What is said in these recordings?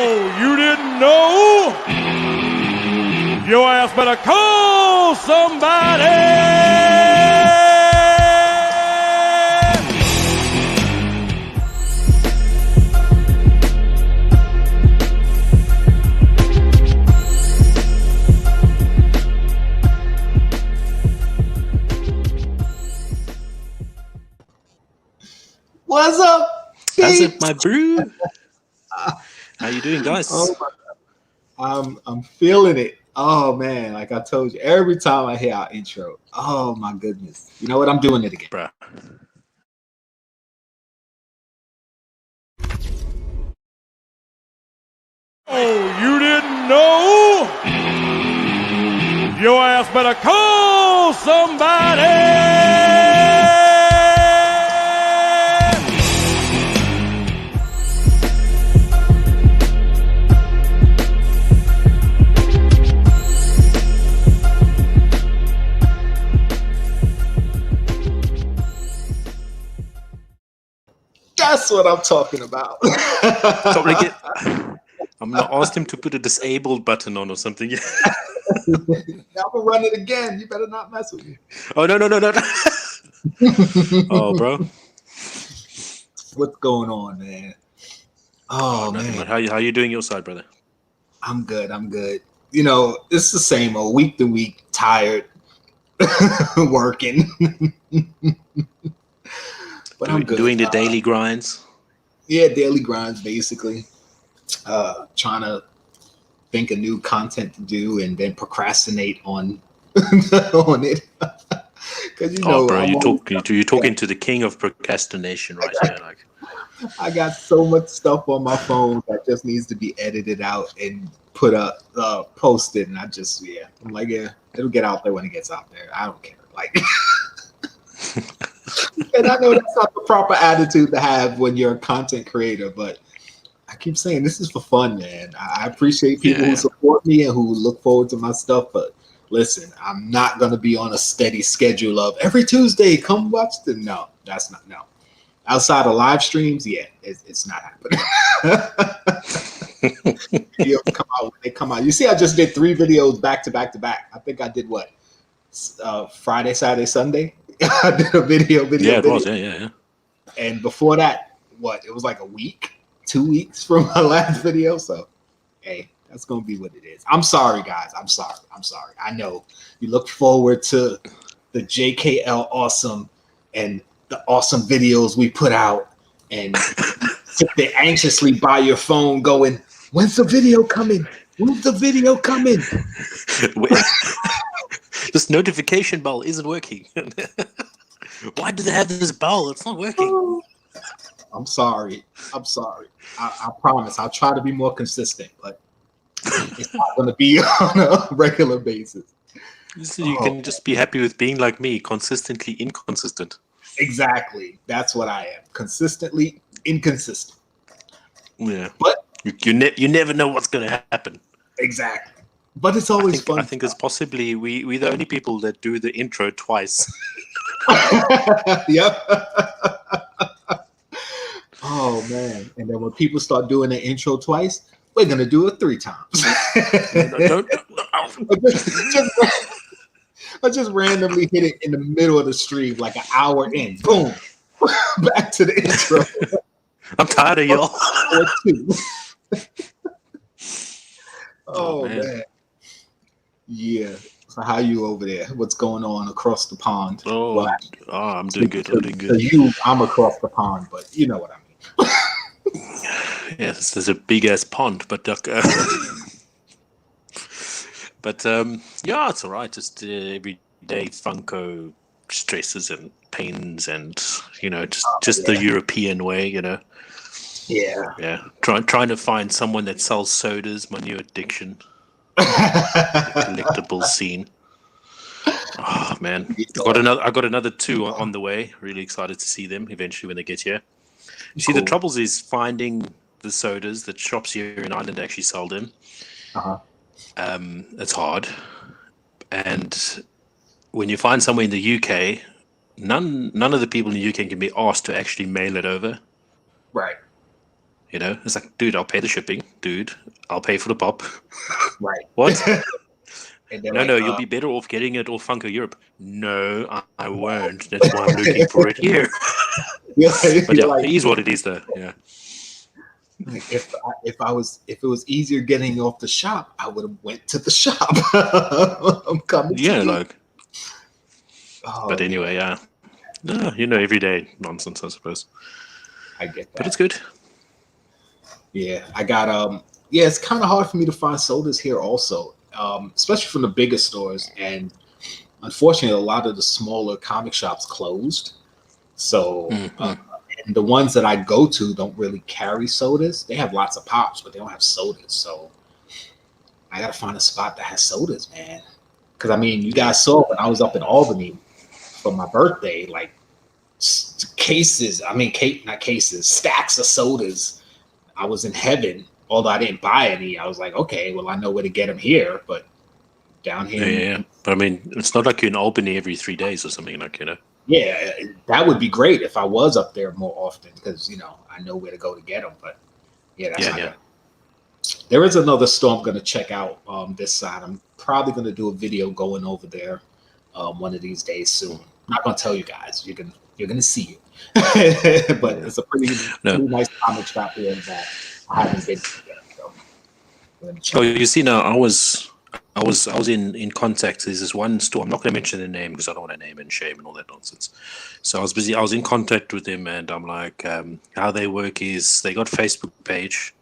Oh, you didn't know? Your ass better call somebody! What's up? How's it, my brew? How you doing, guys? Oh my, I'm feeling it. Oh man, like I told you, every time I hear our intro, oh my goodness. You know what? I'm doing it again. Bruh. Oh, you didn't know? Your ass better call somebody! That's what I'm talking about. I'm gonna ask him to put a disabled button on or something. I'm gonna run it again. You better not mess with me. Oh no. Oh, bro. What's going on, man? Oh man, How you doing your side, brother? I'm good. You know, it's the same old week to week, tired, working. But I'm good. Doing the daily grinds. Yeah, daily grinds basically. Trying to think of new content to do and then procrastinate on on it. Because you know, bro, you're talking to the king of procrastination right here. Like, I got so much stuff on my phone that just needs to be edited out and put up, posted, and I'm like, yeah, it'll get out there when it gets out there. I don't care. Like, and I know that's not the proper attitude to have when you're a content creator, but I keep saying this is for fun, man. I appreciate people who support me and who look forward to my stuff, but listen, I'm not going to be on a steady schedule of every Tuesday, come watch the, no. Outside of live streams, yeah, it's not happening. Videos come out when they come out. You see, I just did 3 videos back to back to back. I think I did what? Friday, Saturday, Sunday? I did a video. Yeah, it was, yeah. And before that, it was like a week, 2 weeks from my last video. So, hey, that's going to be what it is. I'm sorry, guys. I'm sorry. I know you look forward to the Jkl Awesome and the awesome videos we put out and sit there anxiously by your phone going, when's the video coming? This notification bell isn't working. Why do they have this bell? It's not working. I'm sorry. I promise I'll try to be more consistent, but it's not going to be on a regular basis. So you can just be happy with being like me, consistently inconsistent. Exactly. That's what I am. Consistently inconsistent. Yeah. But you never know what's going to happen. Exactly. But it's always fun. I think it's possibly we're the only people that do the intro twice. Yep. Oh man. And then when people start doing the intro twice, we're gonna do it 3 times. I just randomly hit it in the middle of the stream, like an hour in. Boom. Back to the intro. I'm tired of y'all. Oh man. Yeah. So how you over there? What's going on across the pond? I'm doing good. I'm across the pond, but you know what I mean. Yes, there's a big ass pond, but yeah, it's all right. Just everyday Funko stresses and pains, and the European way, Yeah. Trying to find someone that sells sodas. My new addiction. The collectible scene. Oh man, I got another 2 on the way. Really excited to see them eventually when they get here. You see, the troubles is finding the sodas that shops here in Ireland actually sell them. It's hard, and when you find somewhere in the UK, none of the people in the UK can be asked to actually mail it over. Right. You know, it's like, dude, I'll pay the shipping. Dude, I'll pay for the pop. Right. What? And they're No, like, no, you'll be better off getting it off Funko Europe. No, I won't. That's why I'm looking for it here. But yeah, like, it is what it is, though. Yeah. if it was easier getting off the shop, I would have went to the shop. I'm coming. Yeah, to you. like. Oh, But anyway, yeah. No, you know, everyday nonsense, I suppose. I get that. But it's good. Yeah, I got yeah, it's kind of hard for me to find sodas here also, especially from the bigger stores. And unfortunately, a lot of the smaller comic shops closed. So and the ones that I go to don't really carry sodas. They have lots of pops, but they don't have sodas. So I gotta find a spot that has sodas, man. Because I mean, you guys saw when I was up in Albany for my birthday, like cases. I mean, not cases, stacks of sodas. I was in heaven. Although I didn't buy any, I was like, okay, well, I know where to get them here, but down here, Yeah. But I mean, it's not like you're in Albany every 3 days or something, like, you know. Yeah, that would be great if I was up there more often, because you know I know where to go to get them. But yeah, that's not gonna. There is another store I'm going to check out this side. I'm probably going to do a video going over there one of these days soon. I'm not going to tell you guys. You're gonna see it. But it's a pretty nice comic shop here that I haven't been to yet. So you see, now I was in contact. There's this one store. I'm not going to mention the name because I don't want to name and shame and all that nonsense. So I was in contact with them, and I'm like, how they work is they got a Facebook page.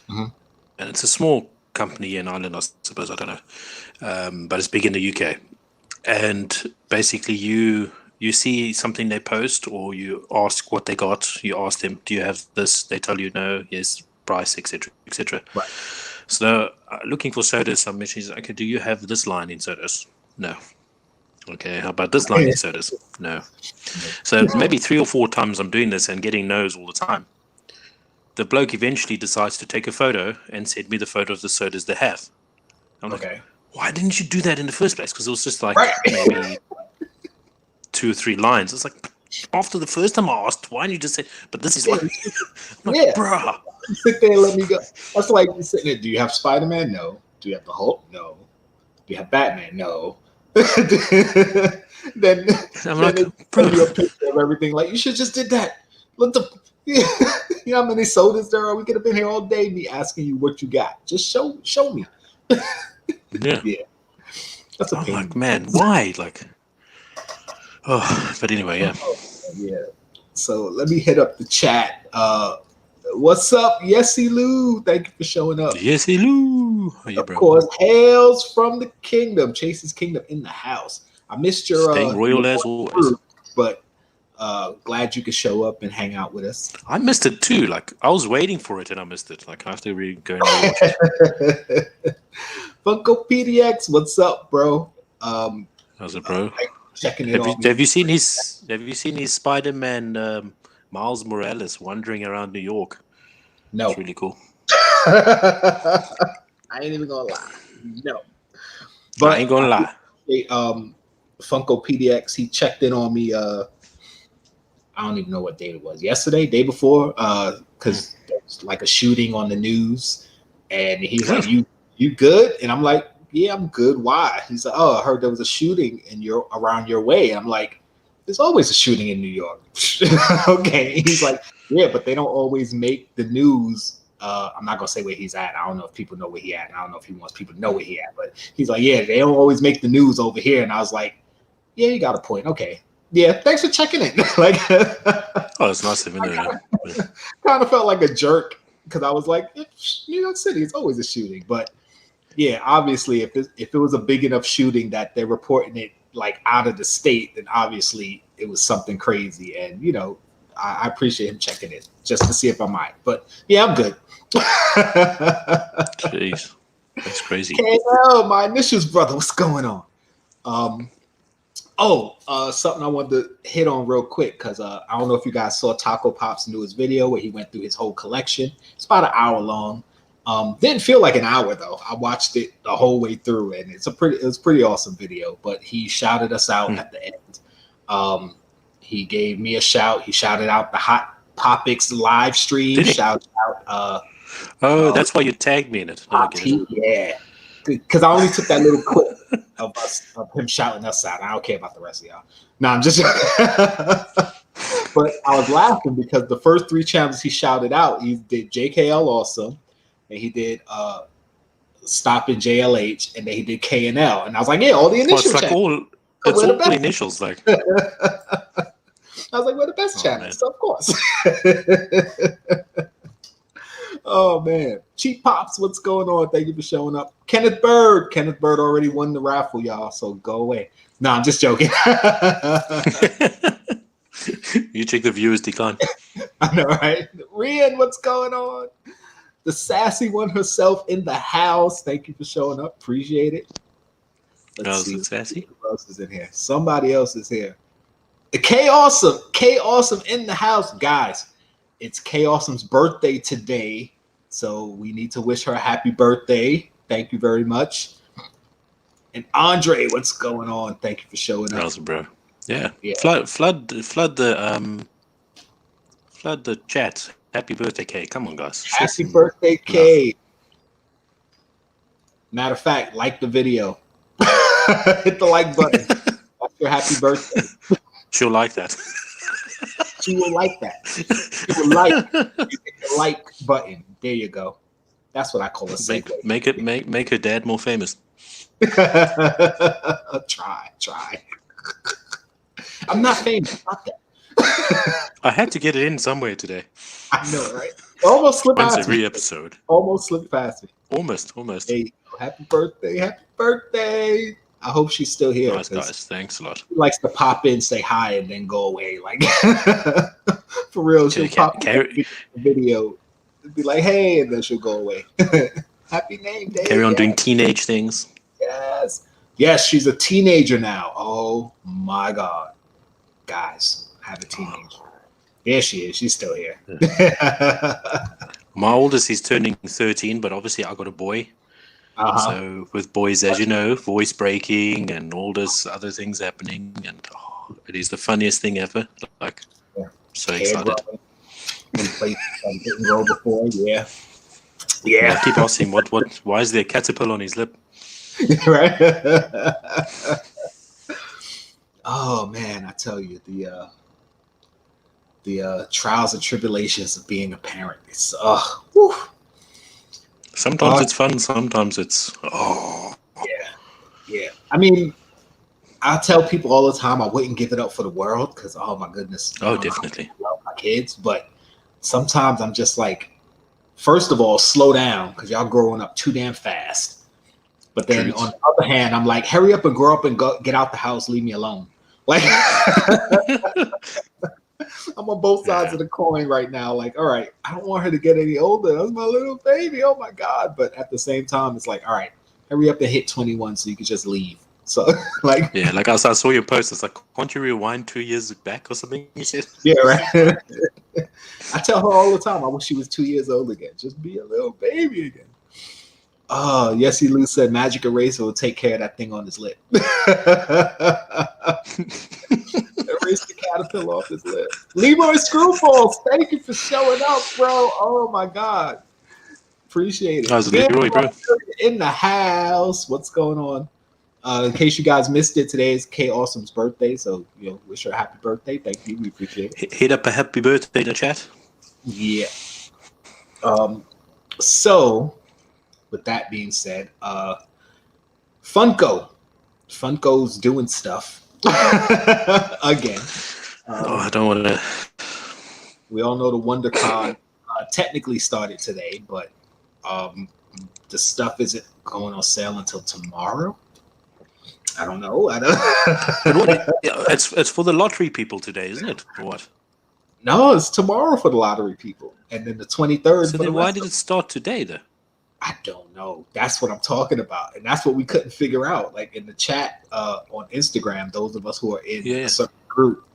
And it's a small company in Ireland, I suppose. I don't know, but it's big in the UK. And basically, you see something they post, or you ask what they got. You ask them, "Do you have this?" They tell you, "No." Yes, price, etc., etc. Right. So, looking for sodas, I'm mentioning, okay, do you have this line in sodas? No. Okay, how about this line in sodas? No. So maybe 3 or 4 times I'm doing this and getting no's all the time. The bloke eventually decides to take a photo and send me the photo of the sodas they have. I'm like, why didn't you do that in the first place? Because it was just like maybe 2 or 3 lines. It's like, after the first time I asked, why didn't you just say, but this is what... I'm like, bruh. Sit there and let me go. That's like sitting there. Do you have Spider-Man? No. Do you have the Hulk? No. Do you have Batman? No. then I'm like, send you a picture of everything. Like, you should just did that. Look you know how many sodas there are? We could have been here all day, me asking you what you got. Just show me. Yeah. That's a pain. I'm like, man, why? Like, but anyway, yeah. Yeah. So let me hit up the chat. What's up, Yesy Lou? Thank you for showing up. Yesy Lou. Of course, hails from the kingdom. Chase's kingdom in the house. I missed your staying royal as always, but glad you could show up and hang out with us. I missed it too. Like, I was waiting for it and I missed it. Like, I have to really go and watch it. Funko PDX, what's up, bro? How's it, bro? Checking it out. Have you seen his Spider-Man Miles Morales wandering around New York? No. It's really cool. I ain't even gonna lie. No. But I ain't gonna lie. Funko PDX, he checked in on me I don't even know what date it was. Yesterday, day before, because there's like a shooting on the news, and he's like, "You good?" And I'm like, "Yeah, I'm good. Why?" He's like, "Oh, I heard there was a shooting around your way." And I'm like, "There's always a shooting in New York." Okay. He's like, "Yeah, but they don't always make the news." I'm not gonna say where he's at. I don't know if people know where he at. And I don't know if he wants people to know where he at. But he's like, "Yeah, they don't always make the news over here." And I was like, "Yeah, you got a point. Okay. Yeah, thanks for checking in." Like, it's nice of you. Kind of felt like a jerk because I was like, "It's New York City, it's always a shooting." But yeah, obviously, if it was a big enough shooting that they're reporting it like out of the state, then obviously it was something crazy. And you know, I appreciate him checking in just to see if I'm right. But yeah, I'm good. Jeez, that's crazy. KL, my initials, brother, what's going on? Something I wanted to hit on real quick because I don't know if you guys saw Taco Pop's newest video where he went through his whole collection. It's about an hour long. Didn't feel like an hour though. I watched it the whole way through, and it was a pretty awesome video. But he shouted us out at the end. He gave me a shout. He shouted out the hot Popics live stream. Shout out. That's why you tagged me in it. Yeah, because I only took that little clip of him shouting us out. I don't care about the rest of y'all. No, I'm just. But I was laughing because the first 3 channels he shouted out, he did Jkl Awesome, and he did Stopping JLH, and then he did KNL, and I was like, yeah, all the initials. It's like all the initials, like. I was like, we're the best channels, so of course. Oh man, Cheap Pops, what's going on? Thank you for showing up. Kenneth Bird already won the raffle, y'all. So go away. No, I'm just joking. You check the viewers decline. I know, right? Rian, what's going on? The sassy one herself in the house. Thank you for showing up. Appreciate it. Let's see. Sassy? Who else is in here? Somebody else is here. Jkl Awesome in the house, guys. It's Jkl Awesome's birthday today, so we need to wish her a happy birthday. Thank you very much. And Andre, what's going on? Thank you for showing up. Awesome, bro. Yeah. Flood the chat. Happy birthday, K. Come on, guys. Happy birthday, K. Matter of fact, like the video. Hit the like button. That's your happy birthday. She'll like that. She will like that. She will like. You hit the like button. There you go. That's what I call a segue. Make her dad more famous. Try. I'm not famous. Fuck that. I had to get it in somewhere today. I know, right? Almost slipped past every me. episode. Almost slipped past me. Almost. Hey, happy birthday. I hope she's still here. Nice, guys. Thanks a lot. She likes to pop in, say hi, and then go away. Like, for real, she'll pop in the video, be like, hey, and then she'll go away. Happy name day. Carry on doing teenage things. Yes, she's a teenager now. Oh, my God. Guys, I have a teenager. Yeah, she is. She's still here. My oldest, he's turning 13, but obviously I got a boy. So with boys, as you know, voice breaking and all this other things happening, and it is the funniest thing ever. Like, so excited. Before, yeah. I keep asking him, why is there a caterpillar on his lip? Right. Oh man, I tell you, the trials and tribulations of being a parent. It's whew. Sometimes it's fun, sometimes it's yeah. I mean, I tell people all the time I wouldn't give it up for the world because oh my goodness. Definitely. I love my kids, but sometimes I'm just like, first of all, slow down because y'all growing up too damn fast. But then on the other hand, I'm like, hurry up and grow up and get out the house, leave me alone. Like I'm on both sides of the coin right now. Like, all right, I don't want her to get any older. That's my little baby. Oh my God. But at the same time, it's like, all right, hurry up and hit 21 so you can just leave. So like, yeah, like I saw your post. It's like, can't you rewind 2 years back or something? You said, yeah, right. I tell her all the time, I wish she was 2 years old again. Just be a little baby again. Oh, Yesy Lou said Magic Eraser will take care of that thing on his lip. Erase the caterpillar off his lip. Leroy Screwballs, thank you for showing up, bro. Oh my God. Appreciate it. How's Leroy, bro? In the house. What's going on? In case you guys missed it, today is Jkl Awesome's birthday, so wish her a happy birthday. Thank you, we appreciate it. Hit up a happy birthday in the chat. Yeah. So, with that being said, Funko's doing stuff again. I don't want to. We all know the WonderCon technically started today, but the stuff isn't going on sale until tomorrow. I don't know. It's for the lottery people today, isn't it? Or what? No, it's tomorrow for the lottery people, and then the 23rd. So then why did it start today, though? I don't know. That's what I'm talking about, and that's what we couldn't figure out. Like in the chat on Instagram, those of us who are in a certain group,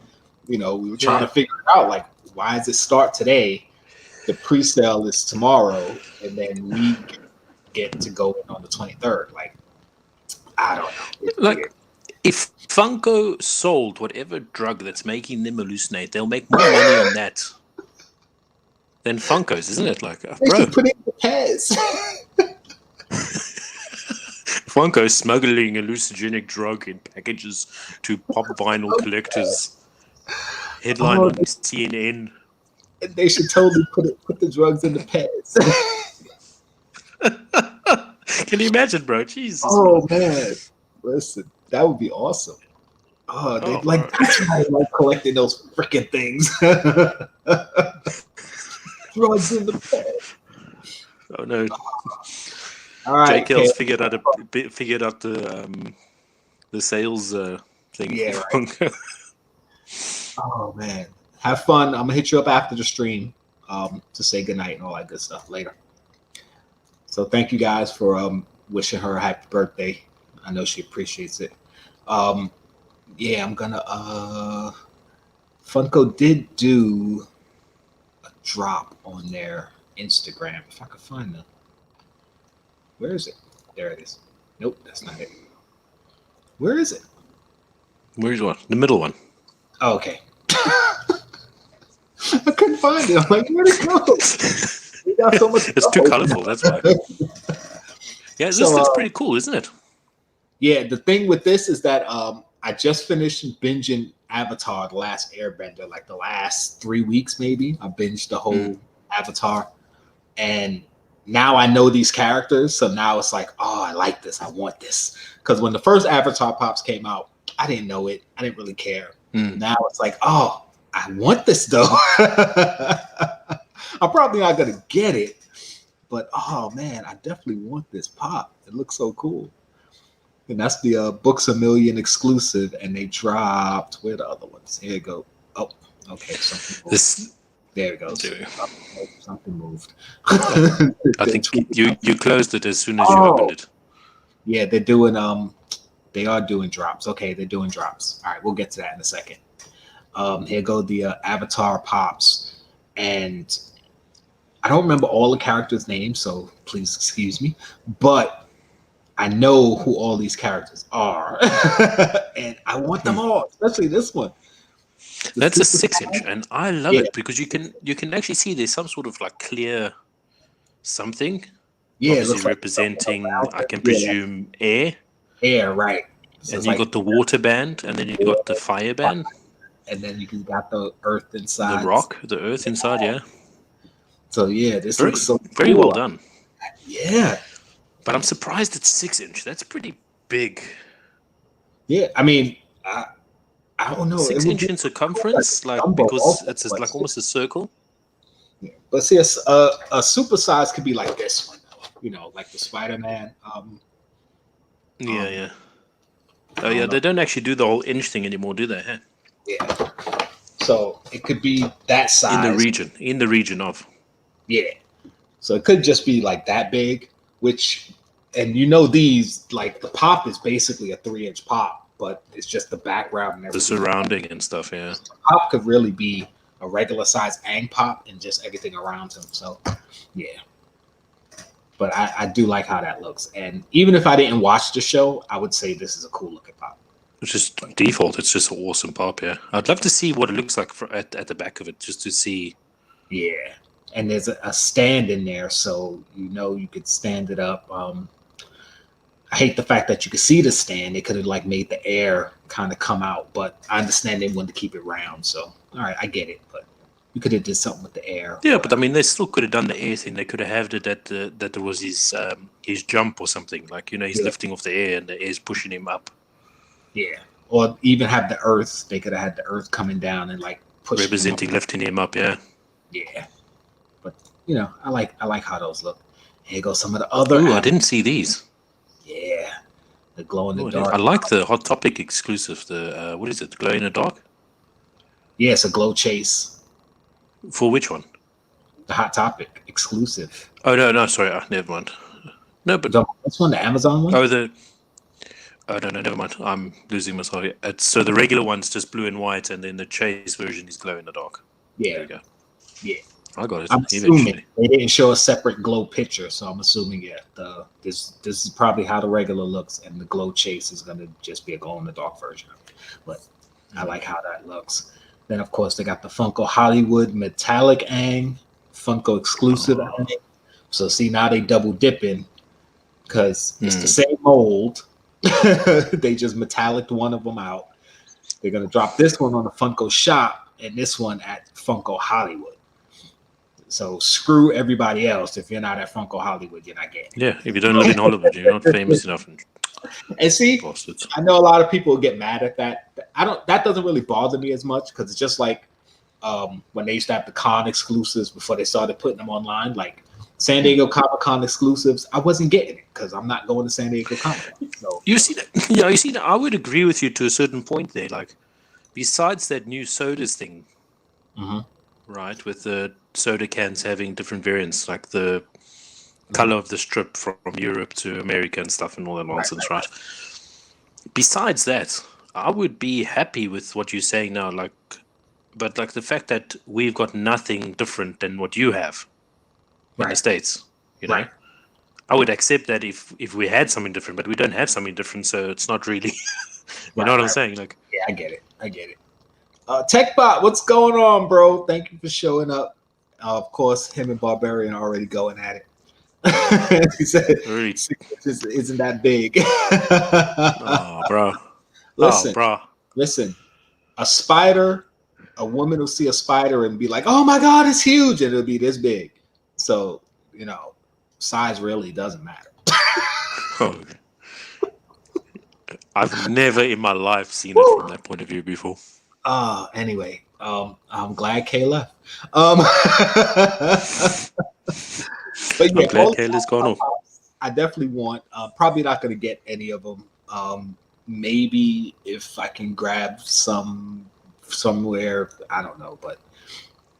we were trying to figure it out. Like, why does it start today? The pre-sale is tomorrow, and then we get to go in on the 23rd. Like, I don't know. It's weird. If Funko sold whatever drug that's making them hallucinate, they'll make more money on that than Funkos, isn't it? Like, They bro, should put it in the Pez. Funko smuggling hallucinogenic drug in packages to pop vinyl collectors. Headline on CNN. They should totally put the drugs in the Pez. Can you imagine, bro? Jesus. Oh man, listen, that would be awesome. Oh, they like bro. that's why I like collecting those freaking things. Drugs in the Pez. Oh no. All right, Jkl's figured out the sales thing. Yeah, right. Oh man, have fun. I'm gonna hit you up after the stream to say goodnight and all that good stuff later. So thank you guys for wishing her a happy birthday. I know she appreciates it. Yeah, I'm gonna Funko did do a drop on their Instagram. If I could find them. Where is it? There it is. Nope, that's not it. Where is it? Where's one? The middle one. Oh, okay. I couldn't find it. I'm like, where'd it go? We got so much. It's too colorful. That's why. Yeah, this looks pretty cool, isn't it? Yeah, the thing with this is that I just finished binging Avatar: The Last Airbender, like the last 3 weeks, maybe. I binged the whole Avatar, and now I know these characters, so now it's like, oh, I like this. I want this. Because when the first Avatar Pops came out, I didn't know it. I didn't really care. Now it's like, oh, I want this though. I'm probably not gonna get it, but oh man, I definitely want this pop. It looks so cool. And that's the Books A Million exclusive, and they dropped. Where are the other ones? Here you go. Oh, okay. There it goes. Something moved. I think you closed it as soon as you opened it. Yeah, they're doing they are doing drops. Okay, they're doing drops. All right, we'll get to that in a second. Here go the Avatar Pops, and I don't remember all the characters' names, so please excuse me, but I know who all these characters are, and I want them all, especially this one. That's a 6-inch, and I love it because you can actually see there's some sort of like clear something. Yeah, obviously representing, I can presume, air. Air, right. So and you got the water band, and then you got the fire band. And then you got the earth inside. The rock, the earth inside, yeah. So yeah, this looks so very cool. well done. Yeah. But I'm surprised it's 6-inch. That's pretty big. Yeah, I mean, I don't know. 6-inch in circumference, like because it's like almost a circle. Yeah. But see, a supersize could be like this one, you know, like the Spider-Man. Yeah. Oh yeah, they don't actually do the whole inch thing anymore, do they? Huh? Yeah. So it could be that size in the region of. Yeah. So it could just be like that big, which, and you know, these, like the pop is basically a 3-inch pop, but it's just the background and everything. The surrounding and stuff, yeah. The pop could really be a regular size Aang pop and just everything around him. So yeah. But I do like how that looks. And even if I didn't watch the show, I would say this is a cool looking pop. It's just default. It's just an awesome pop, yeah. I'd love to see what it looks like at the back of it, just to see. Yeah. And there's a stand in there, so you know you could stand it up. I hate the fact that you could see the stand. They could have like made the air kind of come out, but I understand they wanted to keep it round. So all right, I get it, but you could have did something with the air. Yeah, but I mean, they still could have done the air thing. They could have had it that there was his jump or something, like, you know, he's lifting off the air and the air's pushing him up. Yeah, or even have the earth. They could have had the earth coming down and like pushing representing, lifting him up. Yeah. Yeah, but you know, I like how those look. Here goes some of the other. Ooh, I didn't see these. Yeah, the glow in the dark. I like the Hot Topic exclusive. The what is it? Glow in the dark. Yeah, it's a glow chase. For which one? The Hot Topic exclusive. Oh no, sorry, never mind. No, but this one, the Amazon one. Oh no, never mind. I'm losing myself here. So the regular one's just blue and white, and then the chase version is glow in the dark. Yeah. There you go. Yeah. I got it. I'm assuming they didn't show a separate glow picture, so I'm assuming this is probably how the regular looks, and the glow chase is gonna just be a glow in the dark version of it. But I like how that looks. Then of course they got the Funko Hollywood metallic Aang Funko exclusive. I think. So see, now they double dipping because it's the same mold. They just metallic one of them out. They're gonna drop this one on the Funko shop and this one at Funko Hollywood. So screw everybody else. If you're not at Funko Hollywood, you're not getting it. Yeah, if you don't live in Hollywood, you're not famous enough. And see, bastards. I know a lot of people get mad at that. That doesn't really bother me as much because it's just like when they used to have the con exclusives before they started putting them online, like San Diego Comic-Con exclusives. I wasn't getting it because I'm not going to San Diego Comic-Con. So You see that? Yeah, you see that. I would agree with you to a certain point there. Like, besides that new sodas thing, right, with the soda cans having different variants, like the color of the strip from Europe to America and stuff and all that nonsense, right? Besides that, I would be happy with what you're saying now, but the fact that we've got nothing different than what you have in the States, you know? I would accept that if we had something different, but we don't have something different, so it's not really. You know what I'm saying? Like, yeah, I get it. TechBot, what's going on, bro? Thank you for showing up. Of course, him and Barbarian are already going at it. He said, really? "Isn't that big?" Oh, bro. Listen. A spider, a woman will see a spider and be like, "Oh my god, it's huge," and it'll be this big. So size really doesn't matter. Oh. I've never in my life seen it from that point of view before. Anyway, I'm glad Kay left. But yeah, I'm glad Kayla's gone off. I definitely want. Probably not going to get any of them. Maybe if I can grab some somewhere, I don't know. But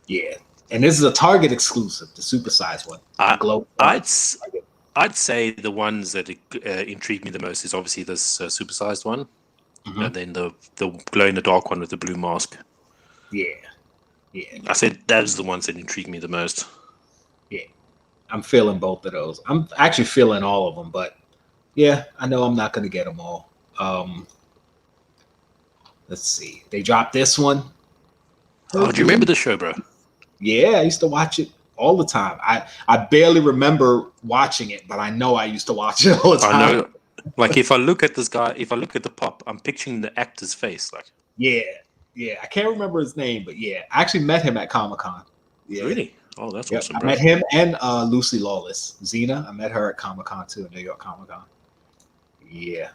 yeah, and this is a Target exclusive, the supersized one. I'd say the ones that intrigue me the most is obviously this supersized one, and then the glow in the dark one with the blue mask. Yeah. I said those are the ones that intrigue me the most. Yeah, I'm feeling both of those. I'm actually feeling all of them, but yeah, I know I'm not going to get them all. Let's see. They dropped this one. Oh, do you remember the show, bro? Yeah, I used to watch it all the time. I barely remember watching it, but I know I used to watch it all the time. I know. Like, if I look at this guy, if I look at the pop, I'm picturing the actor's face. Like, yeah. I can't remember his name, but yeah, I actually met him at Comic-Con. Yeah. Really? Oh, that's awesome, bro. I met him and Lucy Lawless, Xena. I met her at Comic-Con too, New York Comic-Con. Yeah,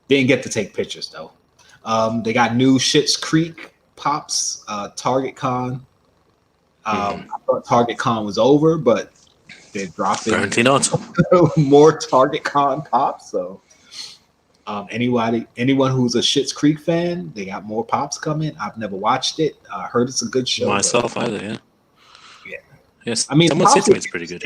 didn't get to take pictures though. They got new Schitt's Creek pops, Target Con. I thought Target Con was over, but they're dropping Apparently not. more Target Con pops. So anyone who's a Schitt's Creek fan, they got more pops coming. I've never watched it. I heard it's a good show. Myself either, yeah. Yeah. Yes. I mean, someone said to me it's pretty good,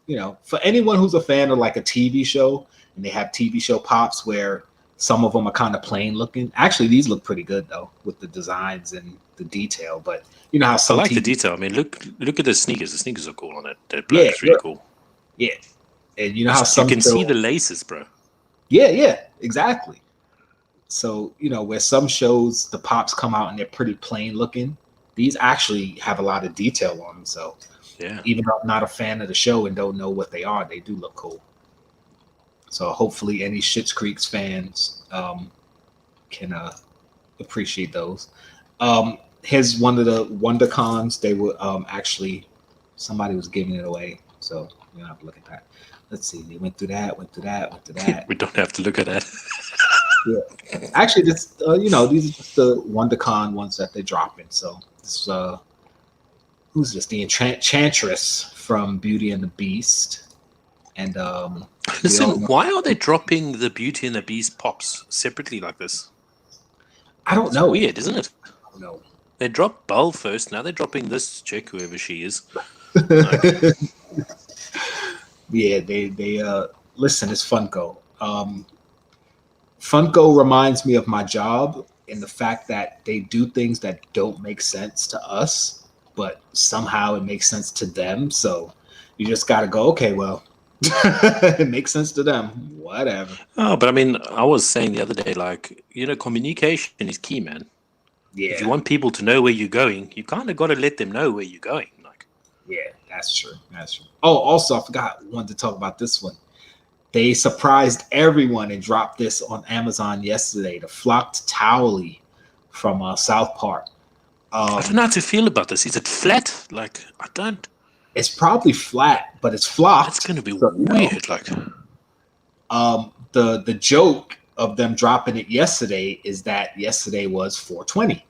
yeah. For anyone who's a fan of like a TV show, and they have TV show pops where some of them are kind of plain looking. Actually, these look pretty good though, with the designs and the detail. But you know how some I like the detail. I mean, look at the sneakers. The sneakers are cool on it. That black is really cool. Yeah, and you know how some you can see the laces, bro. Yeah, exactly. So where some shows the pops come out and they're pretty plain looking, these actually have a lot of detail on them. So yeah, even though I'm not a fan of the show and don't know what they are, they do look cool. So hopefully any Schitt's Creek fans can appreciate those. Here's one of the WonderCons. They were actually, somebody was giving it away. So we're gonna have to look at that. Let's see. They went through that. We don't have to look at that. Yeah. Actually, this these are just the WonderCon ones that they're dropping. So this who's this? The Enchantress from Beauty and the Beast. And listen, why are they dropping the Beauty and the Beast pops separately like this? I don't know. Weird, isn't it? I don't know. They dropped Belle first. Now they're dropping this chick, whoever she is. Yeah, they listen. It's Funko. Funko reminds me of my job in the fact that they do things that don't make sense to us, but somehow it makes sense to them. So you just got to go, okay, well, it makes sense to them. Whatever. Oh, but I mean, I was saying the other day, like, communication is key, man. Yeah. If you want people to know where you're going, you kind of got to let them know where you're going. Like, yeah, That's true. That's true. Oh, also, I forgot. Wanted to talk about this one. They surprised everyone and dropped this on Amazon yesterday. The flocked Towley from South Park. I don't know how to feel about this. Is it flat? Like, I don't. It's probably flat, but it's flocked. It's going to be weird. Like, the joke of them dropping it yesterday is that yesterday was 420.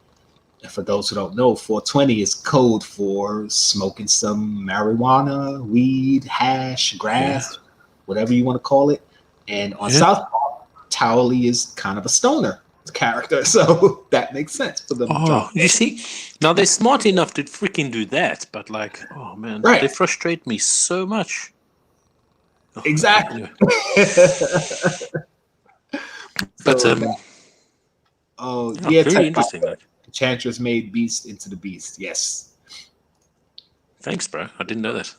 And for those who don't know, 420 is code for smoking some marijuana, weed, hash, grass, whatever you want to call it. And on South Park, Towley is kind of a stoner character, so that makes sense for them to drop. You see, now they're smart enough to freaking do that, but like, oh man, they frustrate me so much. Exactly. But very interesting. Like, Enchantress made Beast into the Beast. Yes. Thanks, bro. I didn't know that.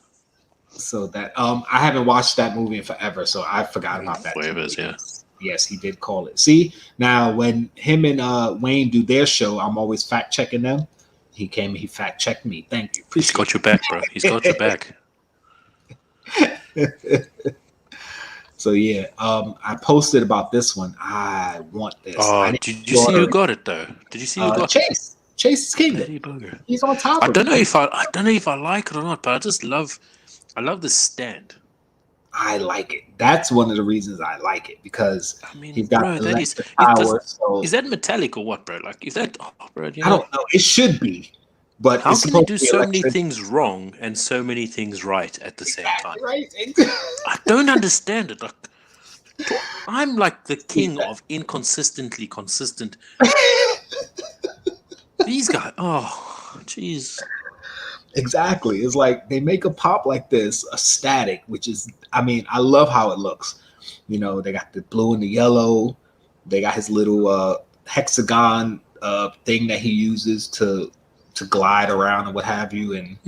So that I haven't watched that movie in forever, so I forgot about that. Waivers, yeah. Yes, he did call it. See, now when him and Wayne do their show, I'm always fact checking them. He came, he fact checked me. Thank you. He's got your back, bro. He's got your back. So yeah, I posted about this one. I want this. Oh, did you see who got it though? Did you see who got Chase? it? Chase is king. He's on top. I don't know if I like it or not, but I love the stand. I like it. That's one of the reasons I like it, because he's got power. Is that metallic or what, bro? Like, is that? Oh, bro, I don't know. It should be. But how can they do so many things wrong and so many things right at the same time? Right. I don't understand it. Like, I'm like the king of inconsistently consistent. These guys, oh, jeez. Exactly. It's like they make a pop like this, a static, which is, I love how it looks. You know, they got the blue and the yellow. They got his little hexagon thing that he uses to glide around and what have you, and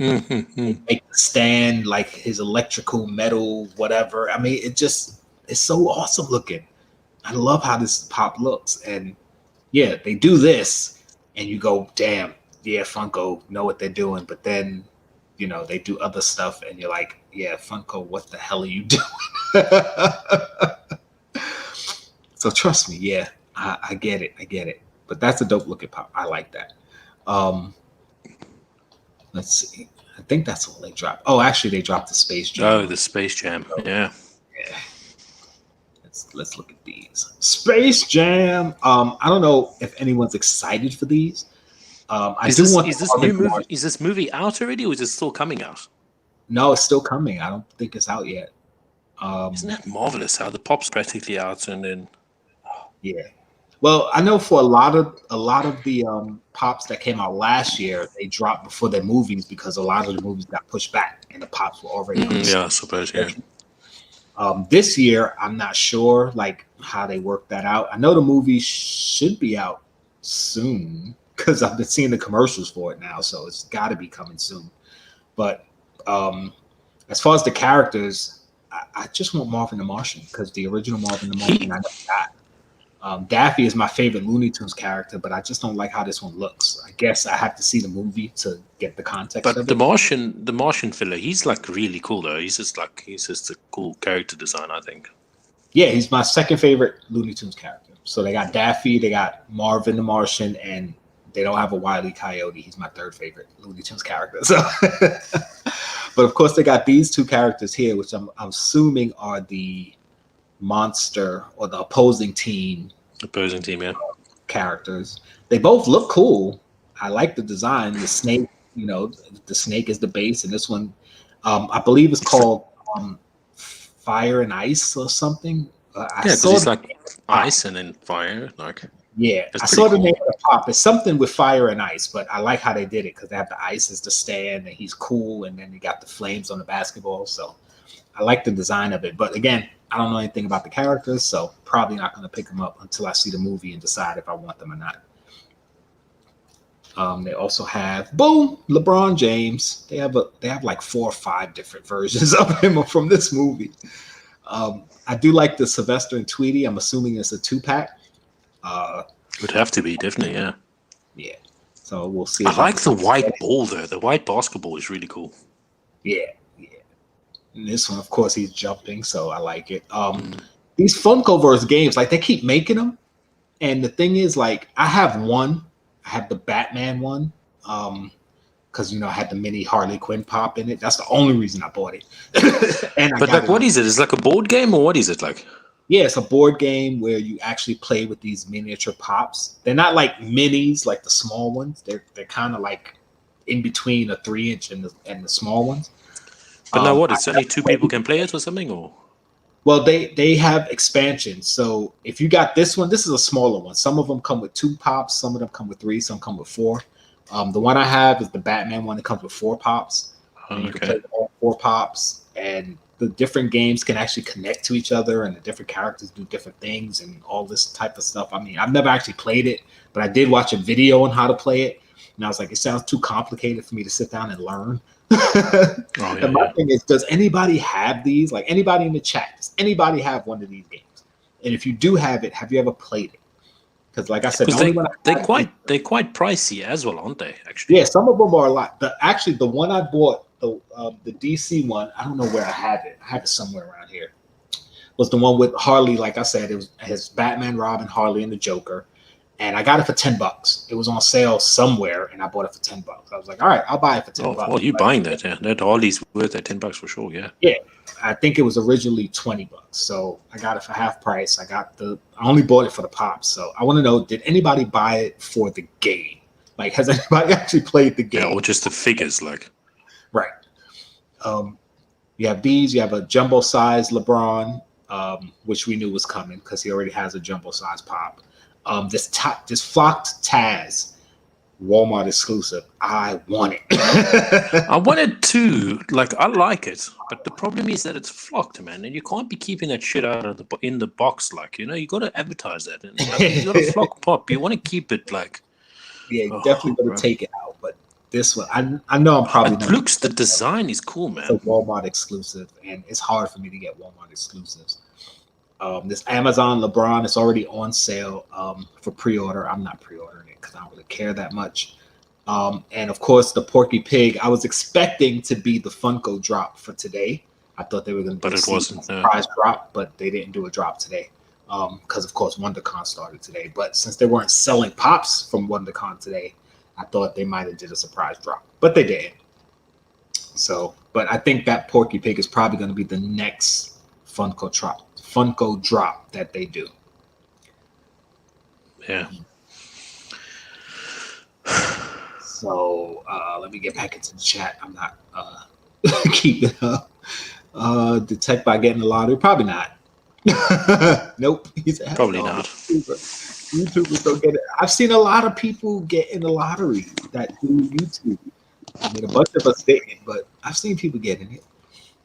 make the stand like his electrical metal, whatever. It's so awesome looking. I love how this pop looks. And yeah, they do this and you go, damn, yeah, Funko know what they're doing. But then, you know, they do other stuff and you're like, yeah, Funko, what the hell are you doing? So trust me, yeah, I get it. But that's a dope looking pop. I like that. Let's see. I think that's all they dropped. Oh, actually, they dropped the Space Jam. Oh, the Space Jam. Yeah. Let's look at these. Space Jam. I don't know if anyone's excited for these. Is this movie out already, or is it still coming out? No, it's still coming. I don't think it's out yet. Isn't that marvelous how the pop's practically out and then? Yeah. Well, I know for a lot of the pops that came out last year, they dropped before their movies because a lot of the movies got pushed back and the pops were already on. Yeah, I suppose. Yeah. This year, I'm not sure like how they work that out. I know the movie should be out soon because I've been seeing the commercials for it now, so it's got to be coming soon. But as far as the characters, I just want Marvin the Martian because the original Marvin the Martian I never got. Daffy is my favorite Looney Tunes character, but I just don't like how this one looks. I guess I have to see the movie to get the context. But of the Martian fella, he's like really cool though. He's just a cool character design, I think. Yeah, he's my second favorite Looney Tunes character. So they got Daffy, they got Marvin the Martian, and they don't have a Wile E. Coyote. He's my third favorite Looney Tunes character. So, but of course they got these two characters here, which I'm assuming are the monster or the opposing team. Yeah. Characters. They both look cool. I like the design. The snake, the snake is the base, and this one, I believe, is called Fire and Ice or something. Because it's like ice and then fire. Like, yeah, I saw the name of the pop. It's something with fire and ice, but I like how they did it because they have the ice as the stand, and he's cool, and then they got the flames on the basketball. So I like the design of it. But again, I don't know anything about the characters, so probably not going to pick them up until I see the movie and decide if I want them or not. They also have LeBron James. They have like 4 or 5 different versions of him from this movie. I do like the Sylvester and Tweety. I'm assuming it's a 2-pack. Would have to be, definitely, yeah. Yeah. So we'll see. I like the white ball though. The white basketball is really cool. Yeah. And this one, of course, he's jumping, so I like it. These Funkoverse games, like they keep making them, and the thing is, like I have one. I have the Batman one, because I had the mini Harley Quinn pop in it. That's the only reason I bought it. And But like, what is it? Is it like a board game, or what is it like? Yeah, it's a board game where you actually play with these miniature pops. They're not like minis, like the small ones. They're kind of like in between a 3-inch and the small ones. But now what? It's only 2 people can play it or something, or? Well, they have expansions. So if you got this one, this is a smaller one. Some of them come with 2 pops. Some of them come with 3. Some come with 4. The one I have is the Batman one. It comes with 4 pops. And you can play all 4 pops, and the different games can actually connect to each other, and the different characters do different things and all this type of stuff. I mean, I've never actually played it, but I did watch a video on how to play it, and I was like, it sounds too complicated for me to sit down and learn. And my thing is, does anybody have these? Like, anybody in the chat, does anybody have one of these games? And if you do have it, have you ever played it? Because, like I said, they're quite pricey as well, aren't they? Actually, yeah, some of them are a lot. The one I bought, the DC one, I don't know where I have it. I have it somewhere around here. Was the one with Harley? Like I said, it has Batman, Robin, Harley, and the Joker. And I got it for $10. It was on sale somewhere, and I bought it for $10. I was like, all right, I'll buy it for $10. Well, you buying that? Yeah, that Harley's worth at $10 for sure. Yeah. Yeah, I think it was originally $20, so I got it for half price. I only bought it for the pops. So I want to know, did anybody buy it for the game? Like, has anybody actually played the game? Yeah, or just the figures, like. Right. You have these. You have a jumbo size LeBron, which we knew was coming because he already has a jumbo size pop. This flocked Taz, Walmart exclusive. I want it. I want it too. Like, I like it, but the problem is that it's flocked, man, and you can't be keeping that shit out of in the box. Like, you got to advertise that. And you got a flock pop. You want to keep it like. Yeah, you definitely got to take it out, but. This one, I know I'm probably. The design is cool, man. It's a Walmart exclusive, and it's hard for me to get Walmart exclusives. This Amazon LeBron is already on sale for pre-order. I'm not pre-ordering it because I don't really care that much. And of course, the Porky Pig. I was expecting to be the Funko drop for today. I thought they were going to do a surprise drop, but they didn't do a drop today because, of course, WonderCon started today. But since they weren't selling pops from WonderCon today, I thought they might have did a surprise drop, but they didn't. So, but I think that Porky Pig is probably going to be the next Funko drop that they do. Yeah. So let me get back into the chat. I'm not keeping up. Did TechBot get in the lottery? Probably not. Nope. Probably not. YouTubers don't get it. I've seen a lot of people get in the lottery that do YouTube. I mean, a bunch of us didn't, but I've seen people getting it.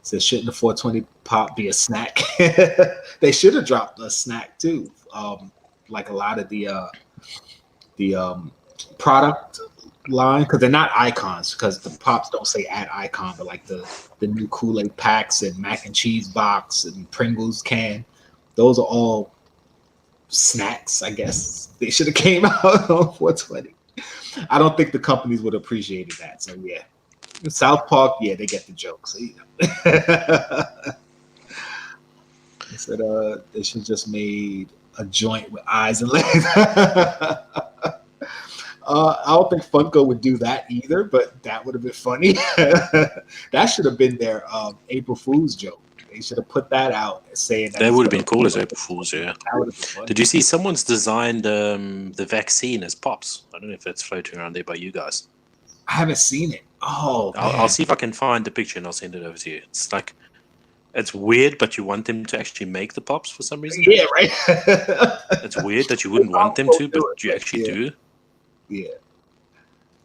So shouldn't the 420 pop be a snack? They should have dropped a snack too. Like a lot of the product line, because they're not icons, because the pops don't say add icon, but like the new Kool-Aid packs and mac and cheese box and Pringles can, those are all snacks. I guess they should have came out on 420. I don't think the companies would have appreciated that. So yeah, South Park, yeah, they get the joke. So they said they should just made a joint with eyes and legs. I don't think Funko would do that either, but that would have been funny. That should have been their April Fool's joke. They should have put that out saying that would have been cool as April Fool's, yeah. That would have been funny. Did you see someone's designed the vaccine as pops? I don't know if that's floating around there by you guys. I haven't seen it. Oh, I'll see if I can find the picture and I'll send it over to you. It's like, it's weird, but you want them to actually make the pops for some reason. Yeah, right. It's weird that you wouldn't want them to, but you actually do. Yeah.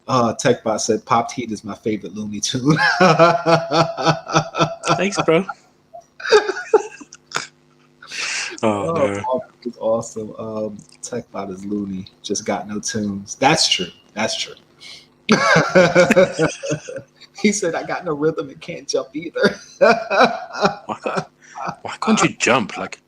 TechBot said Popped Heat is my favorite Looney Tune. Thanks, bro. No. It's awesome. TechBot is loony. Just got no tunes. That's true. That's true. He said, I got no rhythm and can't jump either. Why can't you jump? Like,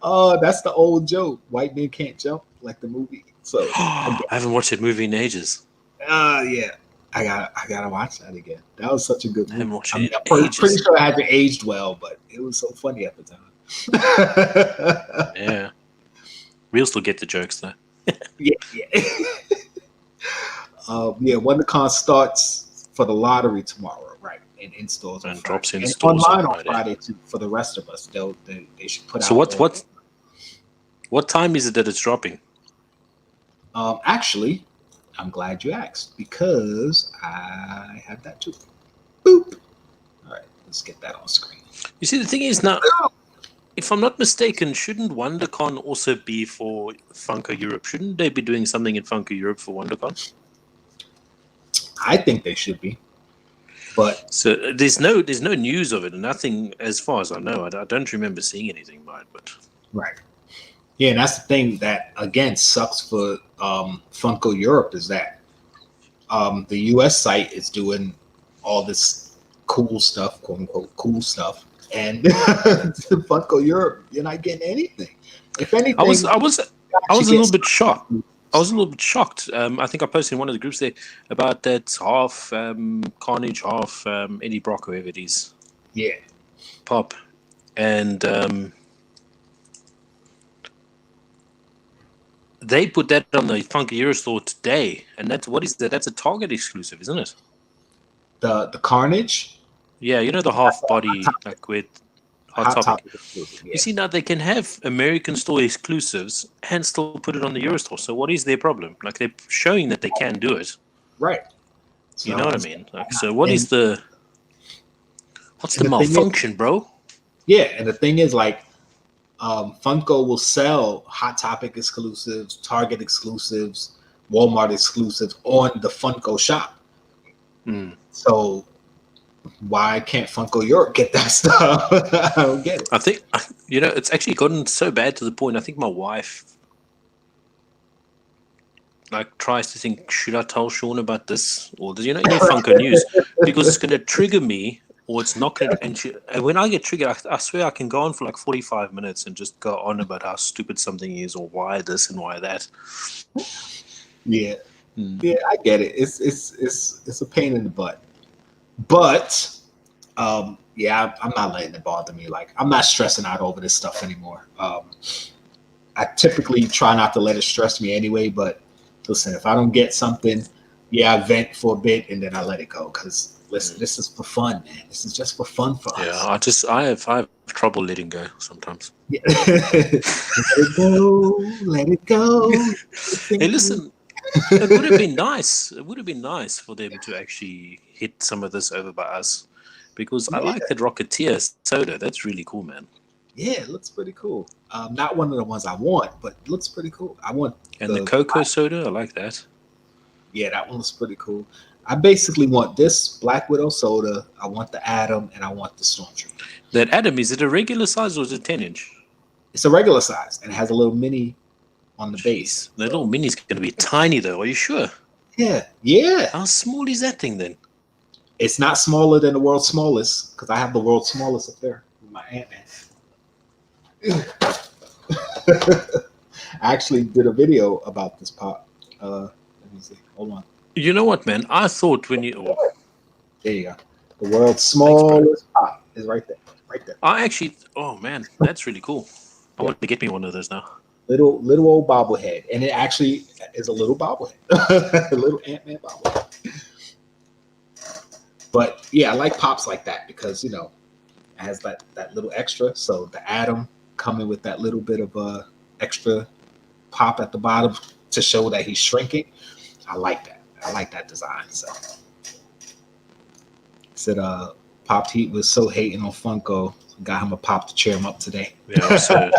oh, that's the old joke. White men can't jump, like the movie. So I haven't watched that movie in ages. Yeah. I gotta watch that again. That was such a good I haven't movie. watched I it mean, in I'm ages. pretty sure it hasn't aged well, but it was so funny at the time. Yeah. We'll still get the jokes though. Yeah. WonderCon starts for the lottery tomorrow, right? And in stores on And Friday. drops in And stores on online on Friday. Friday too. For the rest of us, they should put So out. what time is it that it's dropping? Actually, I'm glad you asked because I have that too. Boop. All right, let's get that on screen. You see, the thing is now, if I'm not mistaken, shouldn't WonderCon also be for Funko Europe? Shouldn't they be doing something in Funko Europe for WonderCon? I think they should be, but So there's no news of it, and nothing as far as I know. I don't remember seeing anything about it, but right. Yeah, and that's the thing that again sucks for Funko Europe is that the US site is doing all this cool stuff, quote unquote cool stuff, and Funko Europe, you're not getting anything. If anything, I was a little bit shocked. I was a little bit shocked. I think I posted in one of the groups there about that half Carnage, half Eddie Brock, whoever it is. Yeah. Pop. And they put that on the Funky Euro store today. And that's what is that? That's a Target exclusive, isn't it? The Carnage? Yeah, you know the half body like with Hot Topic. Exclusive, yeah. You see now they can have American store exclusives and still put it on the Euro store. So what is their problem? Like they're showing that they can do it. Right. So, you know what I mean? Like, so what's the malfunction, bro? Yeah, and the thing is, like, Funko will sell Hot Topic exclusives, Target exclusives, Walmart exclusives on the Funko shop. So why can't Funko Europe get that stuff? I don't get it. I think, it's actually gotten so bad to the point, I think my wife tries to think, should I tell Sean about this? Or does Funko News? Because it's going to trigger me, or it's not going to. And when I get triggered, I swear I can go on for like 45 minutes and just go on about how stupid something is, or why this and why that. Yeah. Yeah, I get it. It's a pain in the butt. But I'm not letting it bother me. Like, I'm not stressing out over this stuff anymore. I typically try not to let it stress me anyway, but listen, if I don't get something, I vent for a bit and then I let it go. Because listen, this is for fun, man. This is just for fun for us. Yeah, I have trouble letting go sometimes. Yeah. Let it go. Hey, listen, it would have been nice. It would have been nice for them to actually hit some of this over by us, because I like that Rocketeer soda. That's really cool, man. Yeah, it looks pretty cool. Not one of the ones I want, but it looks pretty cool. I want the cocoa soda. I like that. Yeah, that one looks pretty cool. I basically want this Black Widow soda. I want the Atom, and I want the Stormtrooper. That Atom, is it a regular size or is it 10-inch? It's a regular size, and it has a little mini on the base. The little mini's going to be tiny, though. Are you sure? Yeah. How small is that thing then? It's not smaller than the world's smallest, because I have the world's smallest up there with my Ant-Man. I actually did a video about this pop. Let me see. Hold on. You know what, man? I thought when you... Oh. There you go. The world's smallest pop is right there. Right there. I actually... Oh, man. That's really cool. I want to get me one of those now. Little old bobblehead. And it actually is a little bobblehead. A little Ant-Man bobblehead. But, yeah, I like pops like that because, it has that little extra. So the Atom coming with that little bit of extra pop at the bottom to show that he's shrinking. I like that. I like that design. So said Pop Heat was so hating on Funko, got him a pop to cheer him up today. Yeah, so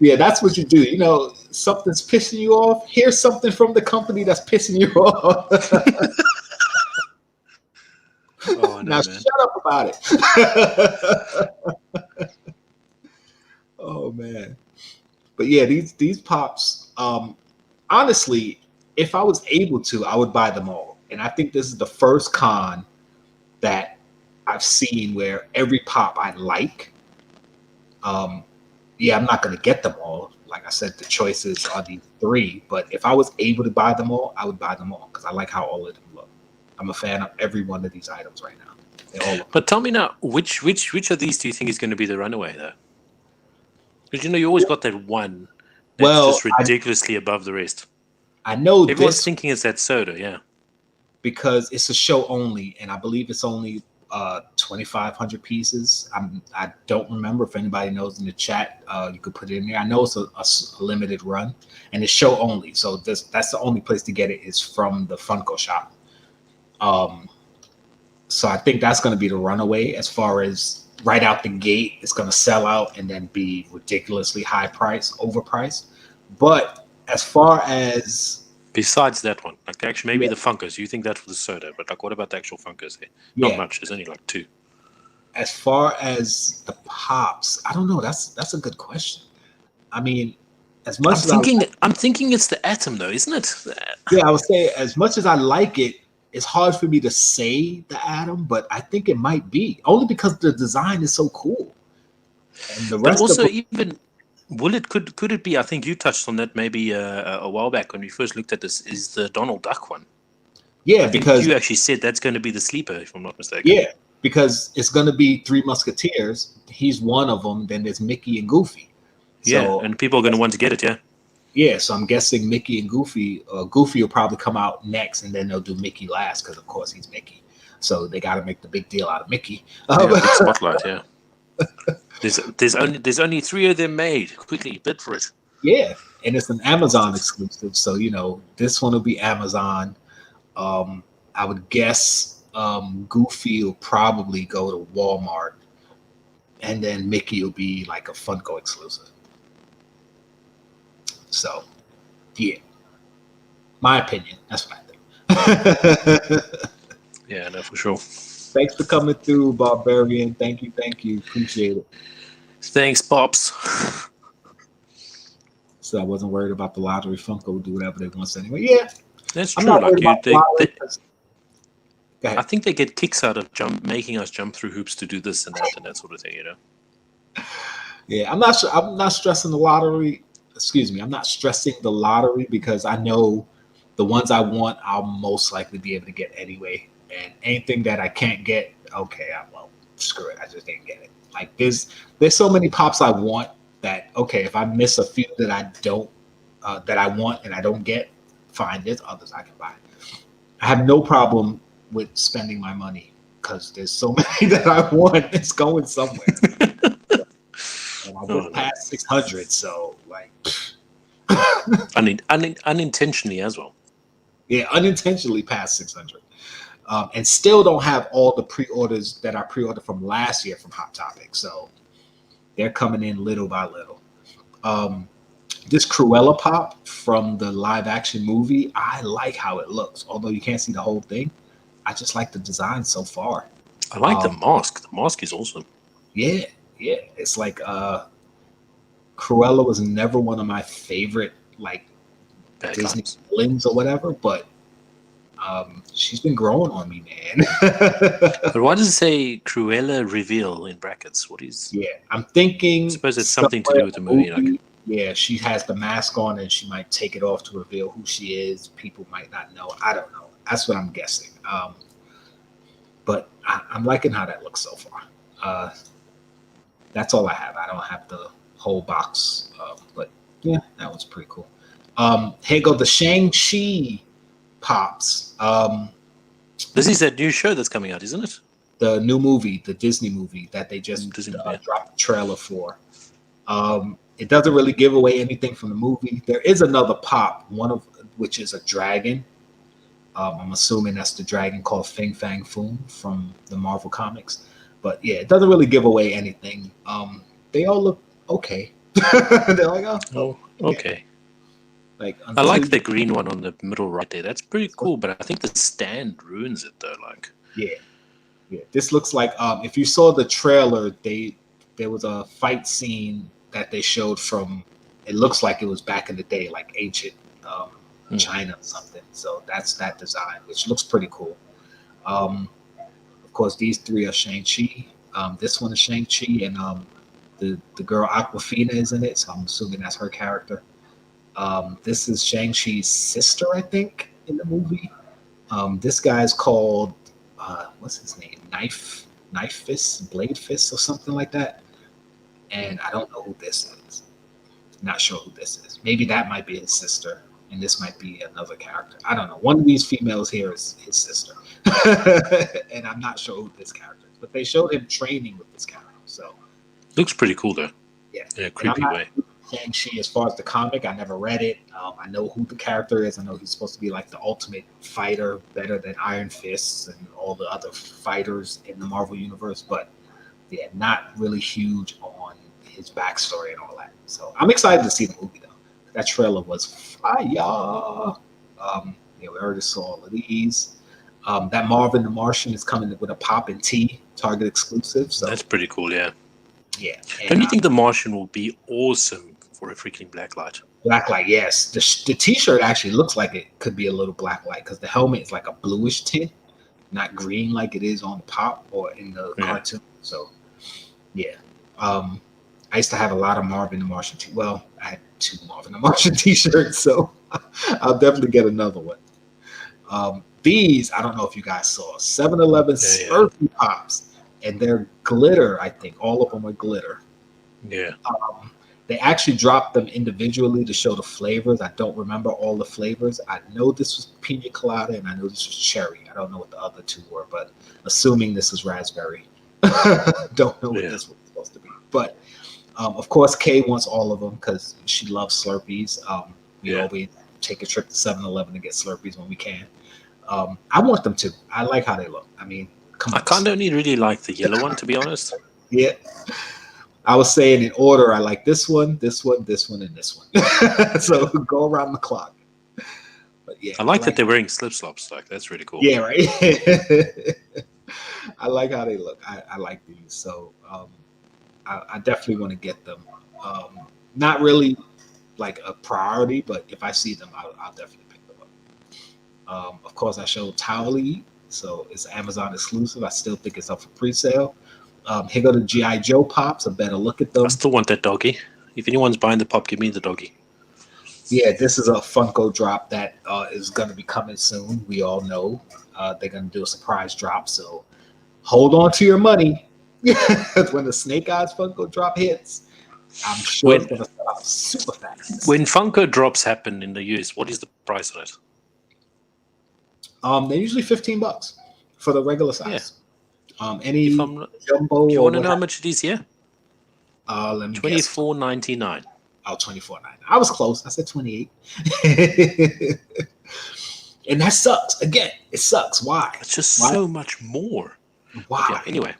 that's what you do. Something's pissing you off. Here's something from the company that's pissing you off. Oh, now man. shut up about it. Oh man. But yeah, these pops, honestly, if I was able to, I would buy them all. And I think this is the first con that I've seen where every pop I like, I'm not going to get them all. like I said, the choices are these three. But if I was able to buy them all, I would buy them all because I like how all of them look. I'm a fan of every one of these items right now. They all look. But tell me now, which of these do you think is going to be the runaway though? Because you always got that one that's just ridiculously above the rest. I know everyone's thinking it's that soda, yeah, because it's a show only, and I believe it's only 2,500 pieces. I don't remember. If anybody knows in the chat, you could put it in there. I know it's a limited run, and it's show only, so that's the only place to get it is from the Funko shop. So I think that's going to be the runaway as far as right out the gate. It's going to sell out and then be ridiculously overpriced. But as far as besides that one, like actually maybe the Funkos, you think that's for the soda, but like what about the actual Funkos there? Not much. There's only like 2. As far as the pops, I don't know. That's a good question. I mean, as much I'm thinking it's the Atom though, isn't it? Yeah, I would say as much as I like it, it's hard for me to say the Atom, but I think it might be only because the design is so cool. And the rest also of even could it be? I think you touched on that maybe a while back when we first looked at this. Is the Donald Duck one? Yeah, because you actually said that's going to be the sleeper, if I'm not mistaken. Yeah, because it's going to be 3 Musketeers. He's one of them. Then there's Mickey and Goofy. So, and people are going to want to get it. Yeah. Yeah, so I'm guessing Mickey and Goofy. Goofy will probably come out next, and then they'll do Mickey last because, of course, he's Mickey. So they got to make the big deal out of Mickey. Big spotlight, yeah. There's only 3 of them made. Quickly bid for it. Yeah, and it's an Amazon exclusive, so this one will be Amazon. I would guess Goofy will probably go to Walmart, and then Mickey will be like a Funko exclusive. So, yeah, my opinion. That's what I think. Yeah, no, for sure. Thanks for coming through, Barbarian. Thank you. Appreciate it. Thanks, Pops. So I wasn't worried about the lottery. Funko will do whatever they want anyway. Yeah, that's true. I think they get kicks out of making us jump through hoops to do this and that sort of thing. Yeah, I'm not stressing the lottery. Excuse me, I'm not stressing the lottery because I know the ones I want, I'll most likely be able to get anyway. And anything that I can't get, okay, well, screw it. I just didn't get it. Like there's so many pops I want that, okay, if I miss a few that I don't, that I want and I don't get, fine. There's others I can buy. I have no problem with spending my money because there's so many that I want. It's going somewhere. And I went past 600, so like unintentionally as well. Yeah, unintentionally past 600, and still don't have all the pre-orders that I pre-ordered from last year from Hot Topic. So they're coming in little by little. This Cruella Pop from the live-action movie, I like how it looks. Although you can't see the whole thing, I just like the design so far. I like the mask. The mask is awesome. Yeah. It's like Cruella was never one of my favorite like bad Disney guys. villains or whatever, but she's been growing on me, man. But why does it say Cruella reveal in brackets? What is? Yeah, I'm thinking. I suppose it's something to do with the movie. Like, yeah, she has the mask on and she might take it off to reveal who she is. People might not know. I don't know. That's what I'm guessing. But I'm liking how that looks so far. That's all I have. I don't have the whole box, but yeah, that was pretty cool. Here go the Shang-Chi pops. This is that new show that's coming out, isn't it? The new movie, the Disney movie that they just dropped the trailer for. It doesn't really give away anything from the movie. There is another pop, one of which is a dragon. I'm assuming that's the dragon called Fing Fang Foom from the Marvel comics. But yeah, it doesn't really give away anything. They all look okay. They're like, oh, okay. Like I like the green one on the middle right there. That's pretty cool. But I think the stand ruins it though. Like, yeah. This looks like if you saw the trailer, there was a fight scene that they showed from. It looks like it was back in the day, like ancient China or something. So that's that design, which looks pretty cool. Of course, these 3 are Shang-Chi. This one is Shang-Chi, and The girl Aquafina is in it, so I'm assuming that's her character. This is Shang-Chi's sister, I think, in the movie. This guy's called what's his name? Knife Fist, Blade Fist, or something like that. And I don't know who this is. Not sure who this is. Maybe that might be his sister, and this might be another character. I don't know. One of these females here is his sister, and I'm not sure who this character is. But they showed him training with this character, so looks pretty cool though. Yeah, in a creepy way. Shang-Chi, as far as the comic, I never read it. I know who the character is. I know he's supposed to be like the ultimate fighter, better than Iron Fist and all the other fighters in the Marvel universe. But yeah, not really huge on his backstory and all that. So I'm excited to see the movie though. That trailer was fire. Yeah, we already saw all of these. That Marvin the Martian is coming with a Pop and Tea Target exclusive. So that's pretty cool. Yeah. Yeah. Don't you think the Martian will be awesome for a freaking blacklight? Blacklight, yes. The T-shirt actually looks like it could be a little blacklight because the helmet is like a bluish tint, not green like it is on the Pop or in the cartoon. So, yeah. I used to have a lot of Marvin the Martian. Well, I had 2 Marvin the Martian T-shirts, so I'll definitely get another one. These, I don't know if you guys saw, 7-Eleven Slurpee Pops, and they're glitter. I think all of them are glitter. Yeah. They actually dropped them individually to show the flavors. I don't remember all the flavors. I know this was pina colada and I know this was cherry. I don't know what the other 2 were, but assuming this is raspberry. Don't know what this was supposed to be. But of course, Kay wants all of them because she loves Slurpees. We always take a trip to 7-Eleven to get Slurpees when we can. I want them too. I like how they look. I mean, I kind of only really like the yellow one, to be honest. Yeah. I was saying in order, I like this one, this one, this one, and this one. So go around the clock. But yeah, I like that they're wearing slip slops. Like that's really cool. Yeah, right. I like how they look. I like these. So I definitely want to get them. Not really like a priority, but if I see them, I'll definitely pick them up. Of course, I showed Towley, so it's Amazon exclusive. I still think it's up for pre-sale. Here go the G.I. Joe Pops. A better look at them. I still want that doggy. If anyone's buying the Pop, give me the doggy. Yeah, this is a Funko drop that is going to be coming soon. We all know they're going to do a surprise drop, so hold on to your money. When the Snake Eyes Funko drop hits, I'm sure it's going to sell out super fast. When Funko drops happen in the US, what is the price on it? They're usually $15 for the regular size. Any jumbo. Do you want to know how much it is here? Let me $24.99. Oh, $24.99. I was close. I said $28. And that sucks. Again, it sucks. Why? It's just so much more. Why? Okay, anyway.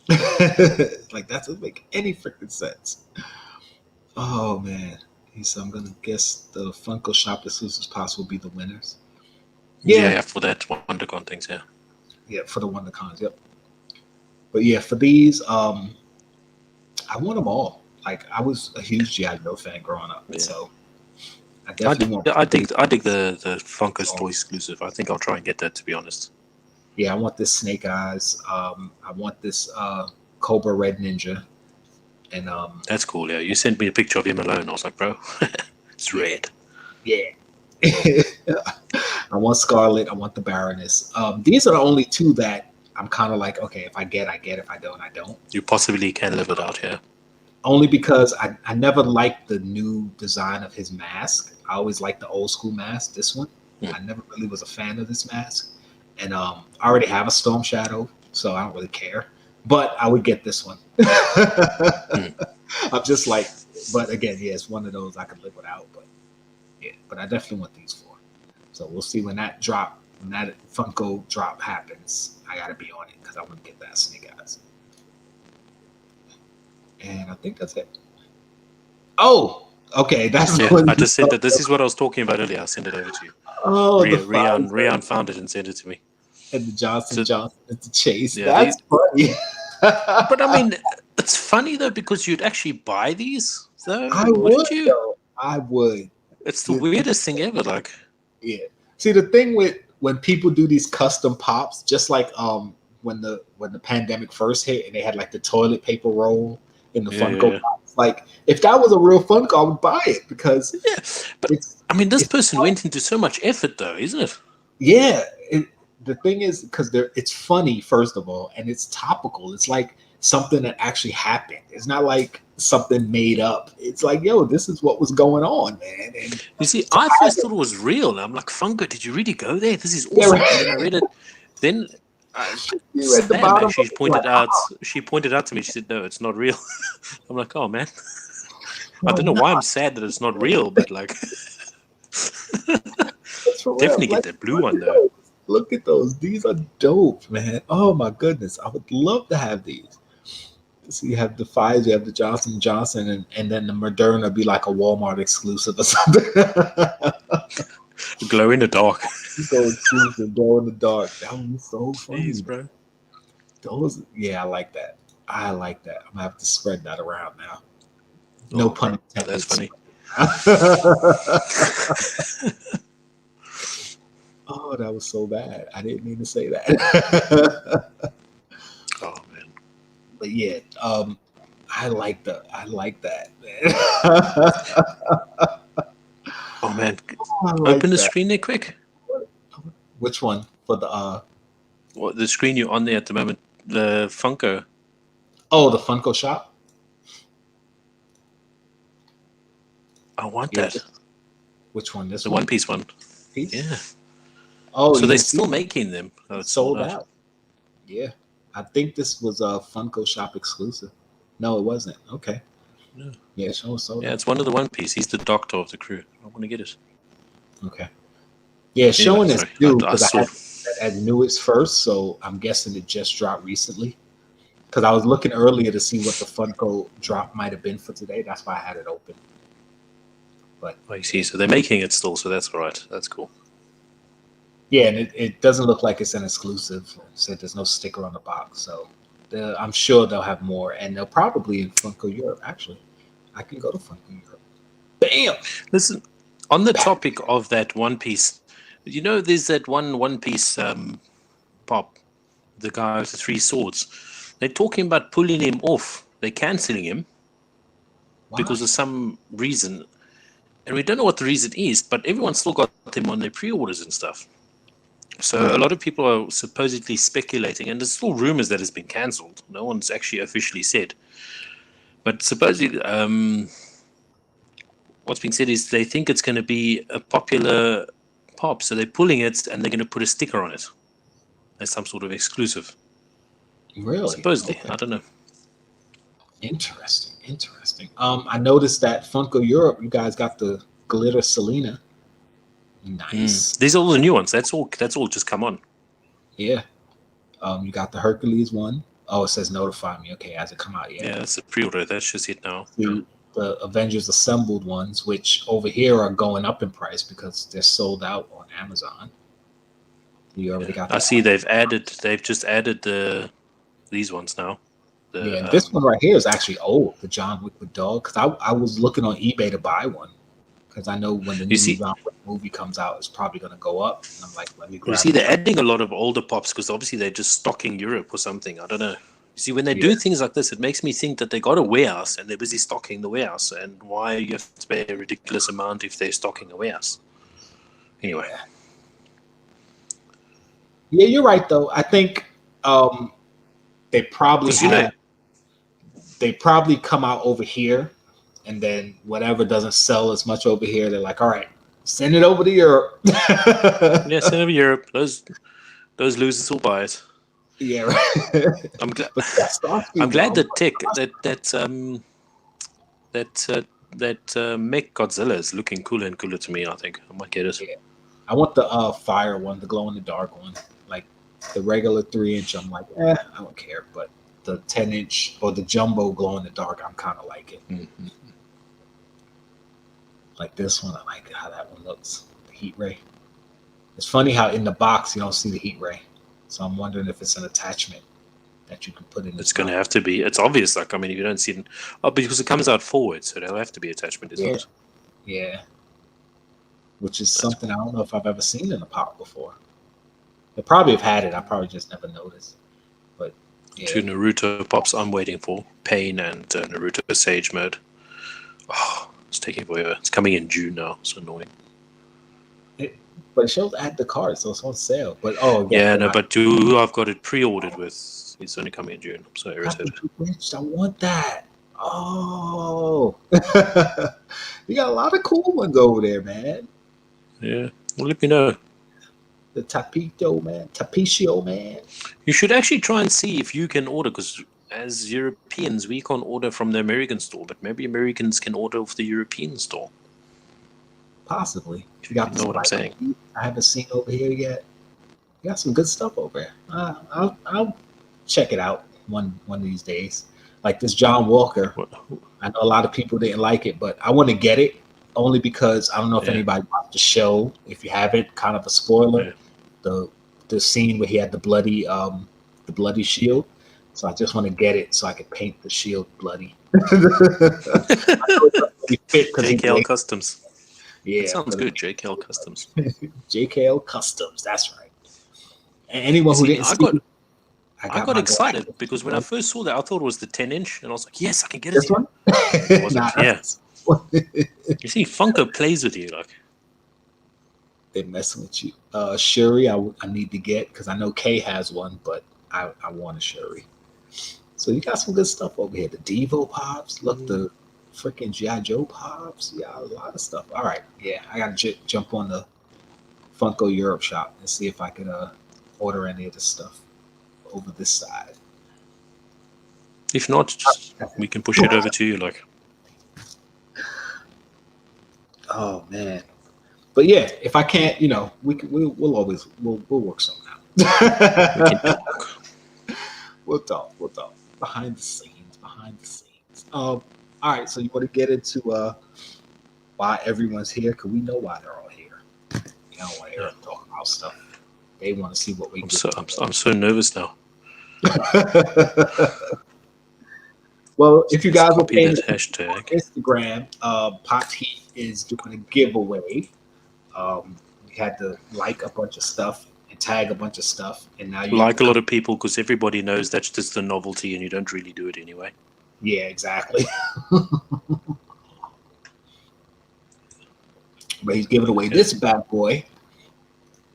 Like, that doesn't make any freaking sense. Oh, man. So I'm going to guess the Funko Shop exclusives Pops will be the winners. Yeah, for that WonderCon things, yeah. Yeah, for the WonderCons, yep. But yeah, for these, I want them all. Like, I was a huge G.I. Joe fan growing up, so I definitely want. I think the Funko Store exclusive. I think I'll try and get that, to be honest. Yeah, I want this Snake Eyes. I want this Cobra Red Ninja, and that's cool. Yeah, you sent me a picture of him alone. I was like, bro, it's red. Yeah. I want Scarlet. I want the Baroness. These are the only 2 that I'm kind of like, okay, if I get, I get. If I don't, I don't. You possibly can live it out here. Only because I never liked the new design of his mask. I always liked the old school mask. This one, I never really was a fan of this mask. And I already have a Storm Shadow, so I don't really care. But I would get this one. I'm just like, but again, yeah, it's one of those I could live without. But yeah, but I definitely want these 4. So we'll see when that Funko drop happens. I gotta be on it because I want to get that Snake Eyes. And I think that's it. Oh, okay. That's I just said that this is what I was talking about earlier. I'll send it over to you. Oh, Rian found it and sent it to me. And the Johnson at the Chase. Yeah, that's funny. But I mean, it's funny though because you'd actually buy these. Though, I would. Though. I would. It's the weirdest thing ever. Like, yeah. See, the thing with when people do these custom pops, just like when the pandemic first hit and they had like the toilet paper roll in the Funko Pop. Like, if that was a real Funko, I would buy it because but I mean, this person went into so much effort, though, isn't it? Yeah, the thing is because it's funny first of all, and it's topical. It's like something that actually happened. It's not like something made up. It's like, yo, this is what was going on, man. And you see, I first thought it was real. And I'm like, Funko, did you really go there? This is awesome. And then I read it. Then Sam actually she pointed out to me. She said, "No, it's not real." I'm like, "Oh man, I don't know why I'm sad that it's not real, but like, definitely get that blue one though." Look at those. These are dope, man. Oh my goodness, I would love to have these. So you have the Pfizer, you have the Johnson & Johnson, and then the Moderna be like a Walmart exclusive or something. Glow in the dark. So exclusive, glow in the dark. That would be so funny, Jeez, bro. Those, yeah, I like that. I like that. I'm gonna have to spread that around now. No pun intended. That's funny. Oh, that was so bad. I didn't mean to say that. Oh man. But yeah, I like that, man. Oh man. Like Open the screen there quick. Which one? For the What, the screen you're on there at the moment? The Funko. Oh, the Funko shop? I want that. Which one? This the one? One Piece one. Piece? Yeah. Oh, so they're still making them. Oh, it's sold out. Yeah. I think this was a Funko Shop exclusive. No, it wasn't. Okay. No. Yeah, it's sold out. It's one of the One Piece. He's the doctor of the crew. I want to get it. Okay. Yeah, showing this new because I knew it's first, so I'm guessing it just dropped recently. Because I was looking earlier to see what the Funko drop might have been for today. That's why I had it open. But I see. So they're making it still, so that's all right. That's cool. Yeah, and it doesn't look like it's an exclusive. So there's no sticker on the box. So I'm sure they'll have more, and they'll probably in Funko Europe. Actually, I can go to Funko Europe. Bam! Listen, on the topic of that One Piece, you know, there's that One Piece Pop, the guy with the 3 swords. They're talking about pulling him off. They're canceling him because of some reason. And we don't know what the reason is, but everyone's still got them on their pre-orders and stuff. So a lot of people are supposedly speculating, and there's still rumors that it's been cancelled. No one's actually officially said. But supposedly, what's being said is they think it's going to be a popular pop, so they're pulling it and they're going to put a sticker on it as some sort of exclusive. Really? Supposedly, okay. I don't know. Interesting. I noticed that Funko Europe, you guys got the glitter Selena. Nice. These are all the new ones. That's all just come on. Yeah. You got the Hercules one. Oh, it says notify me. Okay, has it come out yet? Yeah, that's a pre-order. That's just it now. The Avengers Assembled ones, which over here are going up in price because they're sold out on Amazon. You already got that. I see they've just added these ones now. This one right here is actually old, the John Wick with dog. Because I was looking on eBay to buy one. Because I know when the new John Wick movie comes out, it's probably going to go up. And I'm like, let me grab it. They're adding a lot of older pops because obviously they're just stocking Europe or something. I don't know. You see, when they do things like this, it makes me think that they got a warehouse and they're busy stocking the warehouse. And why you have to pay a ridiculous amount if they're stocking a warehouse? Anyway. Yeah, you're right, though. I think they probably they probably come out over here. And then whatever doesn't sell as much over here, they're like, all right, send it over to Europe. Send it over to Europe. Those losers will buy it. Yeah, right. I'm glad that Mech Godzilla is looking cooler and cooler to me. I think I might get it. Yeah. I want the fire one, the glow in the dark one. Like the regular 3-inch, I'm like, I don't care. But the 10-inch or the jumbo glow in the dark, I'm kind of like it. Mm-hmm. Like this one, I like how that one looks. The heat ray. It's funny how in the box you don't see the heat ray. So I'm wondering if it's an attachment that you can put in. It's going to have to be. It's obvious. Like, I mean, if you don't see it, because it comes out forward, so there'll have to be attachment, isn't it? Yeah. Which is something I don't know if I've ever seen in a pop before. They probably have had it. I probably just never noticed. But 2 Naruto pops I'm waiting for. Pain and Naruto Sage Mode. Oh, it's taking forever. It's coming in June now. It's annoying. But it shows add the card, so it's on sale. But but who I've got it pre-ordered with, it's only coming in June. I'm so irritated. I want that. Oh, you got a lot of cool ones over there, man. Yeah, well, let me know. The Tapicio man. You should actually try and see if you can order, because as Europeans, we can't order from the American store, but maybe Americans can order off the European store. Possibly. You know what I'm saying? I haven't seen over here yet. You got some good stuff over there. I'll check it out one of these days. Like this John Walker. I know a lot of people didn't like it, but I want to get it only because I don't know if anybody watched the show. If you haven't, kind of a spoiler. Yeah. The scene where he had the bloody shield. So I just want to get it so I can paint the shield bloody. Jkl Customs. Yeah, that sounds good. Jkl Customs. Jkl Customs. That's right. And anyone who didn't see, I got excited because when I first saw that, I thought it was the 10-inch, and I was like, "Yes, I can get it." This one? Yeah. You see, Funko plays with you, like they're messing with you. Shuri, I need to get because I know Kay has one, but I want a Shuri. So you got some good stuff over here. The Devo pops. Look, the freaking G.I. Joe pops. Yeah, a lot of stuff. All right, yeah, I got to jump on the Funko Europe shop and see if I can order any of this stuff over this side. If not, we can push it over to you. Like, oh man, but yeah, if I can't, we'll always work something out. We can talk. We'll talk behind the scenes. All right, so you want to get into why everyone's here? Because we know why they're all here. You don't want to hear them talk about stuff. They want to see what we do. I'm so nervous now. Well, if you guys will pay hashtag Instagram, Pop Heat is doing a giveaway. We had to like a bunch of stuff and tag a bunch of stuff, and now you like a lot of people because everybody knows that's just a novelty, and you don't really do it anyway. Yeah, exactly. But he's giving away this bad boy.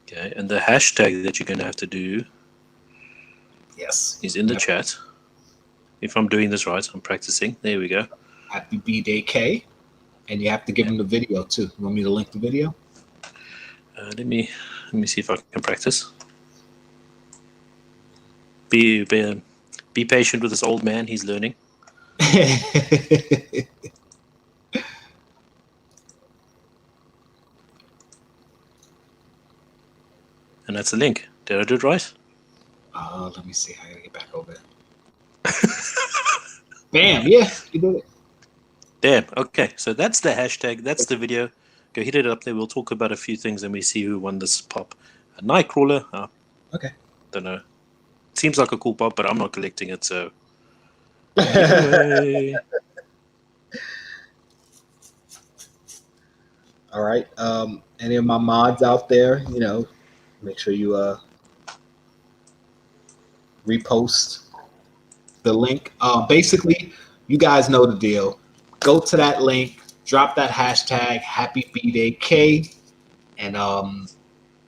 Okay, and the hashtag that you're going to have to do is in the chat. If I'm doing this right, I'm practicing. There we go. Happy B-Day K. And you have to give him the video, too. You want me to link the video? Let me see if I can practice. Be patient with this old man. He's learning. And that's the link. Did I do it right? Let me see. I gotta get back over there. Bam! Yeah, you did it. Damn. Okay, so that's the hashtag. That's the video. Go hit it up there. We'll talk about a few things and we see who won this pop. A Nightcrawler. Okay. Don't know. Seems like a cool pop, but I'm not collecting it, so. Anyway. All right. Any of my mods out there, make sure you repost the link. Basically, you guys know the deal. Go to that link, drop that hashtag Happy B-Day K, and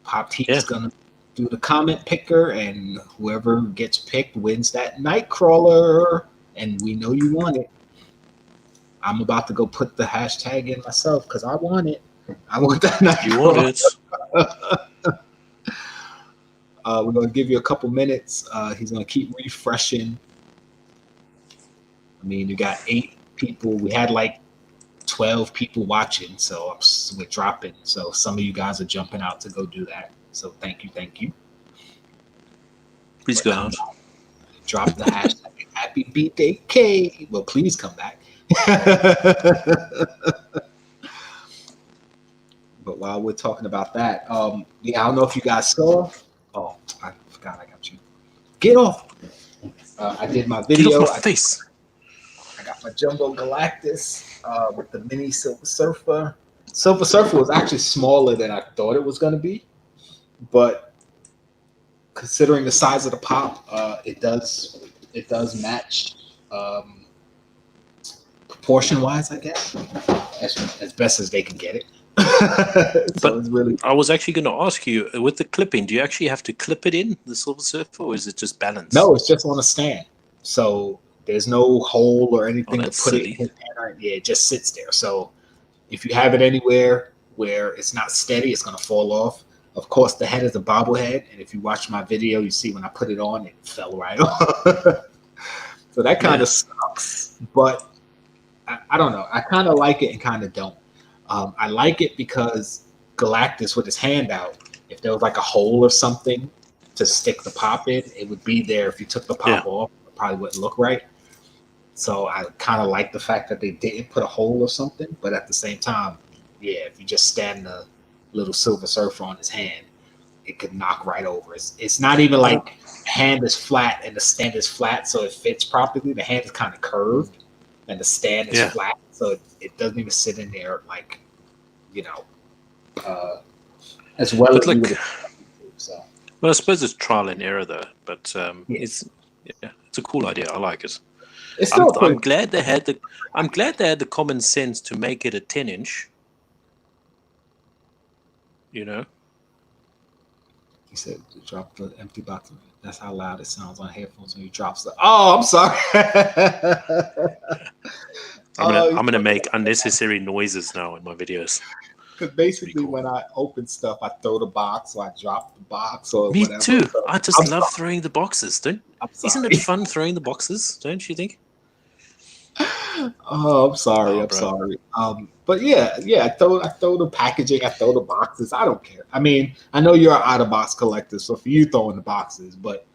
Pop Heat's gonna do the comment picker, and whoever gets picked wins that Nightcrawler. And we know you want it. I'm about to go put the hashtag in myself because I want it. I want that Nightcrawler. You want it. We're going to give you a couple minutes. He's going to keep refreshing. I mean, you got 8 people. We had like 12 people watching, so we're dropping. So some of you guys are jumping out to go do that. So thank you. Please go out. Drop the hashtag Happy B-Day K. Well, please come back. But while we're talking about that, I don't know if you guys saw. Oh, I forgot I got you. Get off. I did my video. Get off my face. I got my Jumbo Galactus with the mini Silver Surfer. Silver Surfer was actually smaller than I thought it was going to be. But considering the size of the pop, it does It does match proportion wise, I guess, as best as they can get it. So But it's really. I was actually going to ask you with the clipping. Do you actually have to clip it in the Silver Surfer, or is it just balance? No, it's just on a stand. So there's no hole or anything to that's put silly. it in his hand. Yeah, it just sits there. So if you have it anywhere where it's not steady, it's going to fall off. Of course, the head is a bobblehead. And if you watch my video, you see when I put it on, it fell right off. So that kind of sucks. But I don't know. I kind of like it and kind of don't. I like it because Galactus with his hand out, if there was like a hole or something to stick the pop in, it would be there. If you took the pop off, it probably wouldn't look right. So I kind of like the fact that they didn't put a hole or something. But at the same time, yeah, if you just stand the little Silver Surfer on his hand, it could knock right over. It's not even like hand is flat and the stand is flat, so it fits properly. The hand is kind of curved and the stand is flat, so it doesn't even sit in there like, as well as you would expect it to. So. Well, I suppose it's trial and error though, but it's a cool idea. I like it. I'm glad they had the common sense to make it a 10-inch. You know. He said, "Drop the empty box." That's how loud it sounds on headphones when you drop stuff. Oh, I'm sorry. I'm gonna make unnecessary noises now in my videos. Because basically, when I open stuff, I throw the box, or I drop the box, or me whatever. too. So, I just love throwing the boxes. Isn't it fun throwing the boxes? Don't you think? Oh, I'm sorry. I'm sorry. But yeah. I throw the packaging. I throw the boxes. I don't care. I mean, I know you're an out of box collector, so for you throwing the boxes, but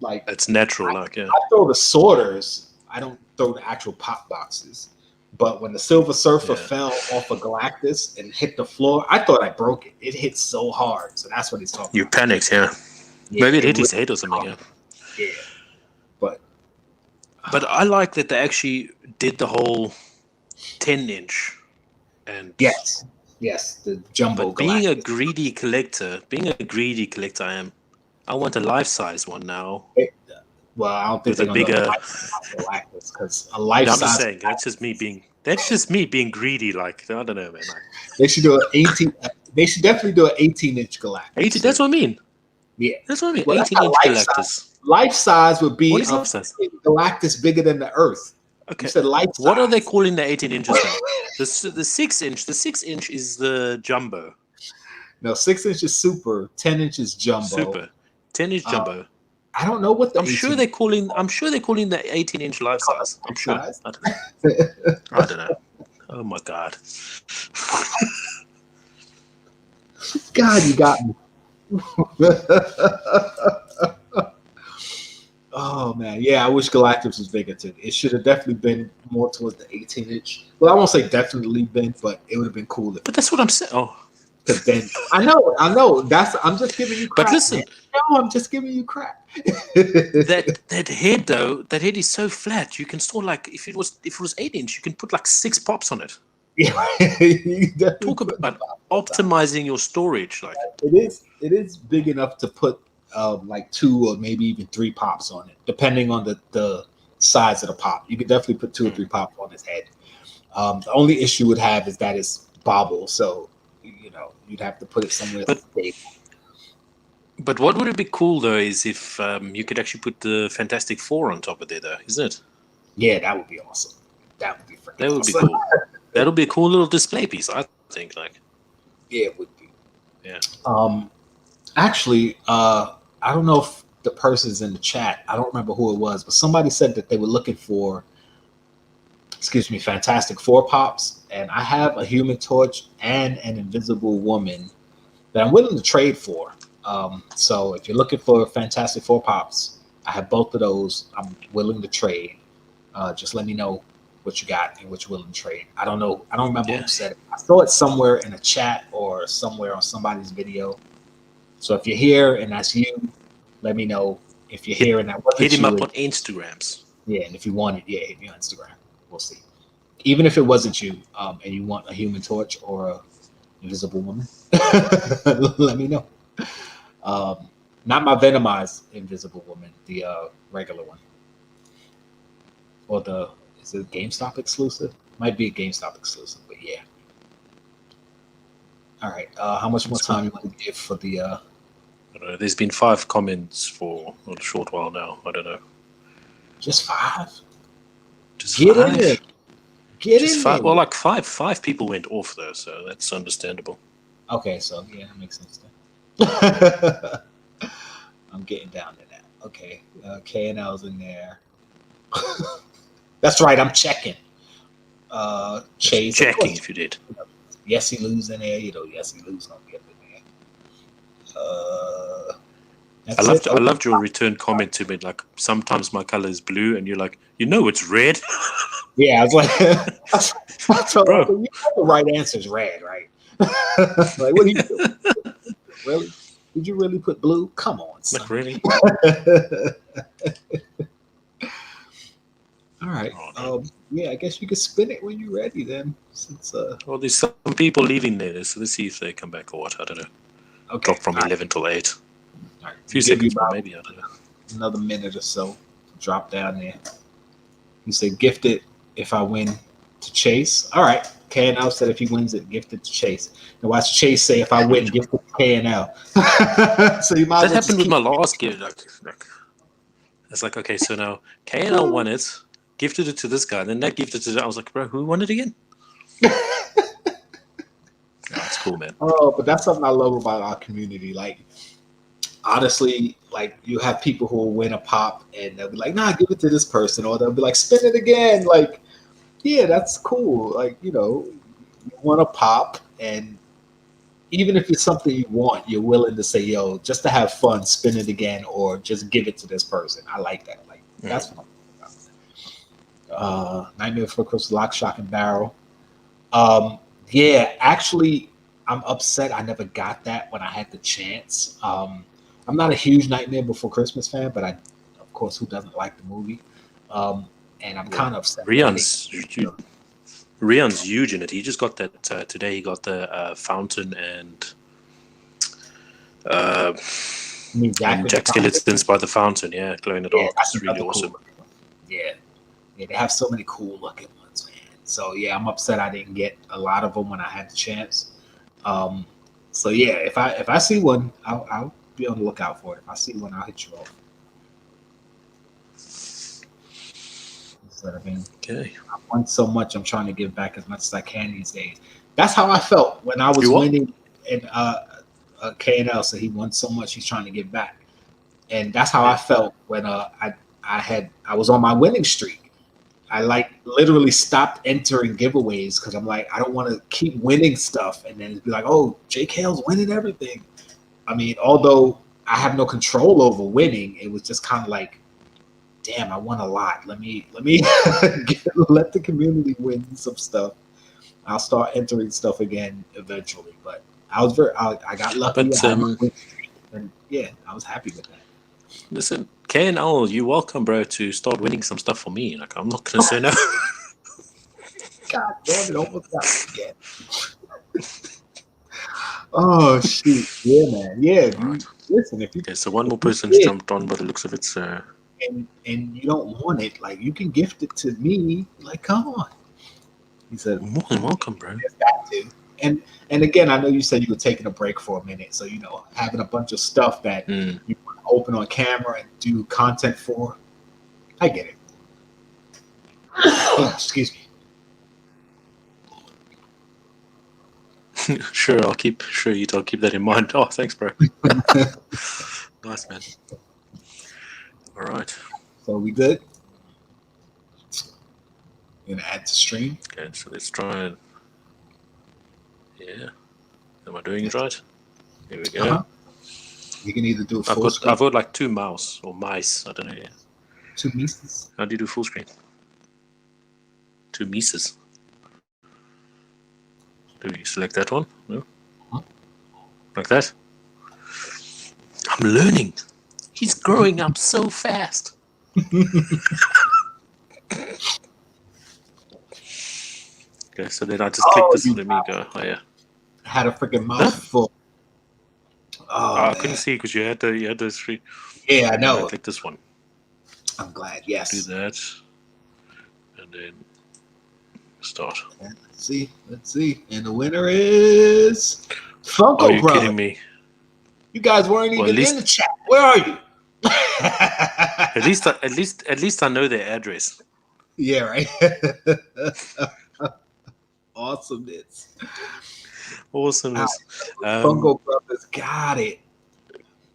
like it's natural. I throw the sorters. I don't throw the actual pop boxes. But when the Silver Surfer fell off of Galactus and hit the floor, I thought I broke it. It hit so hard. So that's what he's talking about. You panicked, yeah. Maybe it hit his head or something. Yeah. But I like that they actually did the whole 10-inch. And yes, the jumbo. But being a greedy collector, I want a life-size one now. Well, I don't think they're going to Galactus because a life-size. I'm just saying that's just me being greedy. Like I don't know, man. They should do an 18. They should definitely do an 18-inch Galactus. 18. That's what I mean. Yeah, that's what I mean. 18-inch Galactus. Life size would be Galactus bigger than the Earth. Okay. You said life size. What are they calling the 18 inches now? the 6-inch. The 6-inch is the jumbo. No, 6-inch is super. 10-inch is jumbo. Super. 10-inch jumbo. I don't know what the. I'm sure they're calling the 18-inch life size. I'm sure. I don't know. Oh my god. God, you got me. Oh man, yeah. I wish Galactus was bigger too. It should have definitely been more towards the 18-inch. Well, I won't say definitely been, but it would have been cooler. But that's what I'm saying. Oh, because then I know. I'm just giving you crap. But listen, no, I'm just giving you crap. that head though, that head is so flat. You can store like if it was 8-inch, you can put like 6 pops on it. Yeah, talk about optimizing your storage. Like it is big enough to put like 2 or maybe even 3 pops on it, depending on the size of the pop. You could definitely put 2 or 3 pops on his head. The only issue would have is that it's bobble, so you'd have to put it somewhere stable. But what would it be cool though is if you could actually put the Fantastic Four on top of it, though, isn't it? Yeah, that would be awesome. That would be be cool. That'll be a cool little display piece, I think. Like, yeah, it would be. Yeah. Actually, I don't know if the person's in the chat. I don't remember who it was, but somebody said that they were looking for, Fantastic Four pops, and I have a Human Torch and an Invisible Woman that I'm willing to trade for. So if you're looking for Fantastic Four pops, I have both of those. I'm willing to trade. Just let me know what you got and what you're willing to trade. I don't know. I don't remember who said it. I saw it somewhere in a chat or somewhere on somebody's video. So if you're here and that's you, let me know. If you're here and that wasn't hit him you, up on Instagrams. Yeah, and if you want it, hit me on Instagram. We'll see. Even if it wasn't you, and you want a Human Torch or a Invisible Woman, let me know. Not my Venomized Invisible Woman, the regular one. or is it GameStop exclusive? Might be a GameStop exclusive, but yeah. All right. How much more time you want to give for the? I don't know. There's been 5 comments for a short while now. I don't know. Just 5. Just Get 5. in there. Get Just in 5. there. Well, like 5 people went off though, so that's understandable. Okay, so yeah, that makes sense then. I'm getting down to that. Okay, K&L's in there. That's right. I'm checking. Chase. Just checking if you did. Yes, he lose in there. Yes, he lose gonna be up in there. I loved your return comment to me. Like, sometimes my color is blue, and you're like, it's red. Yeah, I was like, I told Bro. him, the right answer is red, right? Like, what do you do? Really? Did you really put blue? Come on, son. Like, really? All right. Yeah, I guess you can spin it when you're ready then. Since well, there's some people leaving there, so let's see if they come back or what. I don't know. Okay. Drop from 11 till 8. All right. A few seconds more, maybe. I don't know. Another minute or so. Drop down there. You say gifted if I win to Chase. All right. K&L said if he wins it, gifted to Chase. Now watch Chase say if I win, gifted to K&L. So you might. That happened with my last gift. It's like, okay, so now K&L won it, gifted it to this guy, and then that gifted to. I was like, bro, who won it again? That's cool, man. Oh, but that's something I love about our community. Like, honestly, like you have people who will win a pop and they'll be like, nah, give it to this person, or they'll be like, spin it again. Like, yeah, that's cool. Like, you want a pop, and even if it's something you want, you're willing to say, yo, just to have fun, spin it again, or just give it to this person. I like that. Like, that's what I'm about. Nightmare Before Christmas, Lock, Shock, and Barrel. Yeah, actually, I'm upset I never got that when I had the chance. I'm not a huge Nightmare Before Christmas fan, but of course, who doesn't like the movie? And I'm kind of upset. Rion's huge in it. He just got that today. He got the fountain and Jack Skellington's by the fountain. Yeah, glowing it all. It's really awesome. Cool. Yeah, they have so many cool looking ones, man. So yeah, I'm upset I didn't get a lot of them when I had the chance. So yeah, if I see one, I'll be on the lookout for it. If I see one, I'll hit you off. Okay. I won so much, I'm trying to give back as much as I can these days. That's how I felt when I was winning in K&L. So he won so much, he's trying to give back, and that's how I felt when I was on my winning streak. I like literally stopped entering giveaways because I'm like, I don't want to keep winning stuff and then be like, oh, Jkl's winning everything. I mean, although I have no control over winning, it was just kind of like, damn, I won a lot. Let me let the community win some stuff. I'll start entering stuff again eventually. But I got lucky. But, and yeah, I was happy with that. Listen, K&L, you're welcome, bro, to start winning some stuff for me. Like, I'm not gonna say no. God damn it, almost got it again. Oh shoot. Yeah, man. Yeah. Right. Listen, if you so one more person's jumped on by the looks of it, so and you don't want it, like you can gift it to me. Like, come on. He said, more than welcome, bro. And again, I know you said you were taking a break for a minute, so having a bunch of stuff that you want to open on camera and do content for. I get it. Excuse me. Sure, I'll keep that in mind. Oh, thanks, bro. Nice, man. All right. So we good? Gonna add to stream. Okay, so let's try and am I doing it right? Here we go. You can either do full screen. I've got like 2 mouse or mice. I don't know. 2 mices. How do you do full screen? 2 mices. Do you select that one? No. Like that. I'm learning. He's growing up so fast. Okay, so then I just click this. Let me go. Oh yeah. I had a freaking mouthful. I couldn't see because you had those 3. Yeah, I know. I click this one. I'm glad. Yes. Do that. And then start. Let's see. And the winner is Funko Are you Brother. kidding me? You guys weren't even in the chat. Where are you? At least I know their address. Yeah, right. Awesomeness. Funko Brothers got it.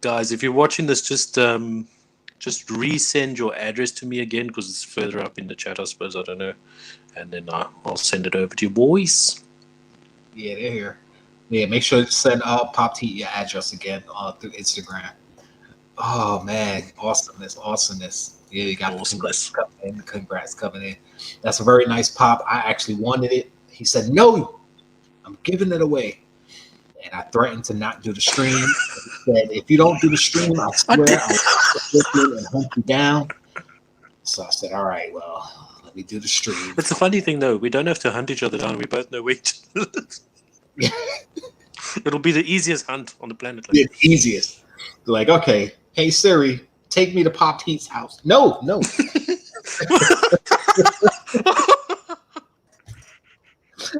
Guys, if you're watching this, just resend your address to me again because it's further up in the chat, I suppose. I don't know. And then I'll send it over to you boys. Yeah, they're here. Yeah, make sure to send Pop T your address again through Instagram. Oh man, awesomeness. Yeah, you got Awesomeness. the congrats coming in. That's a very nice pop. I actually wanted it. He said, no, I'm giving it away. And I threatened to not do the stream. He said, if you don't do the stream, I swear I'll flip you and hunt you down. So I said, all right, well, let me do the stream. It's a funny thing, though. We don't have to hunt each other down. We both know where each other is. It'll be the easiest hunt on the planet. The easiest. Like, okay, hey, Siri, take me to Pop T's house. No.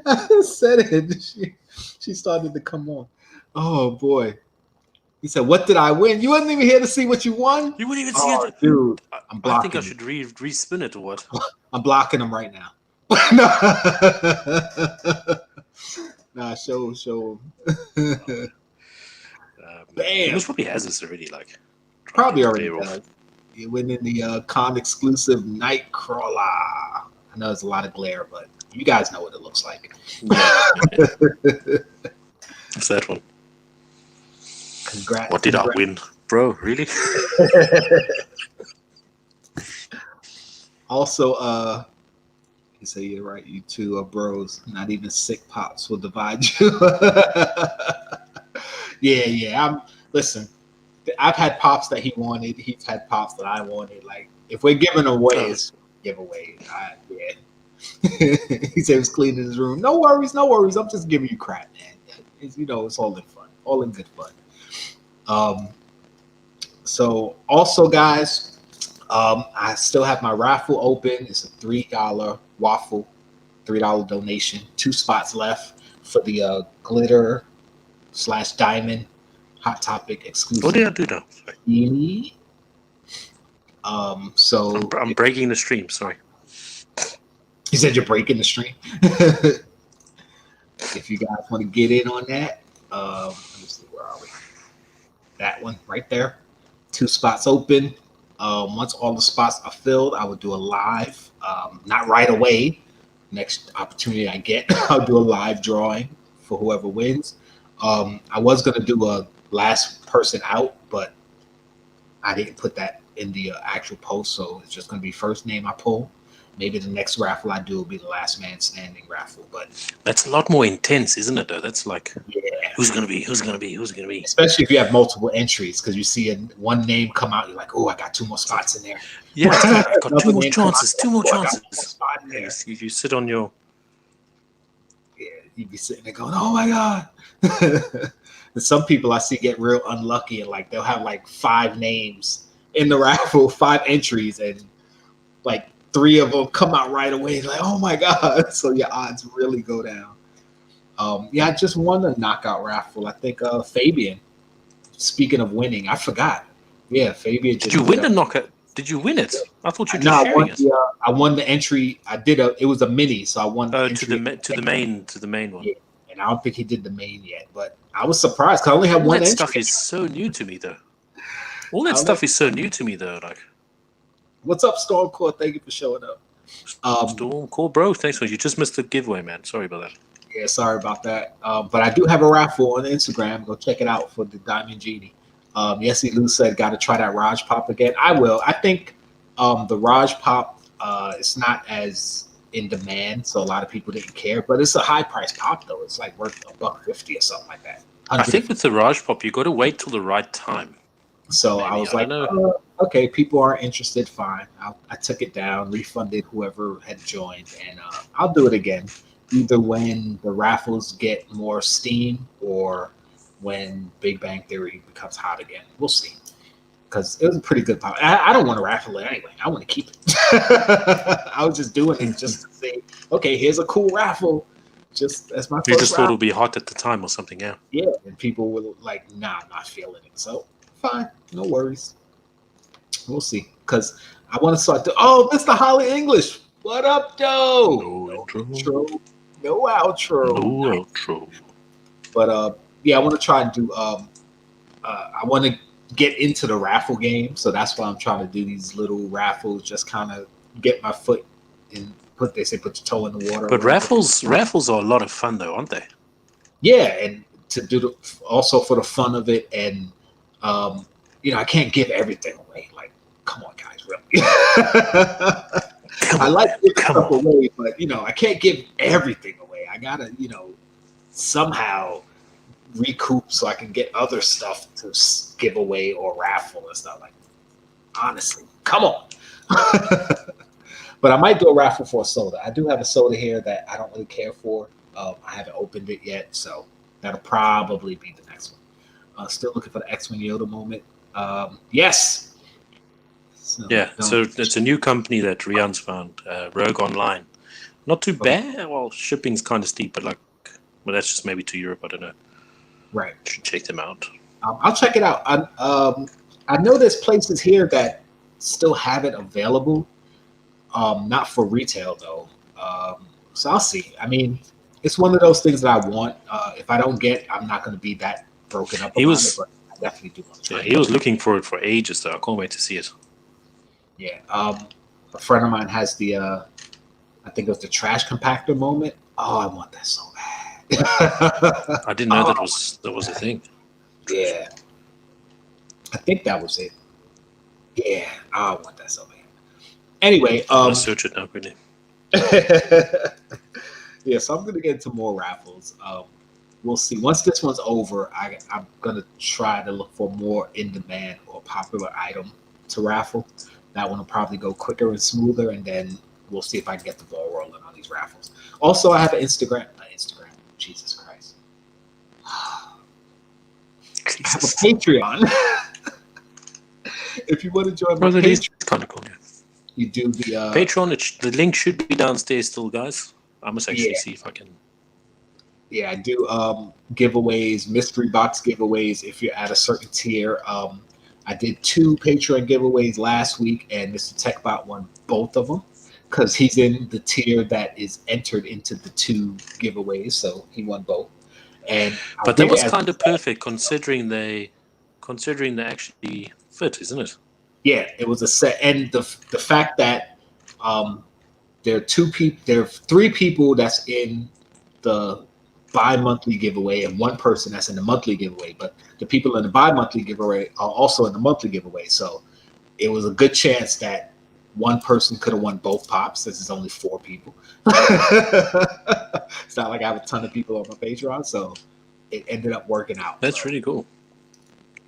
I said it. She started to come on. Oh, boy. He said, what did I win? You wasn't even here to see what you won? You wouldn't even see it? Dude, I'm blocking. I think I should respin it or what? I'm blocking him right now. Nah, show him. Bam. He probably has this already, like. Probably already does. You're winning the con exclusive Nightcrawler. I know it's a lot of glare, but you guys know what it looks like. Yeah. It's that one. Congrats. What did I win? Bro, really? Also, you say you're right, you two are bros. Not even sick pops will divide you. Yeah. Listen, I've had pops that he wanted. He's had pops that I wanted. Like, if we're giving away, it's giveaway. Yeah. He said he was cleaning his room. No worries. I'm just giving you crap, man. It's all in fun, all in good fun. So also, guys, I still have my raffle open. It's a $3 waffle, $3 donation. 2 spots left for the glitter / diamond Hot Topic exclusive. What did I do now? So I'm breaking the stream. Sorry. He said you're breaking the stream. If you guys want to get in on that, let me see, where are we? That one right there. 2 spots open. Once all the spots are filled, I will do a live. Not right away. Next opportunity I get, I'll do a live drawing for whoever wins. I was going to do a last person out, but I didn't put that in the actual post, so it's just going to be first name I pull. Maybe the next raffle I do will be the last man standing raffle, but that's a lot more intense, isn't it? Though that's like, yeah, who's gonna be? Especially if you have multiple entries, because you see one name come out, you're like, oh, I got 2 more spots in there. Yeah, I've got 2 more chances. 2 more Oh, chances. You sit on your. Yeah, you'd be sitting there going, oh my god. And some people I see get real unlucky and like they'll have like 5 names in the raffle, 5 entries, and like 3 of them come out right away. Like, oh my god! So your odds really go down. I just won the knockout raffle. I think Fabian. Speaking of winning, I forgot. Yeah, Fabian. Did you win the knockout? Did you win it? I thought you were just sharing it. I won the entry. It was a mini, so I won. To the main one. Yeah, and I don't think he did the main yet, but I was surprised because I only had one entry. Stuff is so new to me, though. All that stuff is so new to me, though. Like, what's up, Stormcore? Thank you for showing up. Stormcore, bro. Thanks for you just missed the giveaway, man. Sorry about that. Yeah, sorry about that. But I do have a raffle on Instagram. Go check it out for the Diamond Genie. Yesy Lou said, got to try that Raj Pop again. I will. I think the Raj Pop is not as in demand, so a lot of people didn't care. But it's a high price pop, though. It's like worth $150 or something like that. I think with the Raj Pop, you got to wait till the right time. So maybe, I was like, okay, people aren't interested. Fine. I took it down, refunded whoever had joined, and I'll do it again. Either when the raffles get more steam or when Big Bang Theory becomes hot again. We'll see. because it was a pretty good pop. I don't want to raffle it anyway. I want to keep it. I was just doing it just to say, okay, here's a cool raffle. Just as my first You just thought it raffle. would be hot at the time or something, yeah. Yeah, and people were like, nah, I'm not feeling it. So fine, no worries. We'll see. Because I want to start oh, Mr. Holly English. What up, though? No intro. No outro. No outro. But yeah, I want to try and do I want to get into the raffle game, so that's why I'm trying to do these little raffles, just kind of get my foot in. Put your toe in the water. But raffles are a lot of fun, though, aren't they? Yeah, and to do also for the fun of it, and I can't give everything away. Like, come on, guys, really. I like giving stuff away, but I can't give everything away. I gotta, somehow recoup so I can get other stuff to give away or raffle and stuff. Like, honestly, come on. But I might do a raffle for a soda. I do have a soda here that I don't really care for. I haven't opened it yet, so that'll probably be the next one. Still looking for the X-Wing Yoda moment. Yes. So it's a new company that Rian's found, Rogue Online. Not too bad. Well, shipping's kind of steep, but that's just maybe to Europe. I don't know. Right. Should check them out. I'll check it out. I know there's places here that still have it available. Not for retail though. So I'll see. I mean, it's one of those things that I want. If I don't get, I'm not going to be that broken up about it. But I definitely do want to try. Yeah, he was looking for it for ages though. I can't wait to see it. Yeah. A friend of mine has the I think it was the trash compactor moment. Oh, I want that so bad. I didn't know that was a thing. Yeah. I think that was it. Yeah, I want that so bad. Anyway, I'll search it now quickly. Yeah, so I'm gonna get into more raffles. We'll see. Once this one's over, I'm gonna try to look for more in-demand or popular item to raffle. That one will probably go quicker and smoother, and then we'll see if I can get the ball rolling on these raffles. Also, I have an Instagram. Jesus Christ. I have a Patreon. If you want to join my Patreon, kind of cool. Yeah. You do the Patreon. The link should be downstairs still, guys. I must actually see if I can. Yeah, I do giveaways, mystery box giveaways. If you're at a certain tier, I did 2 Patreon giveaways last week, and Mr. TechBot won both of them because he's in the tier that is entered into the 2 giveaways, so he won both. But that was kind of perfect considering they actually fit, isn't it? Yeah, it was a set, and the fact that there are 3 people that's in the bi-monthly giveaway and 1 person that's in the monthly giveaway, but the people in the bi-monthly giveaway are also in the monthly giveaway. So it was a good chance that 1 person could have won both pops. This is only 4 people. It's not like I have a ton of people on my Patreon, so it ended up working out. That's really cool.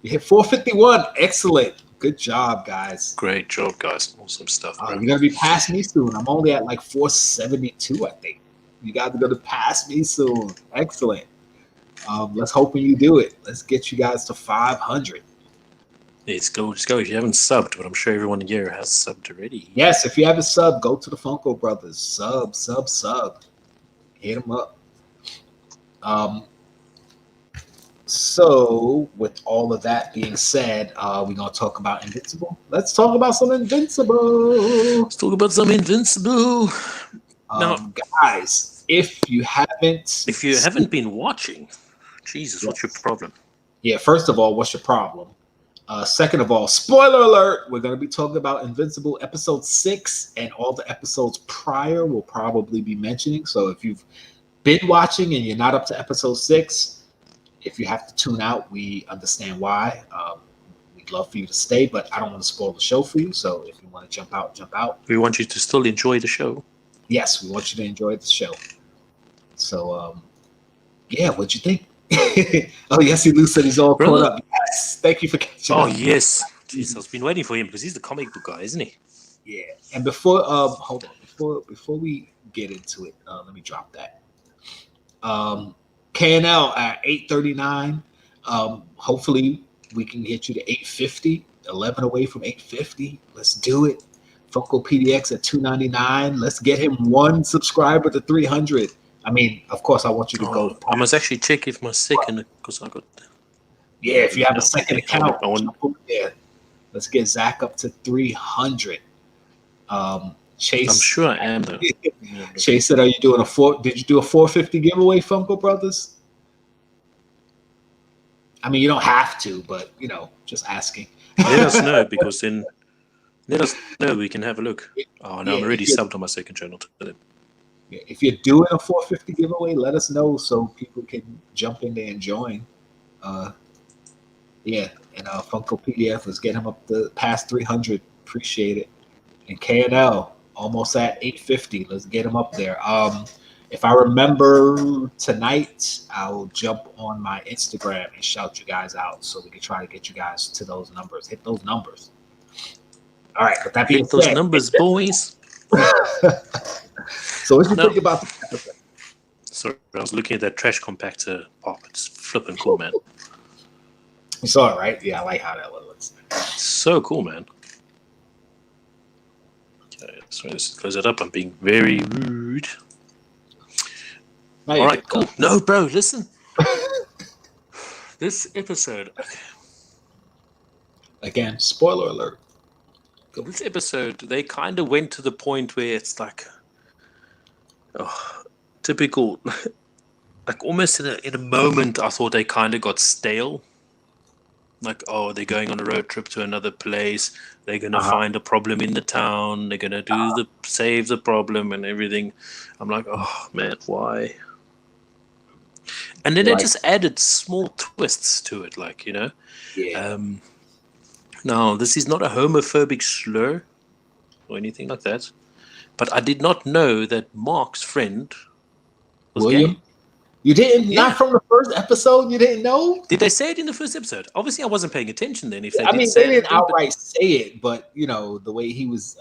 You hit 451. Excellent. Good job, guys. Great job, guys. Awesome stuff. You're going to be past me soon. I'm only at like 472, I think. You guys are going to pass me soon. Excellent. Let's hope you do it. Let's get you guys to 500. Let's go. Just go. If you haven't subbed, but I'm sure everyone here has subbed already. Yes, if you haven't subbed, go to the Funko Brothers. Sub. Hit them up. So, with all of that being said, we're going to talk about Invincible. Let's talk about some Invincible. Now, guys, if you haven't been watching, Jesus, what's your problem? Yeah, first of all, what's your problem? Second of all, spoiler alert, we're going to be talking about Invincible episode 6, and all the episodes prior we'll probably be mentioning. So if you've been watching and you're not up to episode 6, if you have to tune out, we understand why. We'd love for you to stay, but I don't want to spoil the show for you. So if you want to jump out, jump out. We want you to still enjoy the show. Yes, we want you to enjoy the show. So, yeah, what'd you think? Oh, yes, Lou said he's all caught up. Yes, thank you for catching up. Oh, yes. Jeez, I've been waiting for him because he's the comic book guy, isn't he? Yeah. And before, hold on, before we get into it, let me drop that. KNL at 839. Hopefully we can get you to 850. 11 away from 850. Let's do it. Funko PDX at $2.99. Let's get him 1 subscriber to 300. I mean, of course, I want you to go. I must actually check if my second, because I got. Yeah, if you have a second account, yeah. Let's get Zach up to 300. Chase, I'm sure I am though. Chase said, "Are you doing Did you do a 450 giveaway, Funko Brothers?" I mean, you don't have to, but just asking. Let us know, because then let us know. We can have a look. Oh no, I'm already subbed on my second channel to them. Yeah, if you're doing a 450 giveaway, let us know so people can jump in there and join. And Funko PDF, let's get him up to past 300. Appreciate it. And KNL almost at 850. Let's get him up there. If I remember tonight, I'll jump on my Instagram and shout you guys out so we can try to get you guys to those numbers. Hit those numbers. All right, but that being Hit those said, numbers, boys. So what do you think about the episode? Sorry, I was looking at that trash compactor pop. It's flipping cool, man. You saw it, right? Yeah, I like how that looks. So cool, man. Okay, so let's close it up. I'm being very rude. All right, cool. No, bro, listen. This episode. Again, spoiler alert. This episode, they kind of went to the point where it's like, typical. Like almost in a moment, I thought they kind of got stale. Like, they're going on a road trip to another place. They're gonna find a problem in the town. They're gonna do save the problem and everything. I'm like, oh man, why? And then they just added small twists to it, like Yeah. Now, this is not a homophobic slur or anything like that, but I did not know that Mark's friend was William? gay. You didn't? Yeah. Not from the first episode? You didn't know? Did they say it in the first episode? Obviously, I wasn't paying attention then. If they they didn't outright say it, but the way he was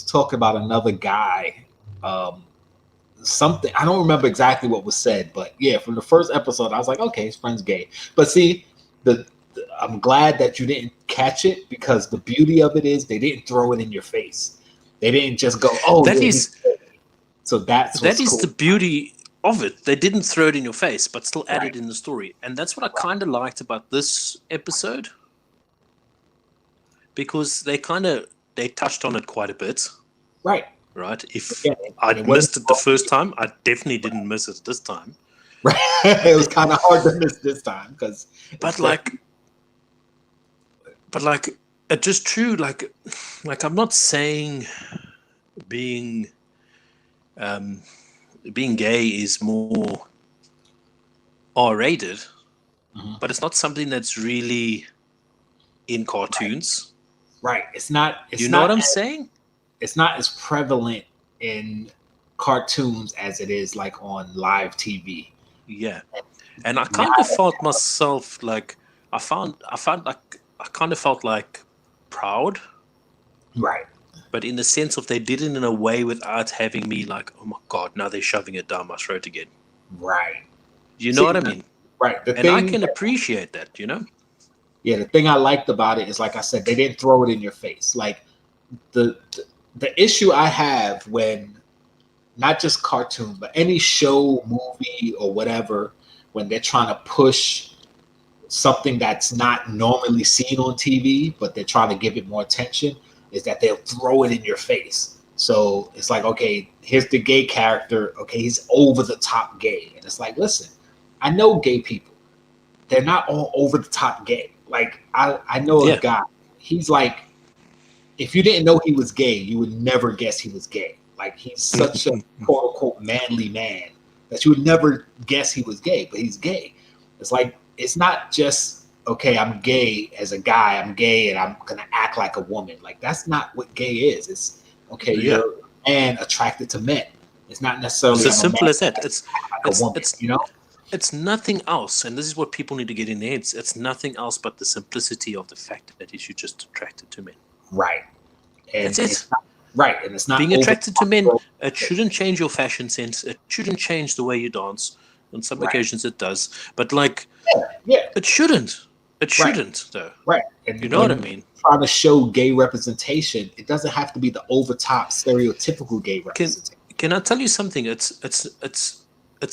talking about another guy, something, I don't remember exactly what was said, but yeah, from the first episode, I was like, okay, his friend's gay. But see, I'm glad that you didn't catch it, because the beauty of it is they didn't throw it in your face. They didn't just go, that is cool. The beauty of it. They didn't throw it in your face, but still added in the story. And that's what I kind of liked about this episode, because they touched on it quite a bit. Right. If I'd missed it the first time, I definitely didn't miss it this time. Right. It was kind of hard to miss this time, But it's just true. Like I'm not saying being gay is more R-rated, but it's not something that's really in cartoons. Right. It's not. You know what I'm saying? It's not as prevalent in cartoons as it is like on live TV. Yeah, and I kind of felt myself like I kind of felt like proud. Right. But in the sense of they did it in a way without having me like, oh my God, now they're shoving it down my throat again. Right. You know what I mean? Right. I can appreciate that, Yeah, the thing I liked about it is, like I said, they didn't throw it in your face. Like the issue I have when not just cartoons, but any show, movie, or whatever, when they're trying to push something that's not normally seen on TV, but they're trying to give it more attention, is that they'll throw it in your face. So it's like, okay, here's the gay character. Okay, he's over the top gay. And it's like, listen, I know gay people. They're not all over the top gay. Like, I know a guy. He's like, if you didn't know he was gay, you would never guess he was gay. Like, he's such a quote unquote manly man that you would never guess he was gay, but he's gay. It's like, it's not just, okay, I'm gay as a guy, I'm gay and I'm gonna act like a woman. Like, that's not what gay is. It's okay, you're a man attracted to men. It's not necessarily as simple as that. It's a woman, It's nothing else, and this is what people need to get in their heads. It's nothing else but the simplicity of the fact that you're just attracted to men. Right. And that's it. Right, and it's not being attracted to men. It shouldn't change your fashion sense. It shouldn't change the way you dance. On some occasions, it does, but it shouldn't. It shouldn't, though. Right. And you know what I mean? Trying to show gay representation, it doesn't have to be the overtop stereotypical gay representation. Can I tell you something? It's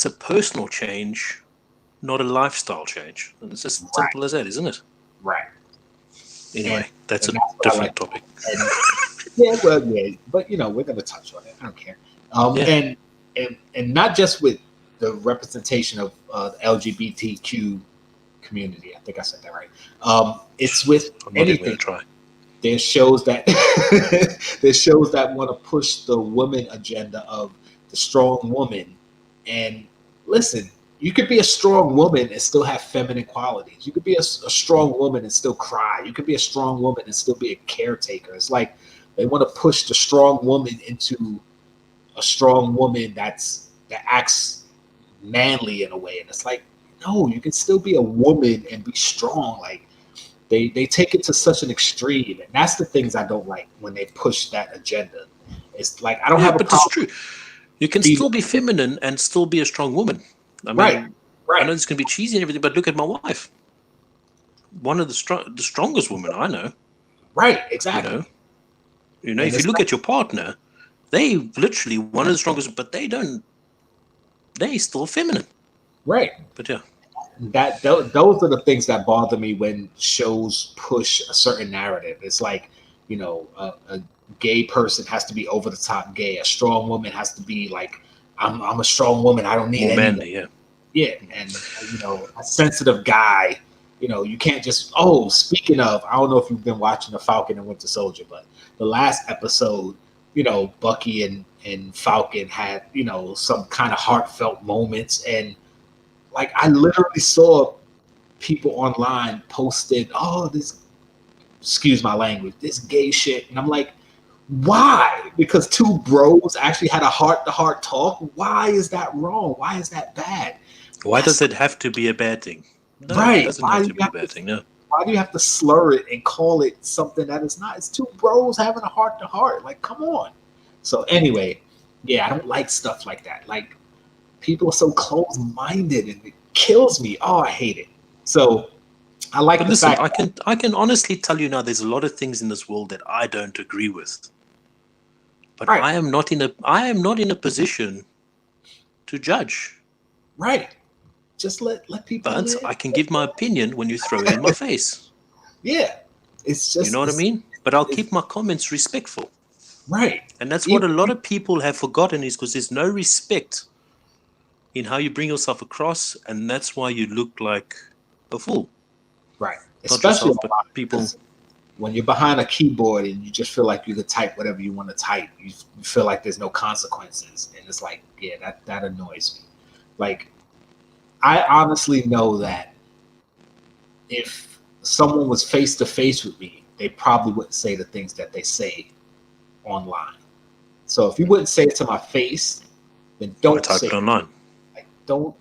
a personal change, not a lifestyle change. And it's as simple as that, isn't it? Right. Anyway, that's a different topic. And, yeah, but we're gonna touch on it. I don't care. And not just with the representation of the LGBTQ community. I think I said that right. It's with anything. There's shows that want to push the woman agenda of the strong woman. And listen, you could be a strong woman and still have feminine qualities. You could be a strong woman and still cry. You could be a strong woman and still be a caretaker. It's like they want to push the strong woman into a strong woman that acts manly in a way. And it's like, no, you can still be a woman and be strong. Like they take it to such an extreme. And that's the things I don't like when they push that agenda. It's like, I don't have a problem. But it's true. You can still be feminine and still be a strong woman. I mean, right. I know it's going to be cheesy and everything, but look at my wife. One of the strongest women I know. Right, exactly. You know, if you look at your partner, they literally one of the strongest, but they still feminine. Right. But yeah. Those are the things that bother me when shows push a certain narrative. It's like, a gay person has to be over the top gay. A strong woman has to be like, I'm a strong woman. I don't need more anyone. manly, yeah. Yeah, and a sensitive guy. You can't just. Oh, speaking of, I don't know if you've been watching The Falcon and Winter Soldier, but the last episode, Bucky and Falcon had some kind of heartfelt moments, and like I literally saw people online posted, "Oh, this, excuse my language, this gay shit," and I'm like, why? Because two bros actually had a heart-to-heart talk. Why is that wrong? Why is that bad? Why does it have to be a bad thing? No, right. It doesn't have to be a bad thing. No. Why do you have to slur it and call it something that it's not? It's two bros having a heart-to-heart. Like, come on. So anyway, yeah, I don't like stuff like that. Like, people are so close-minded, and it kills me. Oh, I hate it. So I like the listen, fact I can honestly tell you now, there's a lot of things in this world that I don't agree with. But right. I am not in a position to judge. Right. Just let people But live. I can give my opinion when you throw it in my face. Yeah. It's just, you know what I mean? But I'll keep my comments respectful. Right. And that's what a lot of people have forgotten, is because there's no respect in how you bring yourself across, and that's why you look like a fool. Right. Not Especially yourself, but people. When you're behind a keyboard and you just feel like you could type whatever you want to type, you feel like there's no consequences. And it's like, yeah, that annoys me. Like, I honestly know that if someone was face to face with me, they probably wouldn't say the things that they say online. So if you wouldn't say it to my face, then don't type say it online. Like, don't,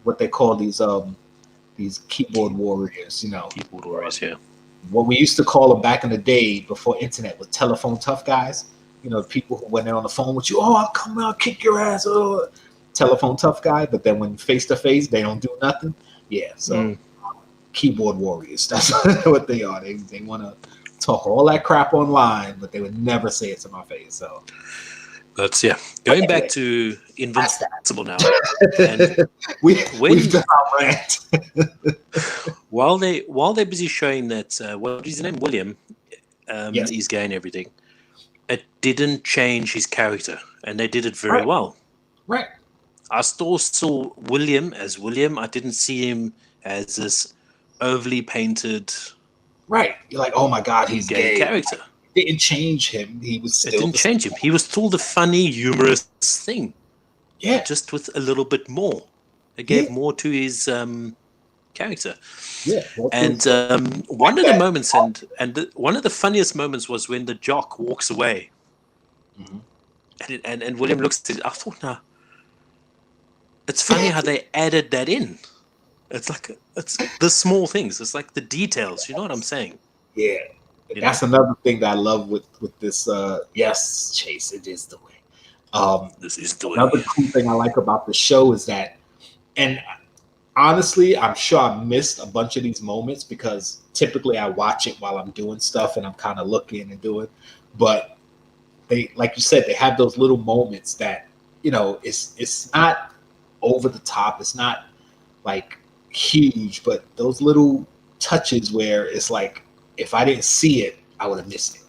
what they call these keyboard warriors, Keyboard warriors, yeah. What we used to call them back in the day before internet was telephone tough guys. People who, when they're on the phone with you, oh, I'll come out, kick your ass, oh. Telephone tough guy. But then when face to face, they don't do nothing. Yeah, so keyboard warriors. That's what they are. They want to talk all that crap online, but they would never say it to my face. So that's going back to Invincible now. And we've done our rant. while they're busy showing that what is his name, William, yes. he's gay and everything, it didn't change his character, and they did it very well. Right. I still saw William as William. I didn't see him as this overly painted. Right. You're like, oh my God, he's gay character. It didn't change him. He was still. It didn't change him. He was still the funny, humorous thing. Yeah. Just with a little bit more. It gave more to his character. Yeah. And one of the moments, one of the funniest moments was when the jock walks away. Mm-hmm. And William looks at it. I thought, now, it's funny how they added that in. It's like, it's the small things. It's like the details. You know what I'm saying? Yeah. That's another thing that I love with this. Yes, Chase, it is the way. This is the way. Another cool thing I like about the show is that, and honestly, I'm sure I missed a bunch of these moments because typically I watch it while I'm doing stuff and I'm kind of looking and doing. But they, like you said, they have those little moments that, you know, it's not over the top. It's not like huge, but those little touches where it's like, if I didn't see it, I would have missed it.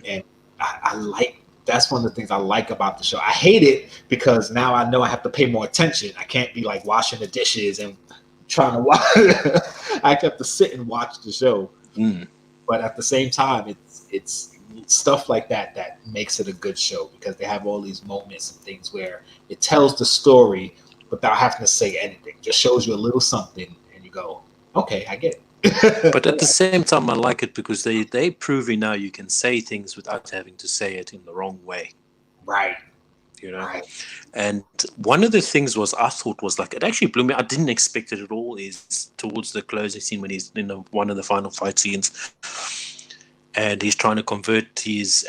And I like, that's one of the things I like about the show. I hate it because now I know I have to pay more attention. I can't be like washing the dishes and trying to watch. I have to sit and watch the show. But at the same time, it's stuff like that that makes it a good show because they have all these moments and things where it tells the story without having to say anything. Just shows you a little something and you go, okay, I get it. But at the same time, I like it because they proving now you can say things without having to say it in the wrong way. Right. You know? Right. And one of the things I thought was like, it actually blew me. I didn't expect it at all, is towards the closing scene when he's in one of the final fight scenes and he's trying to convert his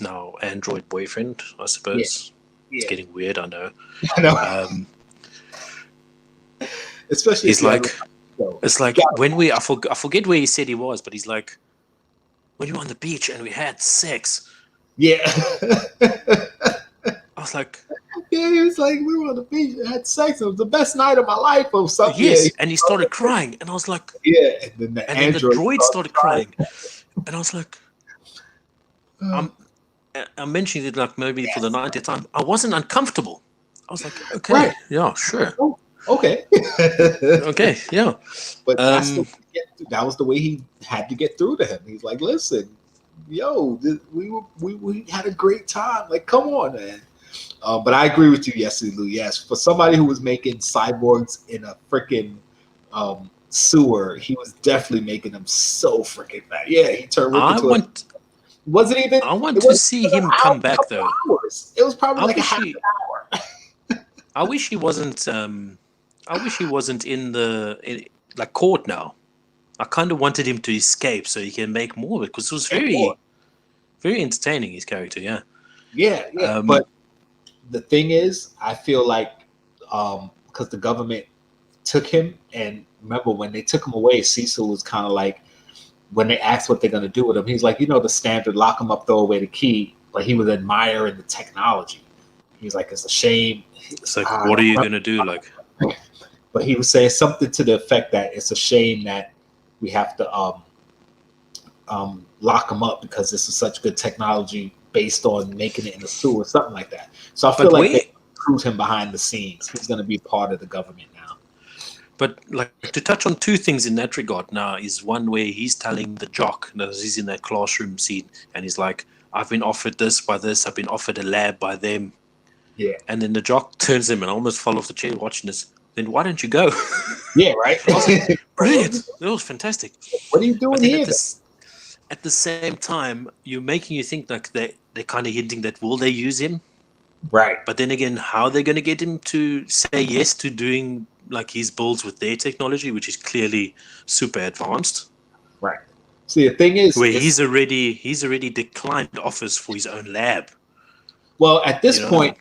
now android boyfriend, I suppose. Yeah. It's getting weird, I know. I know. Especially he's like, it's like when I forget where he said he was, but he's like, when you were on the beach and we had sex. Yeah. I was like, yeah, he was like, we were on the beach and had sex. It was the best night of my life or something. Yes, yeah. And he started crying, and I was like, yeah. And then the droid started crying, and I was like, I'm mentioning it like maybe for the 90th time. I wasn't uncomfortable. I was like, okay, right. Yeah, sure. Oh, okay. okay, yeah. But that was the way he had to get through to him. He's like, listen, yo, we had a great time. Like, come on, man. But I agree with you, Lou. Yes, for somebody who was making cyborgs in a freaking sewer, he was definitely making them so freaking fat. Yeah, he turned wasn't even. I want to see him come back though. Hours. It was probably like half an hour. I wish he wasn't. I wish he wasn't in like court now. I kind of wanted him to escape so he can make more of it because it was very entertaining. His character, yeah. Yeah. But the thing is, I feel like because the government took him, and remember when they took him away, Cecil was kind of like, when they asked what they're going to do with him, he's like, the standard, lock him up, throw away the key. But he was admiring the technology. He's like, it's a shame. It's like, what are you going to do? Like, but he was saying something to the effect that it's a shame that we have to lock him up because this is such good technology based on making it in the sewer, something like that. So I feel like they recruit him behind the scenes. He's going to be part of the government now. But like to touch on two things in that regard now is one where he's telling the jock, he's in that classroom scene, and he's like, I've been offered this by this, I've been offered a lab by them. Yeah. And then the jock turns him and I almost fell off the chair watching this. Then why don't you go? Yeah, right. Brilliant. That was fantastic. What are you doing here? At the same time, you're making you think like they're kind of hinting that will they use him? Right. But then again, how are they going to get him to say yes to doing like his builds with their technology, which is clearly super advanced? Right. See, the thing is, where he's already declined offers for his own lab. Well, at this point,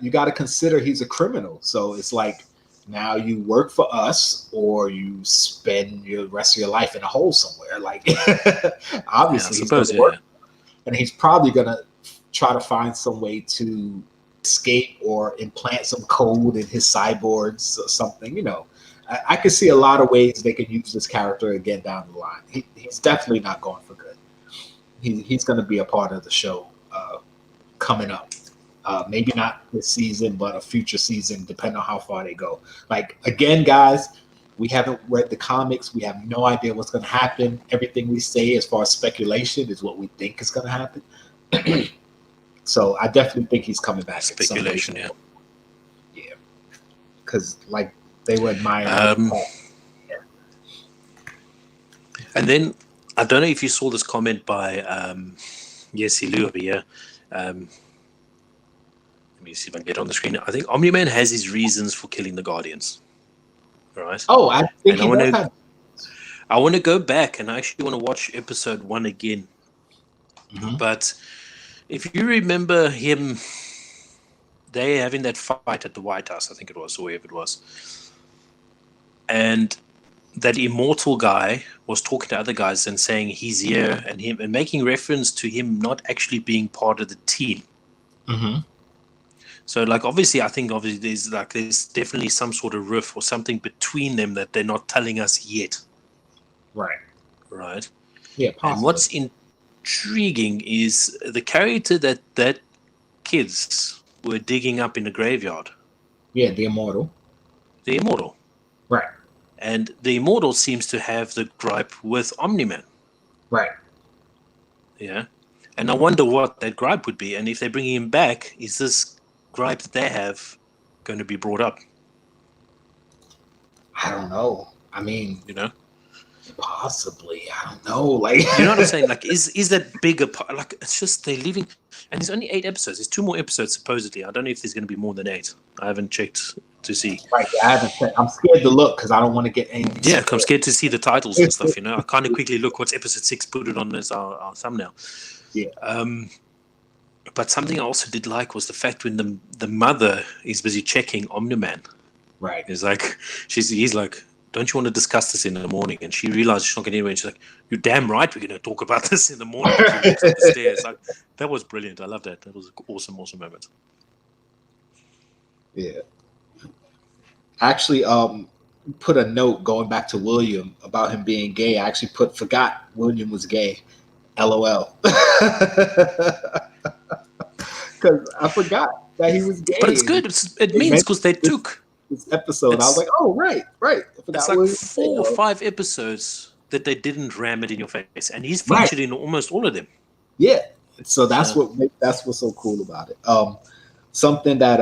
you gotta consider he's a criminal. So it's like now you work for us, or you spend the rest of your life in a hole somewhere. Like, obviously, he's gonna work, and he's probably gonna try to find some way to escape or implant some code in his cyborgs or something. I could see a lot of ways they could use this character again down the line. He's definitely not going for good. He's going to be a part of the show coming up. Maybe not this season, but a future season, depending on how far they go. Like, again, guys, we haven't read the comics. We have no idea what's going to happen. Everything we say as far as speculation is what we think is going to happen. So I definitely think he's coming back. Speculation, yeah. Yeah. Because, like, they were admiring. Yeah. And then, I don't know if you saw this comment by Jkl over here. Let me see if I can get on the screen. I think Omni-Man has his reasons for killing the Guardians. Right? Oh, I think I want to go back and I actually want to watch episode 1 again. Mm-hmm. But if you remember they having that fight at the White House, I think it was, or wherever it was. and that immortal guy was talking to other guys and saying he's here and making reference to him not actually being part of the team. Mm-hmm. So, like, obviously there's definitely some sort of riff or something between them that they're not telling us yet. Right. Yeah, possibly. And what's intriguing is the character that kids were digging up in the graveyard. Yeah, the immortal. Right. And the immortal seems to have the gripe with Omni-Man. Right. Yeah. And I wonder what that gripe would be. And if they bring him back, is this gripe that they have going to be brought up? I don't know. I mean, possibly. I don't know. Like, you know what I'm saying? Like, is that bigger part? Like, it's just they're leaving, and there's only 8 episodes. There's 2 more episodes supposedly. I don't know if there's going to be more than 8. I haven't checked to see. Right, I haven't checked. I'm scared to look because I don't want to get anything. Yeah, I'm scared to see the titles and stuff. I kind of quickly look what's episode 6. Put it on as our thumbnail. Yeah. But something I also did like was the fact when the mother is busy checking Omni-Man. Right. It's like he's like, don't you want to discuss this in the morning? And she realizes she's not going anywhere. And she's like, you're damn right we're going to talk about this in the morning. She walks up the stairs. Like, that was brilliant. I love that. That was an awesome moment. Yeah. Actually, put a note going back to William about him being gay. I actually forgot William was gay. LOL. Because I forgot that he was gay. But it's good. It means because they took this episode. I was like, oh, right. It's like 4 or 5 episodes that they didn't ram it in your face, and he's featured in almost all of them. Yeah. So that's what's so cool about it. Something that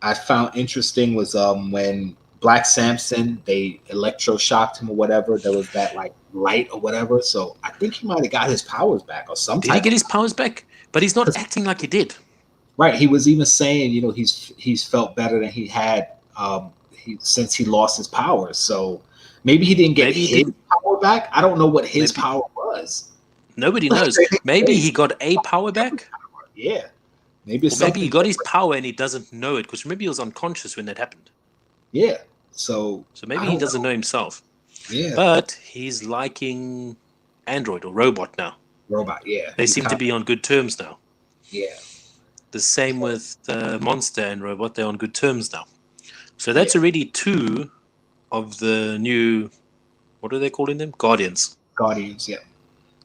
I found interesting was when Black Samson, they electroshocked him or whatever. There was that like light or whatever. So I think he might have got his powers back or something. Did he get his powers back? But he's not acting like he did. Right. He was even saying, he's felt better than he had since he lost his powers. So maybe he didn't get his power back. I don't know what his power was. Nobody knows. Maybe he got a power back. Yeah. Maybe he got his power and he doesn't know it because maybe he was unconscious when that happened. Yeah. So maybe he doesn't know himself. Yeah. But he's liking Android or Robot now. Yeah. They seem to be on good terms now. Yeah. The same with Monster and Robot. They're on good terms now. So that's already 2 of the new, what are they calling them? Guardians. Yeah.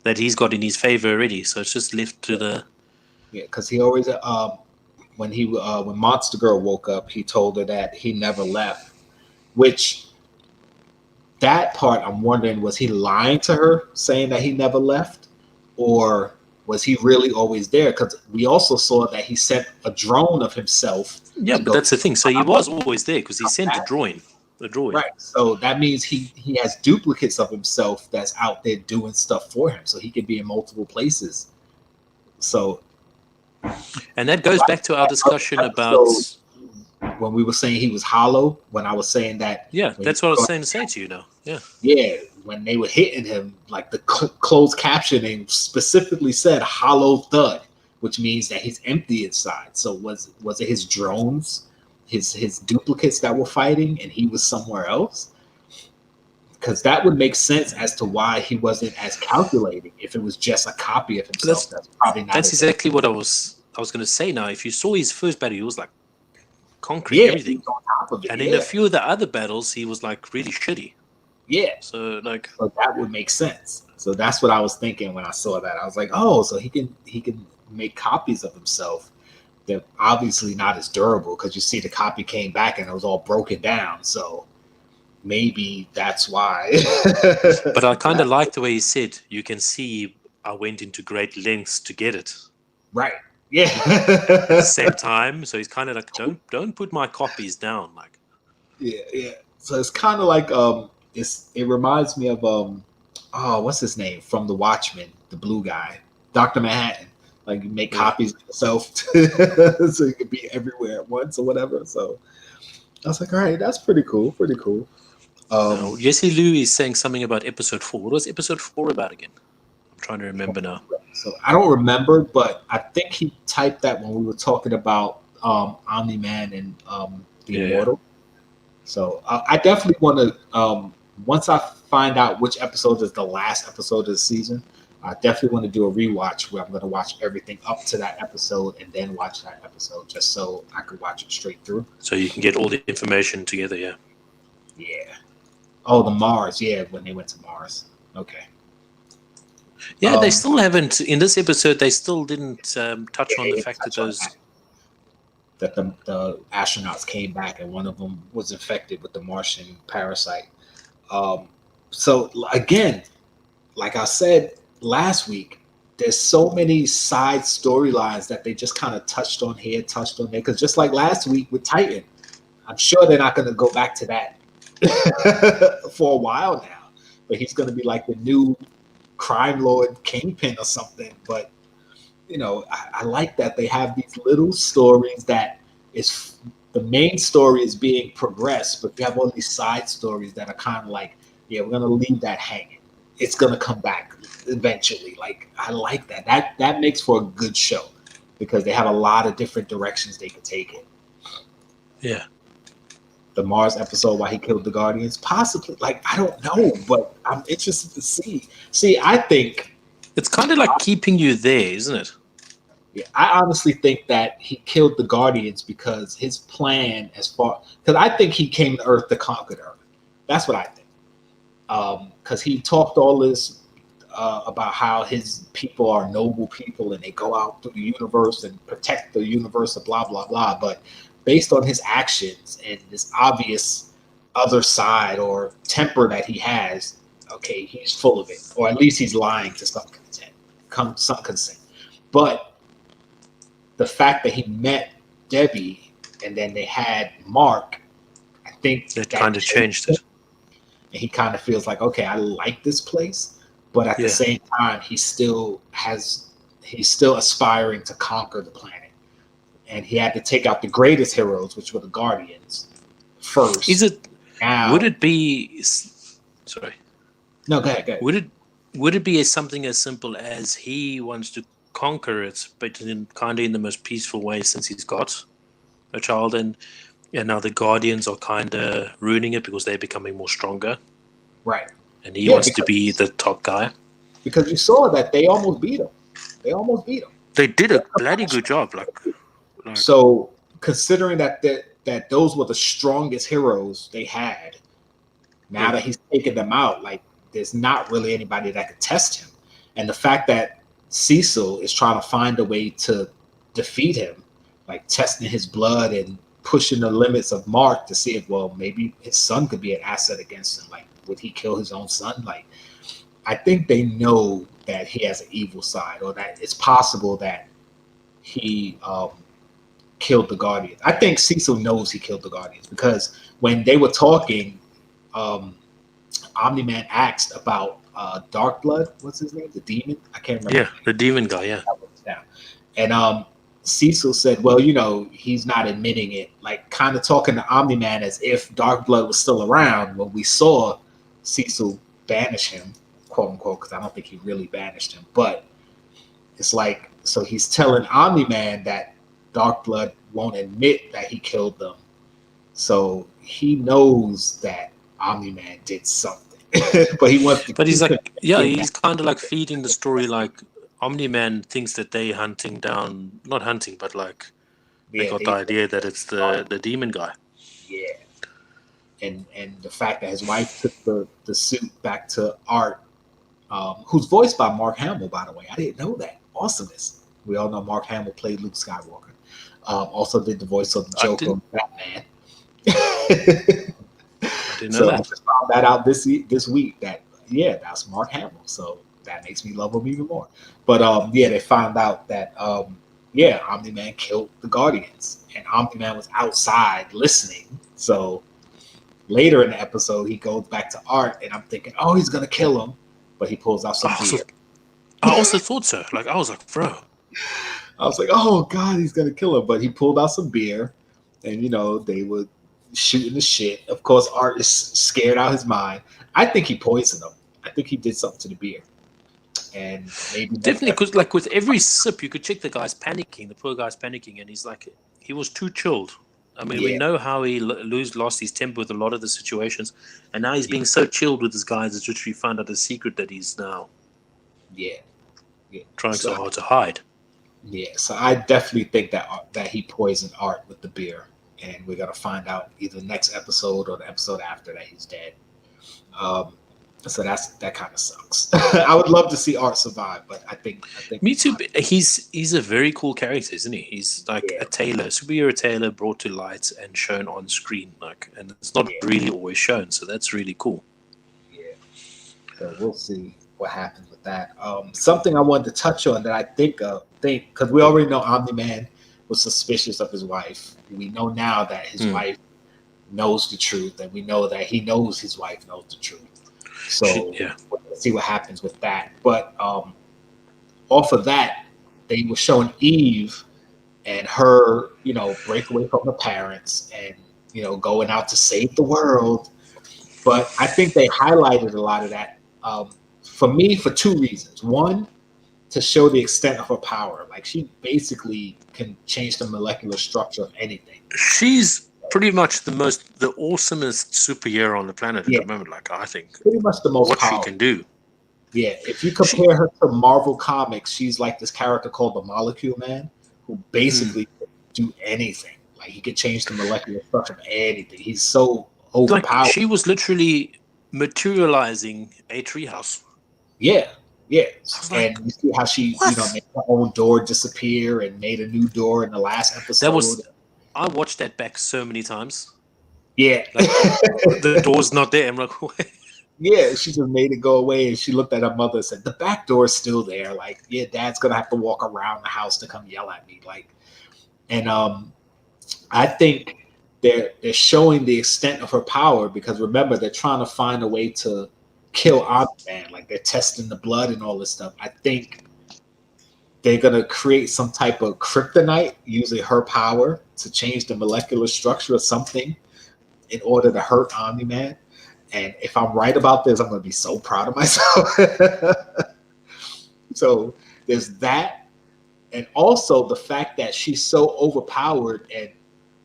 That he's got in his favor already. So it's just left to the... Yeah, because he always, when Monster Girl woke up, he told her that he never left. Which, that part, I'm wondering, was he lying to her, saying that he never left? Or was he really always there? Because we also saw that he sent a drone of himself. Yeah, but that's the thing. So he was always there because he sent a droid. Right. So that means he has duplicates of himself that's out there doing stuff for him. So he could be in multiple places. So... And that goes back to our discussion about... When we were saying he was hollow, when I was saying that... Yeah, that's what I was saying to say to you now. Yeah. Yeah, when they were hitting him, like the closed captioning specifically said hollow thud, which means that he's empty inside. So was it his drones, his duplicates that were fighting and he was somewhere else? Because that would make sense as to why he wasn't as calculating if it was just a copy of himself. That's probably not. That's exactly what I was going to say. Now, if you saw his first battle, he was like concrete, everything. On top of it, and in a few of the other battles, he was like really shitty. Yeah. So that would make sense. So that's what I was thinking when I saw that. I was like, oh, so he can make copies of himself. They're obviously not as durable because you see the copy came back and it was all broken down. So maybe that's why. But I kind of like the way he said, you can see I went into great lengths to get it. Right. Yeah. At the same time. So he's kind of like, don't put my copies down. Like. Yeah. So it's kind of like, it reminds me of, what's his name? From The Watchmen, the blue guy, Dr. Manhattan. Like you make copies of yourself so you can be everywhere at once or whatever. So I was like, all right, that's pretty cool. Jesse Lou is saying something about episode 4. What was episode 4 about again? I'm trying to remember now. So I don't remember, but I think he typed that when we were talking about Omni-Man and the Immortal. So I definitely want to. Once I find out which episode is the last episode of the season, I definitely want to do a rewatch where I'm going to watch everything up to that episode and then watch that episode just so I could watch it straight through. So you can get all the information together, yeah. Yeah. Oh, the Mars. Yeah, when they went to Mars. Okay. Yeah, they still haven't, in this episode, they still didn't touch on the fact that those... That the astronauts came back and one of them was infected with the Martian parasite. So again, like I said last week, there's so many side storylines that they just kind of touched on here, touched on there. Because just like last week with Titan, I'm sure they're not going to go back to that for a while now. But he's going to be like the new crime lord kingpin or something. But you know, I like that they have these little stories that is the main story is being progressed, but you have all these side stories that are kind of like, yeah, we're gonna leave that hanging. It's gonna come back eventually. Like I like that. That makes for a good show because they have a lot of different directions they could take it. Yeah. The Mars episode why he killed the Guardians, possibly. Like I don't know, but I'm interested to see. See, I think it's kind of like keeping you there, isn't it? Yeah, I honestly think that he killed the Guardians because his plan, because I think he came to Earth to conquer Earth. That's what I think. Because he talked all this about how his people are noble people and they go out through the universe and protect the universe and blah blah blah. But based on his actions and this obvious other side or temper that he has, okay, he's full of it, or at least he's lying to some consent. But the fact that he met Debbie and then they had Mark, I think that kind of changed it. And he kind of feels like, okay, I like this place, but at the same time, he's still aspiring to conquer the planet. And he had to take out the greatest heroes, which were the Guardians, first. Would it be? Sorry. No, go ahead. Would it be something as simple as he wants to conquer it, but in the most peaceful way since he's got a child, and now the Guardians are kind of ruining it because they're becoming more stronger, right? And he wants to be the top guy because you saw that they almost beat him. They did a bloody good job. Like so, considering that those were the strongest heroes they had, now that he's taken them out, like there's not really anybody that could test him, and the fact that Cecil is trying to find a way to defeat him, like testing his blood and pushing the limits of Mark to see if, well, maybe his son could be an asset against him. Like, would he kill his own son? Like, I think they know that he has an evil side, or that it's possible that he killed the Guardians. I think Cecil knows he killed the Guardians because when they were talking, Omni-Man asked about Dark Blood, what's his name? The demon? I can't remember. Yeah, the demon guy, yeah. And Cecil said, well, you know, he's not admitting it, like kind of talking to Omni-Man as if Dark Blood was still around when we saw Cecil banish him, quote unquote, because I don't think he really banished him. But it's like, so he's telling Omni-Man that Dark Blood won't admit that he killed them. So he knows that Omni-Man did something. But he wants to. But he's like, he's kind of like feeding the story. Like Omni-Man thinks that they're hunting down, not hunting, but like they got the idea that it's the demon guy. Yeah, and the fact that his wife took the suit back to Art, who's voiced by Mark Hamill, by the way. I didn't know that. Awesomeness. We all know Mark Hamill played Luke Skywalker. Also did the voice of the Joker of Batman. I didn't know that. I just found that out this week. That that's Mark Hamill. So that makes me love him even more. But they found out that Omni-Man killed the Guardians, and Omni-Man was outside listening. So later in the episode, he goes back to Art, and I'm thinking, oh, he's gonna kill him, but he pulls out some beer. I also thought so. Like I was like, bro. I was like, oh God, he's gonna kill him. But he pulled out some beer, and they were shooting the shit. Of course, Art is scared out of his mind. I think he poisoned him. I think he did something to the beer. And maybe definitely, because like with every sip, you could check the guy's panicking. The poor guy's panicking, and he's like, he was too chilled. I mean, we know how he lost his temper with a lot of the situations, and now he's being so chilled with his guys. It's literally found out a secret that he's now trying so hard to hide. Yeah, so I definitely think that he poisoned Art with the beer, and we're gonna find out either next episode or the episode after that he's dead. So that kind of sucks. I would love to see Art survive, but I think me too. He's a very cool character, isn't he? He's like a tailor, superhero tailor, brought to light and shown on screen, and it's not really always shown. So that's really cool. Yeah. So we'll see what happens with that. Something I wanted to touch on that I think because we already know Omni-Man was suspicious of his wife. We know now that his wife knows the truth, and we know that he knows his wife knows the truth. So we'll see what happens with that. But off of that, they were showing Eve and her, break away from her parents and, going out to save the world. But I think they highlighted a lot of that for me for two reasons. One, to show the extent of her power. Like, she basically can change the molecular structure of anything. She's pretty much the awesomest superhero on the planet at the moment. Like, I think pretty much the most what powerful. she can do. Yeah, if you compare her to Marvel Comics, she's like this character called the Molecule Man, who basically can do anything. Like, he could change the molecular structure of anything. He's so overpowered. Like, she was literally materializing a treehouse. Yeah. And you see how she, made her own door disappear and made a new door in the last episode. I watched that back so many times. Yeah. Like, the door's not there. I'm like, what? Yeah, she just made it go away, and she looked at her mother and said, the back door is still there. Like, yeah, Dad's going to have to walk around the house to come yell at me. Like, and I think they're showing the extent of her power because, remember, they're trying to find a way to kill Omni-Man. Like, they're testing the blood and all this stuff. I think they're going to create some type of kryptonite using her power to change the molecular structure of something in order to hurt Omni-Man. And if I'm right about this, I'm going to be so proud of myself. So there's that. And also the fact that she's so overpowered and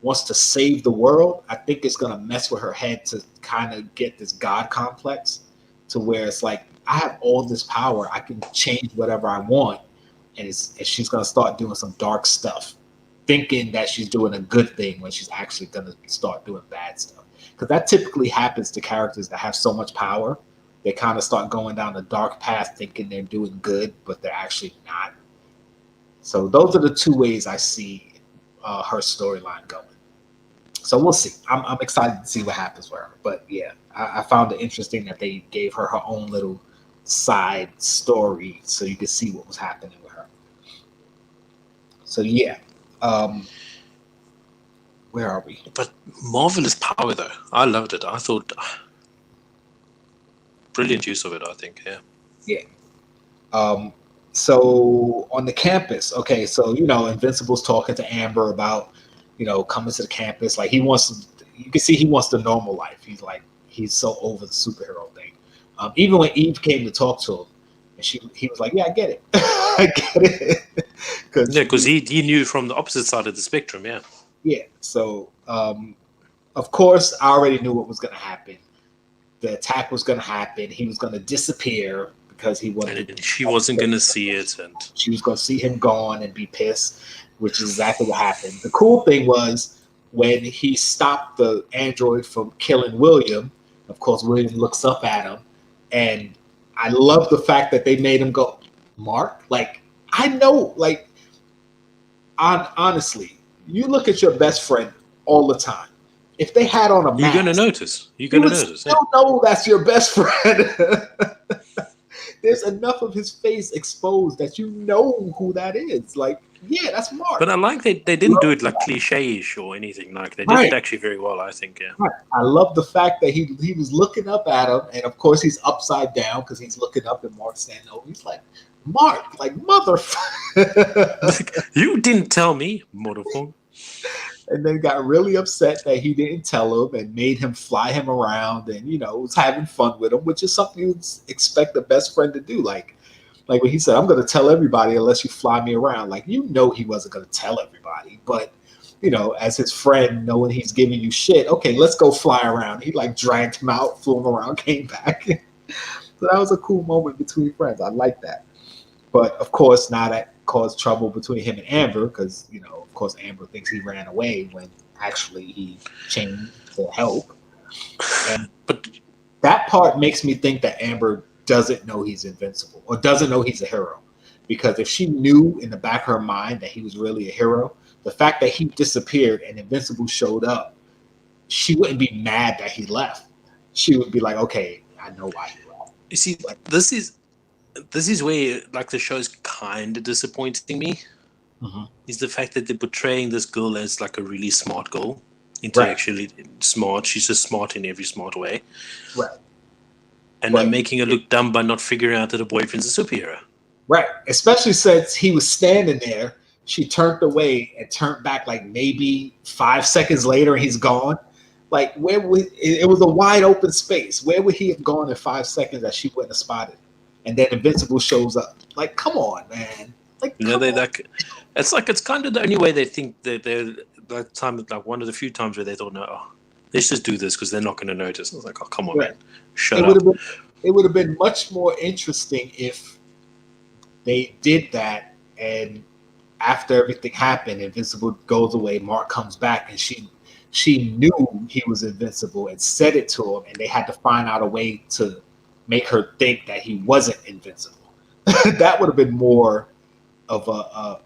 wants to save the world, I think it's going to mess with her head to kind of get this God complex to where it's like, I have all this power. I can change whatever I want. And she's going to start doing some dark stuff, thinking that she's doing a good thing when she's actually going to start doing bad stuff. Because that typically happens to characters that have so much power. They kind of start going down the dark path thinking they're doing good, but they're actually not. So those are the two ways I see her storyline going. So we'll see. I'm excited to see what happens with her. But yeah, I found it interesting that they gave her her own little side story so you could see what was happening with her. So yeah. Where are we? But marvelous power, though. I loved it. I thought brilliant use of it, I think. Yeah. So on the campus, okay, so Invincible's talking to Amber about, coming to the campus. Like, you can see he wants the normal life. He's so over the superhero thing. Even when Eve came to talk to him, and he was like, yeah, I get it. I get it. Because he knew from the opposite side of the spectrum, Yeah. So, of course, I already knew what was going to happen. The attack was going to happen. He was going to disappear because he wanted. And she wasn't going to see it, and she was going to see him gone and be pissed, which is exactly what happened. The cool thing was when he stopped the android from killing William. Of course, William looks up at him, and I love the fact that they made him go, Mark. Like, I know, like, honestly. You look at your best friend all the time. If they had on a mask, you're going to notice. You're going to notice. You know that's your best friend. There's enough of his face exposed that you know who that is. Like, yeah, that's Mark. But I like they didn't do it like cliche-ish or anything. Like, they did it actually very well, I think. Yeah. Right. I love the fact that he was looking up at him, and of course he's upside down because he's looking up and Mark's standing over. He's like, Mark, like, motherfucker. You didn't tell me, motherfucker. And then got really upset that he didn't tell him and made him fly him around and, was having fun with him, which is something you'd expect a best friend to do. Like when he said, I'm going to tell everybody unless you fly me around. Like, he wasn't going to tell everybody, but as his friend, knowing he's giving you shit. Okay, let's go fly around. He like dragged him out, flew him around, came back. So that was a cool moment between friends. I like that. But of course, now that caused trouble between him and Amber because, of course, Amber thinks he ran away when actually he changed to help. And But that part makes me think that Amber doesn't know he's invincible or doesn't know he's a hero. Because if she knew in the back of her mind that he was really a hero, the fact that he disappeared and Invincible showed up, she wouldn't be mad that he left. She would be like, okay, I know why he left. you see, this is where like the show's kind of disappointing me. Is the fact that they're portraying this girl as like a really smart girl, intellectually smart. She's just smart in every smart way, right? And they're making her look dumb by not figuring out that her boyfriend's a superhero, right? Especially since he was standing there, she turned away and turned back like maybe 5 seconds later, and he's gone. Like it was a wide open space. Where would he have gone in 5 seconds that she wouldn't have spotted? And then Invincible shows up. Like, come on, man. Like, it's kind of the only way they think that they're that time, like one of the few times where they thought, no, let's just do this because they're not going to notice. I was like, oh, come on, man, shut up. It would have been much more interesting if they did that, and after everything happened, Invincible goes away, Mark comes back, and she knew he was invincible and said it to him, and they had to find out a way to make her think that he wasn't invincible. That would have been more of a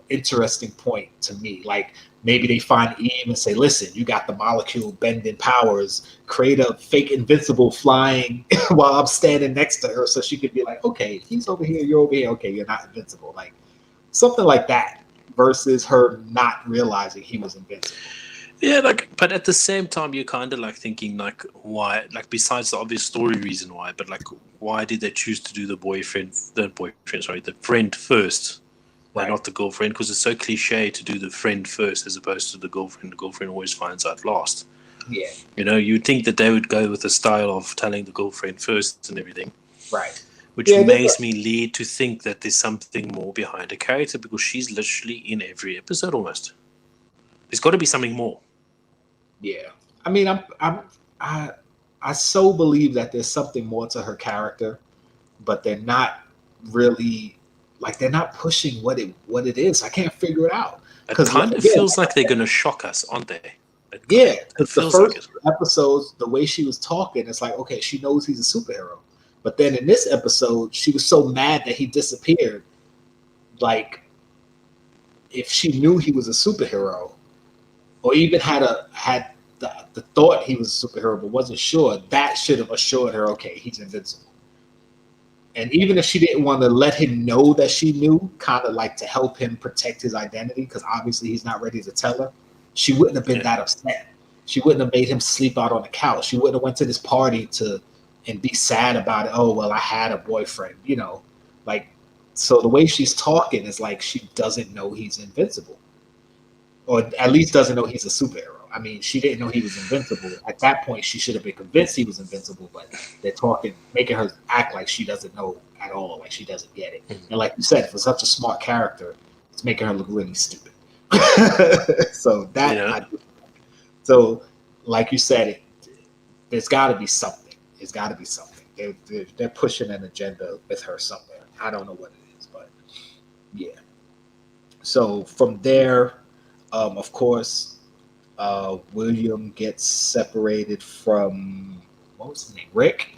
interesting point to me. Like maybe they find Eve and say, listen, you got the molecule bending powers, create a fake Invincible flying while I'm standing next to her so she could be like, okay, he's over here, you're over here, okay, you're not invincible. Like something like that versus her not realizing he was invincible. Yeah, but at the same time, you're kind of like thinking, like, why? Like, besides the obvious story reason why, but like, why did they choose to do the friend first, and not the girlfriend? Because it's so cliche to do the friend first as opposed to the girlfriend. The girlfriend always finds out last. Yeah, you'd think that they would go with the style of telling the girlfriend first and everything, right? Which makes me lead to think that there's something more behind the character because she's literally in every episode almost. There's got to be something more. Yeah, I mean, I so believe that there's something more to her character, but they're not really they're not pushing what it is. I can't figure it out. It kind of feels like they're going to shock us, aren't they? Because the first episodes, the way she was talking, it's like, okay, she knows he's a superhero, but then in this episode, she was so mad that he disappeared. Like, if she knew he was a superhero, or even had the thought he was a superhero but wasn't sure, that should have assured her, okay, he's invincible. And even if she didn't want to let him know that she knew, kind of like to help him protect his identity, because obviously he's not ready to tell her, she wouldn't have been that upset. She wouldn't have made him sleep out on the couch. She wouldn't have went to this party and be sad about it. Oh, well, I had a boyfriend, so the way she's talking is like she doesn't know he's invincible. Or at least doesn't know he's a superhero. I mean, she didn't know he was invincible. At that point, she should have been convinced he was invincible, but they're making her act like she doesn't know at all, like she doesn't get it. And like you said, for such a smart character, it's making her look really stupid. So like you said, there's got to be something. There's got to be something. They're pushing an agenda with her somewhere. I don't know what it is, but yeah. So from there, of course, William gets separated from, what was his name? Rick.